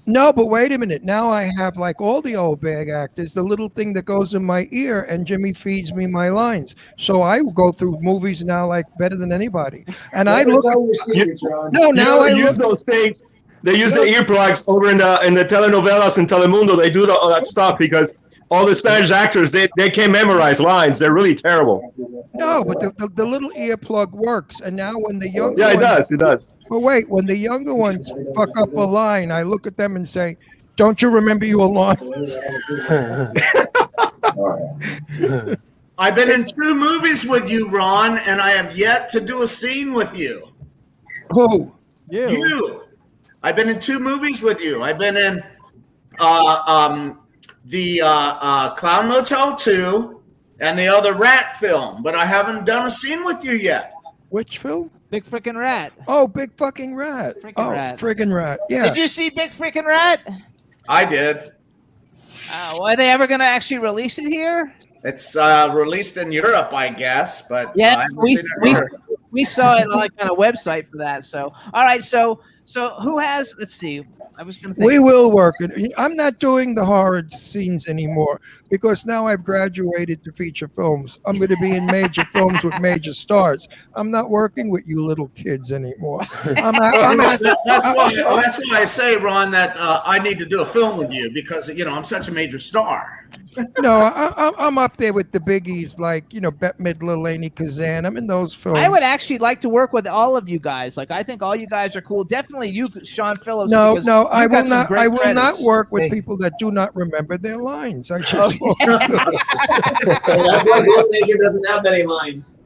S5: No, but wait a minute. Now I have, like all the old bag actors, the little thing that goes in my ear, and Jimmy feeds me my lines. So I go through movies now like better than anybody. And I look. Now I
S18: use those things. They use the earplugs over in the telenovelas and Telemundo. They do all that stuff because all the Spanish actors they can't memorize lines. They're really terrible.
S5: No, but the little earplug works. And now when the younger
S18: Yeah, it does.
S5: But wait, when the younger ones fuck up a line, I look at them and say, "Don't you remember your lines?"
S16: I've been in 2 movies with you, Ron, and I have yet to do a scene with you.
S5: Who?
S16: You. I've been in 2 movies with you. I've been in the Clown Motel 2 and the other Rat film, but I haven't done a scene with you yet.
S5: Which film?
S4: Big Frickin' Rat.
S5: Oh, Big Fucking Rat.
S4: Rat.
S5: Friggin' Rat. Yeah.
S4: Did you see Big Frickin' Rat?
S16: I did.
S4: Are they ever going to actually release it here?
S16: It's released in Europe, I guess, but
S4: Yeah,
S16: I haven't seen it here.
S4: we saw it like on a website for that. So, all right. So So who has? Let's see. I was going to think.
S5: We will work it. I'm not doing the horror scenes anymore because now I've graduated to feature films. I'm going to be in major films with major stars. I'm not working with you little kids anymore.
S16: That's why I say, Ron, that I need to do a film with you because I'm such a major star.
S5: No, I'm up there with the biggies like Bette Midler, Lainey Kazan. I'm in those films.
S4: I would actually like to work with all of you guys. Like I think all you guys are cool. Definitely you, Sean Phillips.
S5: No,
S4: because
S5: I
S4: you've
S5: will
S4: got some
S5: not.
S4: great
S5: I will not
S4: credits.
S5: work with people that do not remember their lines. I just won't.
S15: That's why Golden Age doesn't have many lines.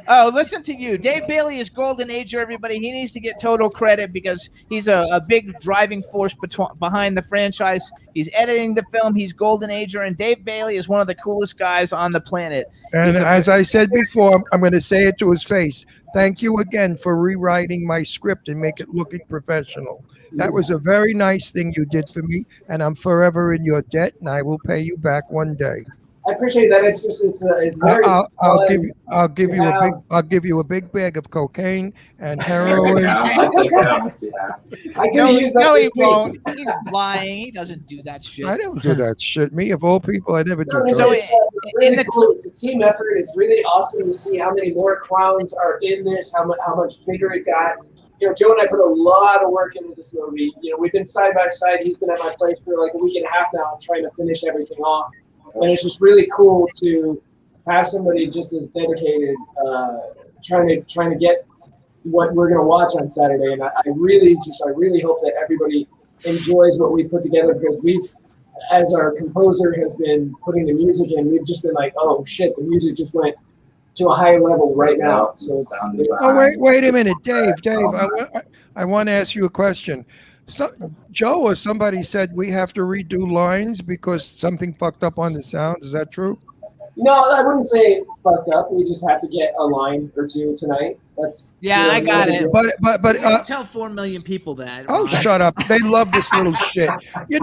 S4: Oh, listen to you. Dave Bailey is Golden Ager, everybody. He needs to get total credit because he's a big driving force behind the franchise. He's editing the film. He's Golden Ager, and Dave Bailey is one of the coolest guys on the planet.
S5: And as I said before, I'm going to say it to his face. Thank you again for rewriting my script and make it looking professional. That was a very nice thing you did for me, and I'm forever in your debt, and I will pay you back one day.
S15: I appreciate that. It's very.
S5: I'll give you a big bag of cocaine and heroin.
S15: I could use that.
S4: No, he
S15: this week.
S4: won't. He's lying. He doesn't do that shit.
S5: I don't do that shit. Me, of all people, I never do
S15: No,
S5: that.
S15: it's really cool. It's a team effort. It's really awesome to see how many more clowns are in this. How much bigger it got. Joe and I put a lot of work into this movie. We've been side by side. He's been at my place for like a week and a half now, trying to finish everything off. And it's just really cool to have somebody just as dedicated, trying to get what we're going to watch on Saturday. And I really hope that everybody enjoys what we put together because as our composer has been putting the music in, we've just been like, oh shit, the music just went to a higher level right now. So
S5: wait a minute, Dave. I want to ask you a question. So, Joe or somebody said we have to redo lines because something fucked up on the sound. Is that true?
S15: No, I wouldn't say fucked up. We just have to get a line or two tonight.
S4: I got it.
S5: But
S4: tell 4 million people that.
S5: Oh, shut up! They love this little shit.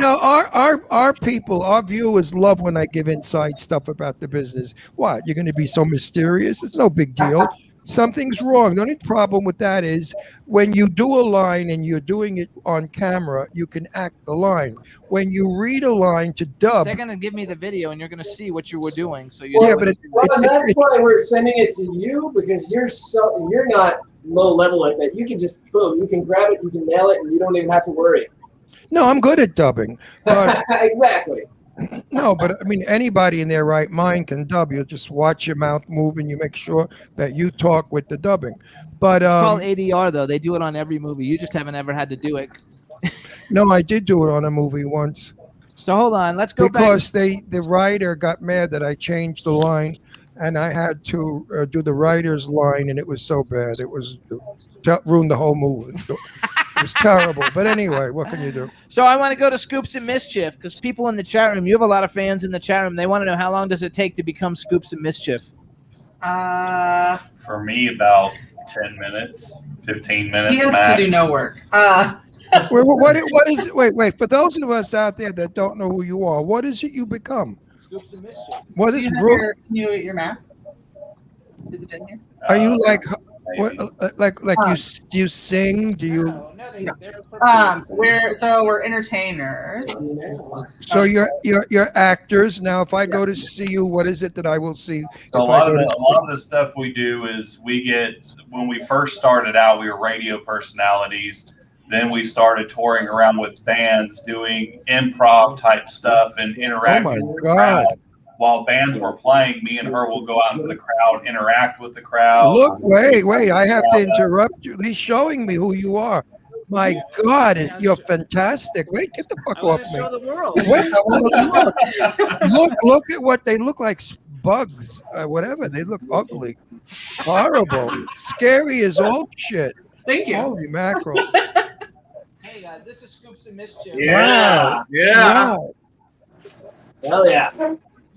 S5: Our people, our viewers love when I give inside stuff about the business. What? You're going to be so mysterious? It's no big deal. Something's wrong. The only problem with that is when you do a line and you're doing it on camera, you can act the line. When you read a line to dub,
S4: They're gonna give me the video, and you're gonna see what you were doing. So
S15: that's why we're sending it to you because you're not low level like that. You can just boom, you can grab it, you can nail it, and you don't even have to worry.
S5: No, I'm good at dubbing. But
S15: Exactly.
S5: no, but I mean, anybody in their right mind can dub. You just watch your mouth move and you make sure that you talk with the dubbing. But
S4: it's called ADR, though. They do it on every movie. You just haven't ever had to do it.
S5: No, I did do it on a movie once.
S4: So hold on, let's go
S5: because
S4: back.
S5: the writer got mad that I changed the line, and I had to do the writer's line, and it was so bad. It was ruined the whole movie. It was terrible. But anyway, what can you do?
S4: So I want to go to Scoops and Mischief because people in the chat room, you have a lot of fans in the chat room. They want to know how long does it take to become Scoops and Mischief?
S19: For me, about 10 minutes, 15 minutes.
S17: He has
S19: max.
S17: to do no work.
S5: What is? Wait. For those of us out there that don't know who you are, what is it you become?
S4: Scoops and Mischief.
S5: What
S17: Do
S5: is?
S17: you have
S5: Bro-
S17: your mask? Is it in here?
S5: Are you like? What? You sing? Do you?
S17: We're entertainers.
S5: So you're actors now. If I go to see you, what is it that I will see?
S19: So a lot of the stuff we do is when we first started out, we were radio personalities. Then we started touring around with bands, doing improv type stuff and interacting with the crowd. While bands were playing, me and her will go out into the crowd, interact with the crowd.
S5: Look, wait! I have to interrupt you. He's showing me who you are. My God, you're fantastic! Wait, get the fuck off me!
S4: Show the world.
S5: Wait, I want to look at what they look like. Bugs, whatever. They look ugly, horrible, scary as all shit.
S17: Thank you.
S5: Holy mackerel!
S4: Hey, this is Scoops and Mischief.
S5: Wow.
S15: Hell yeah.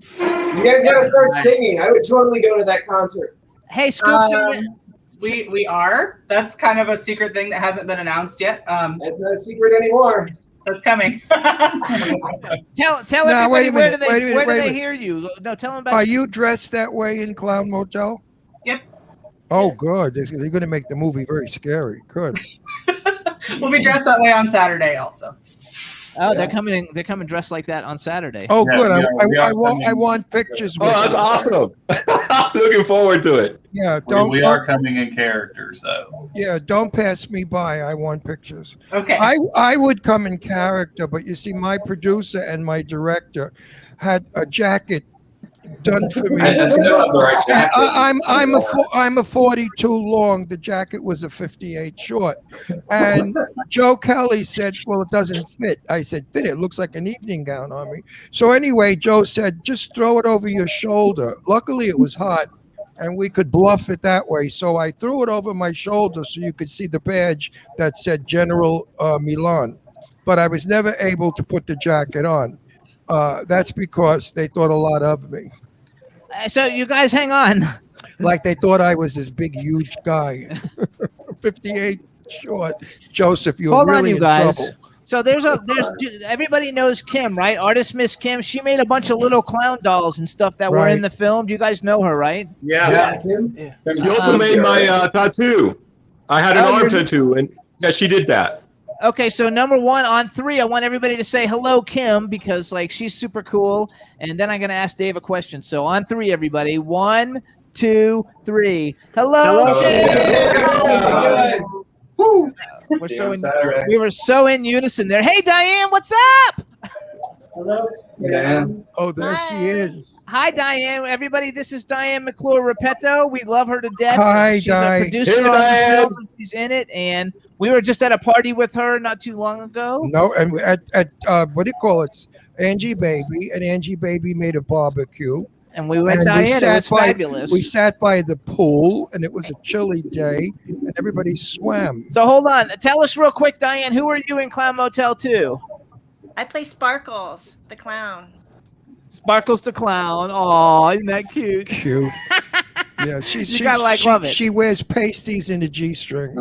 S15: You guys gotta start singing. I would totally go to that concert.
S4: Hey, Scoops.
S17: We are. That's kind of a secret thing that hasn't been announced yet.
S15: It's not a secret anymore.
S17: That's coming.
S4: Tell
S5: Now,
S4: everybody
S5: wait a minute,
S4: where do
S5: wait a
S4: they
S5: minute.
S4: hear you? No, tell them about.
S5: Are you dressed that way in Clown Motel?
S17: Yep.
S5: Oh, good. They're going to make the movie very scary. Good.
S17: We'll be dressed that way on Saturday also.
S4: Oh, they're coming dressed like that on Saturday.
S5: Oh, good. I want pictures.
S18: Oh, that's awesome. Looking forward to it.
S5: Yeah,
S19: We are coming in characters, though.
S5: Yeah, don't pass me by. I want pictures.
S17: Okay.
S5: I would come in character, but you see, my producer and my director had a jacket done for me.
S7: I still have the right jacket.
S5: I'm a 42 long. The jacket was a 58 short. And Joe Kelly said, well, it doesn't fit. I said, fit it. It looks like an evening gown on me. So anyway, Joe said, just throw it over your shoulder. Luckily, it was hot, and we could bluff it that way. So I threw it over my shoulder so you could see the badge that said General Milan. But I was never able to put the jacket on. That's because they thought a lot of me.
S4: So you guys hang on.
S5: Like they thought I was this big, huge guy. 58 short. Joseph, you're
S4: Hold on,
S5: really
S4: you
S5: in
S4: guys.
S5: trouble.
S4: So there's everybody knows Kim, right? Artist Miss Kim. She made a bunch of little clown dolls and stuff that were in
S5: Right.
S4: the film. You guys know her, right?
S16: Yes.
S18: She also made my tattoo. I had an
S4: Oh,
S18: arm
S4: you're-
S18: tattoo, and yeah, she did that.
S4: Okay, so number one on 3, I want everybody to say hello, Kim, because like she's super cool. And then I'm gonna ask Dave a question. So on 3, everybody, 1, 2, 3. Hello, Kim.
S7: Woo.
S4: We were so in unison there. Hey, Diane, what's up?
S15: Hello.
S7: Yeah.
S5: Oh, there she is.
S4: Hi, Diane. Everybody, this is Diane McClure Repetto. We love her to death.
S5: Hi,
S4: She's
S5: Di.
S4: a producer
S5: Hey,
S4: on the
S5: Diane.
S4: film. And she's in it, and we were just at a party with her not too long ago.
S5: No, and at what do you call it? Angie Baby, and Angie Baby made a barbecue.
S4: And we went,
S5: And
S4: Diane. It was
S5: by,
S4: fabulous.
S5: We sat by the pool, and it was a chilly day, and everybody swam.
S4: So hold on. Tell us real quick, Diane, who are you in Clown Motel 2?
S20: I play Sparkles, the clown.
S4: Sparkles the Clown. Oh, isn't that cute?
S5: Cute. Yeah, she
S4: gotta love it.
S5: She wears pasties in a G-string.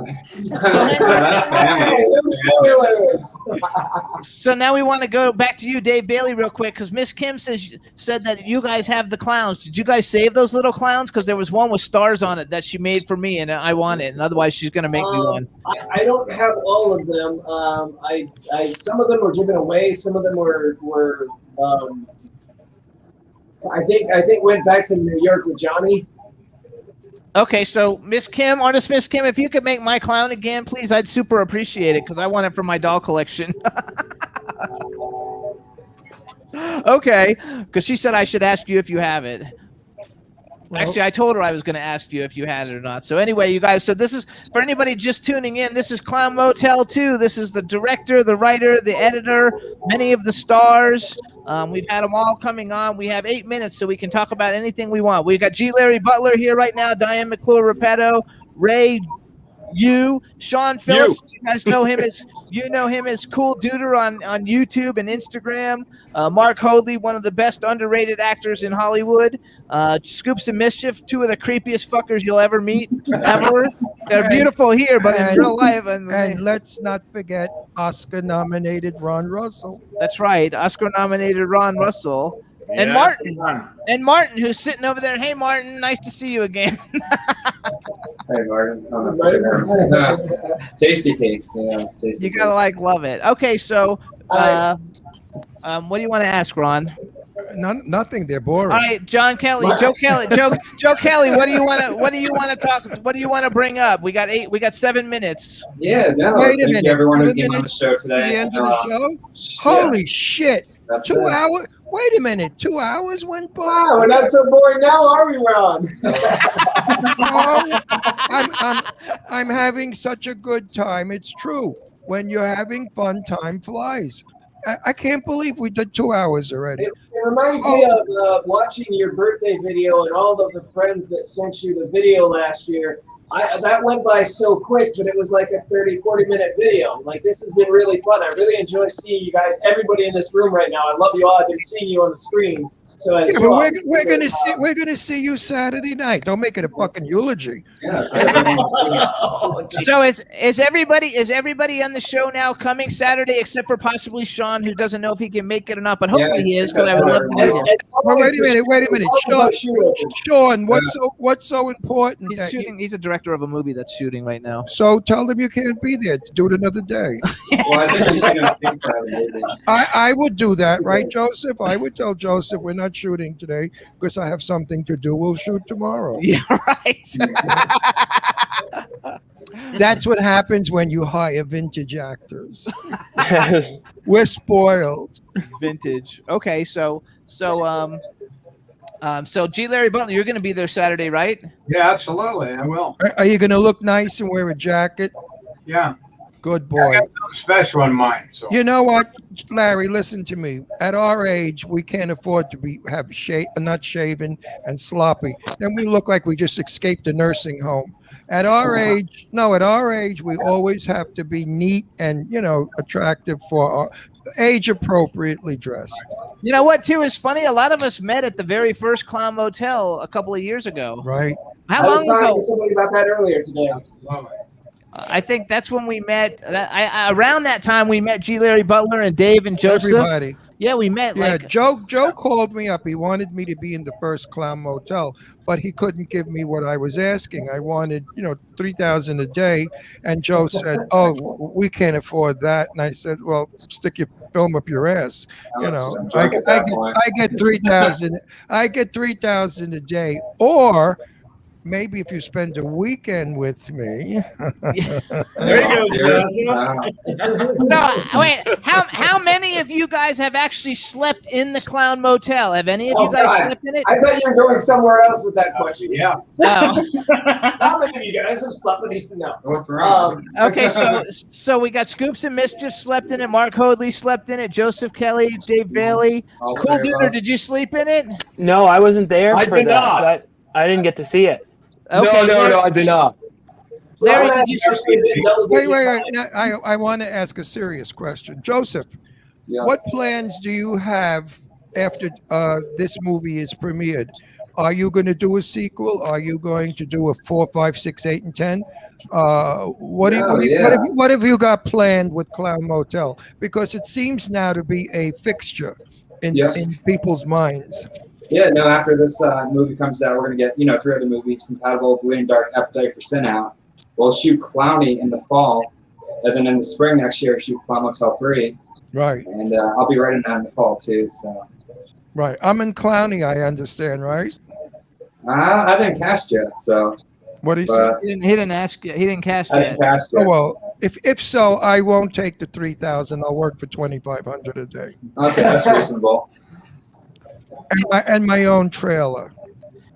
S4: So now we want to go back to you, Dave Bailey, real quick, because Miss Kim said that you guys have the clowns. Did you guys save those little clowns? Because there was one with stars on it that she made for me, and I want it. And otherwise, she's gonna make me one.
S15: I don't have all of them. I some of them were given away. Some of them were I think went back to New York with Johnny.
S4: Okay, so Miss Kim, Artist Miss Kim, if you could make my clown again, please, I'd super appreciate it because I want it for my doll collection. Okay, because she said I should ask you if you have it. Actually, I told her I was going to ask you if you had it or not. So anyway, you guys, so this is, for anybody just tuning in, this is Clown Motel 2. This is the director, the writer, the editor, many of the stars. We've had them all coming on. We have 8 minutes, so we can talk about anything we want. We've got G. Larry Butler here right now, Diane McClure Repetto, Ray, Sean Phillips. You guys know him as Cool Duder on YouTube and Instagram. Mark Hoadley, one of the best underrated actors in Hollywood. Scoops and Mischief, 2 of the creepiest fuckers you'll ever meet, ever. They're beautiful here, but in real life.
S5: And let's not forget Oscar-nominated Ron Russell.
S4: That's right, Oscar-nominated Ron Russell. And
S16: Yeah.
S4: Martin, who's sitting over there. Hey, Martin, nice to see you again.
S7: Hey, Martin. Tasty cakes. Yeah, it's tasty.
S4: You gotta love it. Okay, so what do you want to ask, Ron?
S5: Nothing. They're boring.
S4: All right, Joe Kelly. Joe Kelly, what do you want to talk? What do you want to bring up? We got 7 minutes.
S7: Yeah, no.
S5: Wait a
S7: Thank
S5: minute.
S7: you everyone who
S5: 7
S7: came on the show today.
S5: The end of the show? Holy shit.
S7: That's
S5: 2
S7: it.
S5: hours? Wait a minute. 2 hours went by?
S15: Wow, we're not so boring now, are we, Ron?
S5: No, I'm having such a good time. It's true. When you're having fun, time flies. I can't believe we did 2 hours already.
S15: It reminds me of watching your birthday video and all of the friends that sent you the video last year. That went by so quick, but it was like a 30-40-minute video. Like, this has been really fun. I really enjoy seeing you guys, everybody in this room right now. I love you all. I've been seeing you on the screen. So
S5: Yeah, but we're gonna see you Saturday night. Don't make it a fucking eulogy.
S4: So is everybody on the show now coming Saturday except for possibly Sean, who doesn't know if he can make it or not, but hopefully he is because I would love to meet him.
S5: Well, wait a minute. Sean, what's so important?
S4: He's shooting. He's a director of a movie that's shooting right now.
S5: So tell them you can't be there. Do it another day.
S7: Well, I think we should have seen that.
S5: I would do that, right, Joseph? I would tell Joseph we're not shooting today because I have something to do. We'll shoot tomorrow.
S4: Yeah, right.
S5: That's what happens when you hire vintage actors. We're spoiled.
S4: Vintage. Okay, so G. Larry Butler, you're going to be there Saturday, right?
S13: Yeah, absolutely. I will.
S5: Are you going to look nice and wear a jacket?
S13: Yeah.
S5: Good
S13: I
S5: boy.
S13: got something special in mind. So
S5: You know what, Larry? Listen to me. At our age, we can't afford to not shaven and sloppy. Then we look like we just escaped a nursing home. At our age, we always have to be neat and attractive for our age appropriately dressed.
S4: You know what, too, is funny? A lot of us met at the very first Clown Motel a couple of years ago.
S5: Right.
S4: How
S15: I was
S4: long
S15: talking
S4: ago?
S15: to somebody about that earlier today.
S4: I think that's when we met. Around that time, we met G. Larry Butler and Dave and Joseph.
S5: Everybody.
S4: Yeah, we met.
S5: Yeah, Joe called me up. He wanted me to be in the first Clown Motel, but he couldn't give me what I was asking. I wanted, $3,000 a day, and Joe said, "Oh, we can't afford that." And I said, "Well, stick your film up your ass." I get 3,000. I get 3,000 a day, or maybe if you spend a weekend with me.
S10: There you go, Joseph.
S4: No, wait. How many of you guys have actually slept in the Clown Motel? Have any of you guys slept in it?
S15: I thought you were going somewhere else with that question.
S13: Yeah.
S4: No.
S15: How many of you guys have slept in Easton? No.
S4: Okay, so we got Scoops and Mischief slept in it. Mark Hoadley slept in it. Joseph Kelly, Dave Bailey. Cool Duder, did you sleep in it?
S12: No, I wasn't there
S17: I
S12: for
S17: did
S12: that,
S17: not.
S12: so I didn't get to see it.
S4: Okay,
S18: No, I did not.
S4: Larry, did you
S5: Wait. Now, I want to ask a serious question. Joseph, what plans do you have after this movie is premiered? Are you going to do a sequel? Are you going to do a 4, 5, 6, 8, and 10? What have you got planned with Clown Motel? Because it seems now to be a fixture in people's minds.
S7: Yeah, no, after this movie comes out, we're going to get, 3 other movies compatible with Bleeding Dark, Appetite for Sin out. We'll shoot Clowny in the fall, and then in the spring next year, shoot Clown Motel 3.
S5: Right.
S7: And I'll be writing that in the fall, too, so.
S5: Right. I'm in Clowny, I understand, right?
S7: I didn't cast yet, so.
S5: What do you say?
S4: He didn't ask yet. He didn't cast
S7: I
S4: yet.
S7: didn't cast yet.
S5: Oh, well, if so, I won't take the 3,000. I'll work for 2,500 a day.
S7: Okay, that's reasonable.
S5: And my own trailer.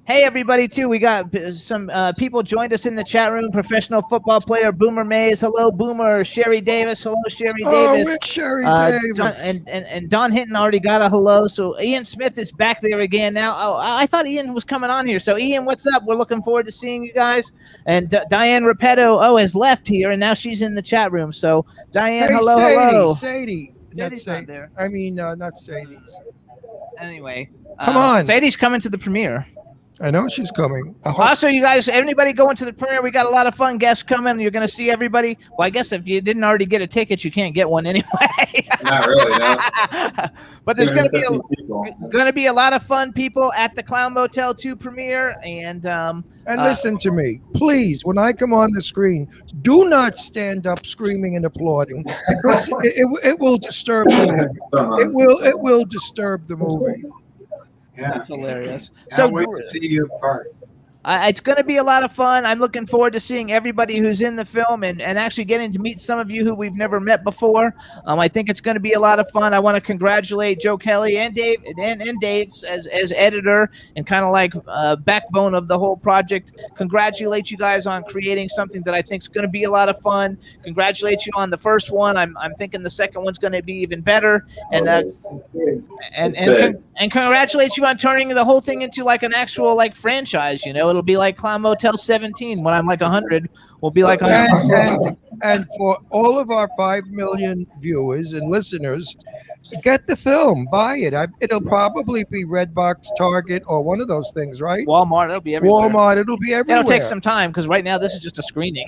S4: Hey, everybody, too. We got some people joined us in the chat room. Professional football player Boomer Mays. Hello, Boomer. Sherry Davis. Hello, Sherry Davis.
S5: It's Sherry Davis.
S4: And Don Hinton already got a hello. So Ian Smith is back there again now. Oh, I thought Ian was coming on here. So, Ian, what's up? We're looking forward to seeing you guys. And Diane Repetto, has left here, and now she's in the chat room. So, Diane,
S5: Hey,
S4: hello.
S5: Sadie.
S4: Sadie's not there.
S5: I mean, not Sadie.
S4: Anyway.
S5: Come on.
S4: Sadie's coming to the premiere.
S5: I know she's coming.
S4: Also, you guys, anybody going to the premiere, we got a lot of fun guests coming. You're going to see everybody. Well, I guess if you didn't already get a ticket, you can't get one anyway.
S7: Not really, no.
S4: But there's going to be a lot of fun people at the Clown Motel 2 premiere. And
S5: listen to me, please. When I come on the screen, do not stand up screaming and applauding because it will disturb the movie. It will disturb the movie.
S13: Yeah.
S4: That's hilarious.
S13: Can't wait to see you part.
S4: It's going to be a lot of fun. I'm looking forward to seeing everybody who's in the film and actually getting to meet some of you who we've never met before. I think it's going to be a lot of fun. I want to congratulate Joe Kelly and Dave and Dave as editor and kind of like backbone of the whole project. Congratulate you guys on creating something that I think is going to be a lot of fun. Congratulate you on the first one. I'm thinking the second one's going to be even better. And and congratulate you on turning the whole thing into like an actual like franchise. It'll be like Clown Motel 17 when I'm like 100. We'll be like 100.
S5: And for all of our 5 million viewers and listeners, get the film, buy it. It'll probably be Redbox, Target, or one of those things, right?
S4: Walmart, it'll be everywhere.
S5: Walmart, it'll be everywhere.
S4: It'll take some time because right now this is just a screening.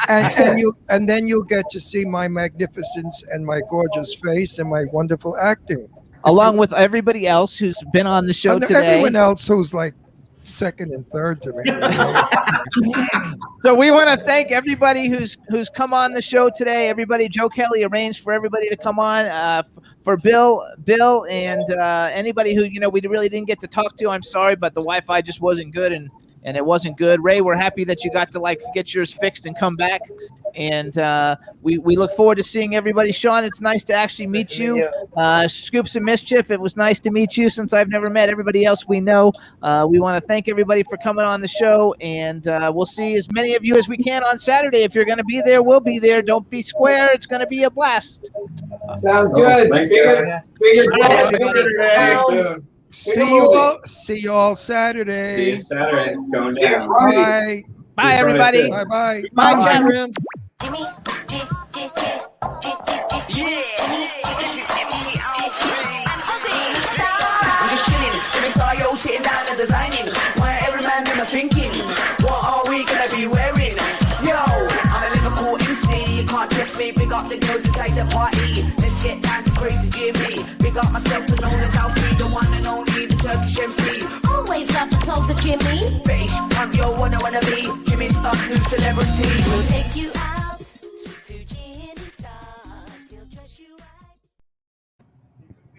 S5: and then you'll get to see my magnificence and my gorgeous face and my wonderful acting,
S4: along with everybody else who's been on the show
S5: and
S4: today.
S5: everyone else who's like second and third to me.
S4: So we want to thank everybody who's come on the show today. Everybody, Joe Kelly arranged for everybody to come on. For Bill, and anybody who we really didn't get to talk to. I'm sorry, but the Wi-Fi just wasn't good, and it wasn't good. Ray, we're happy that you got to get yours fixed and come back. And we look forward to seeing everybody. Sean, it's nice to actually meet you. Scoops of Mischief, it was nice to meet you since I've never met everybody else we know. We want to thank everybody for coming on the show, and we'll see as many of you as we can on Saturday. If you're going to be there, we'll be there. Don't be square. It's going to be a blast.
S15: Sounds good.
S7: Thanks,
S15: Fingers
S7: guys.
S5: See you all Saturday.
S7: See you Saturday. It's going down.
S5: Bye.
S4: Bye, everybody.
S5: Bye.
S4: Bye, chat room.
S2: I'm just chilling, in the studio, sitting down and designing. Where every man in my thinking, what are we gonna be wearing? Yo, I'm a Liverpool MC, you can't test me. Big up the girls inside the party. Let's get down to crazy Jimmy. Big up myself, the known as Alfie, the one and only, the Turkish MC.
S3: Always love the clothes of Jimmy.
S2: Bitch, I'm your one I wanna be. Jimmy Star, new celebrity.
S3: We'll take you out.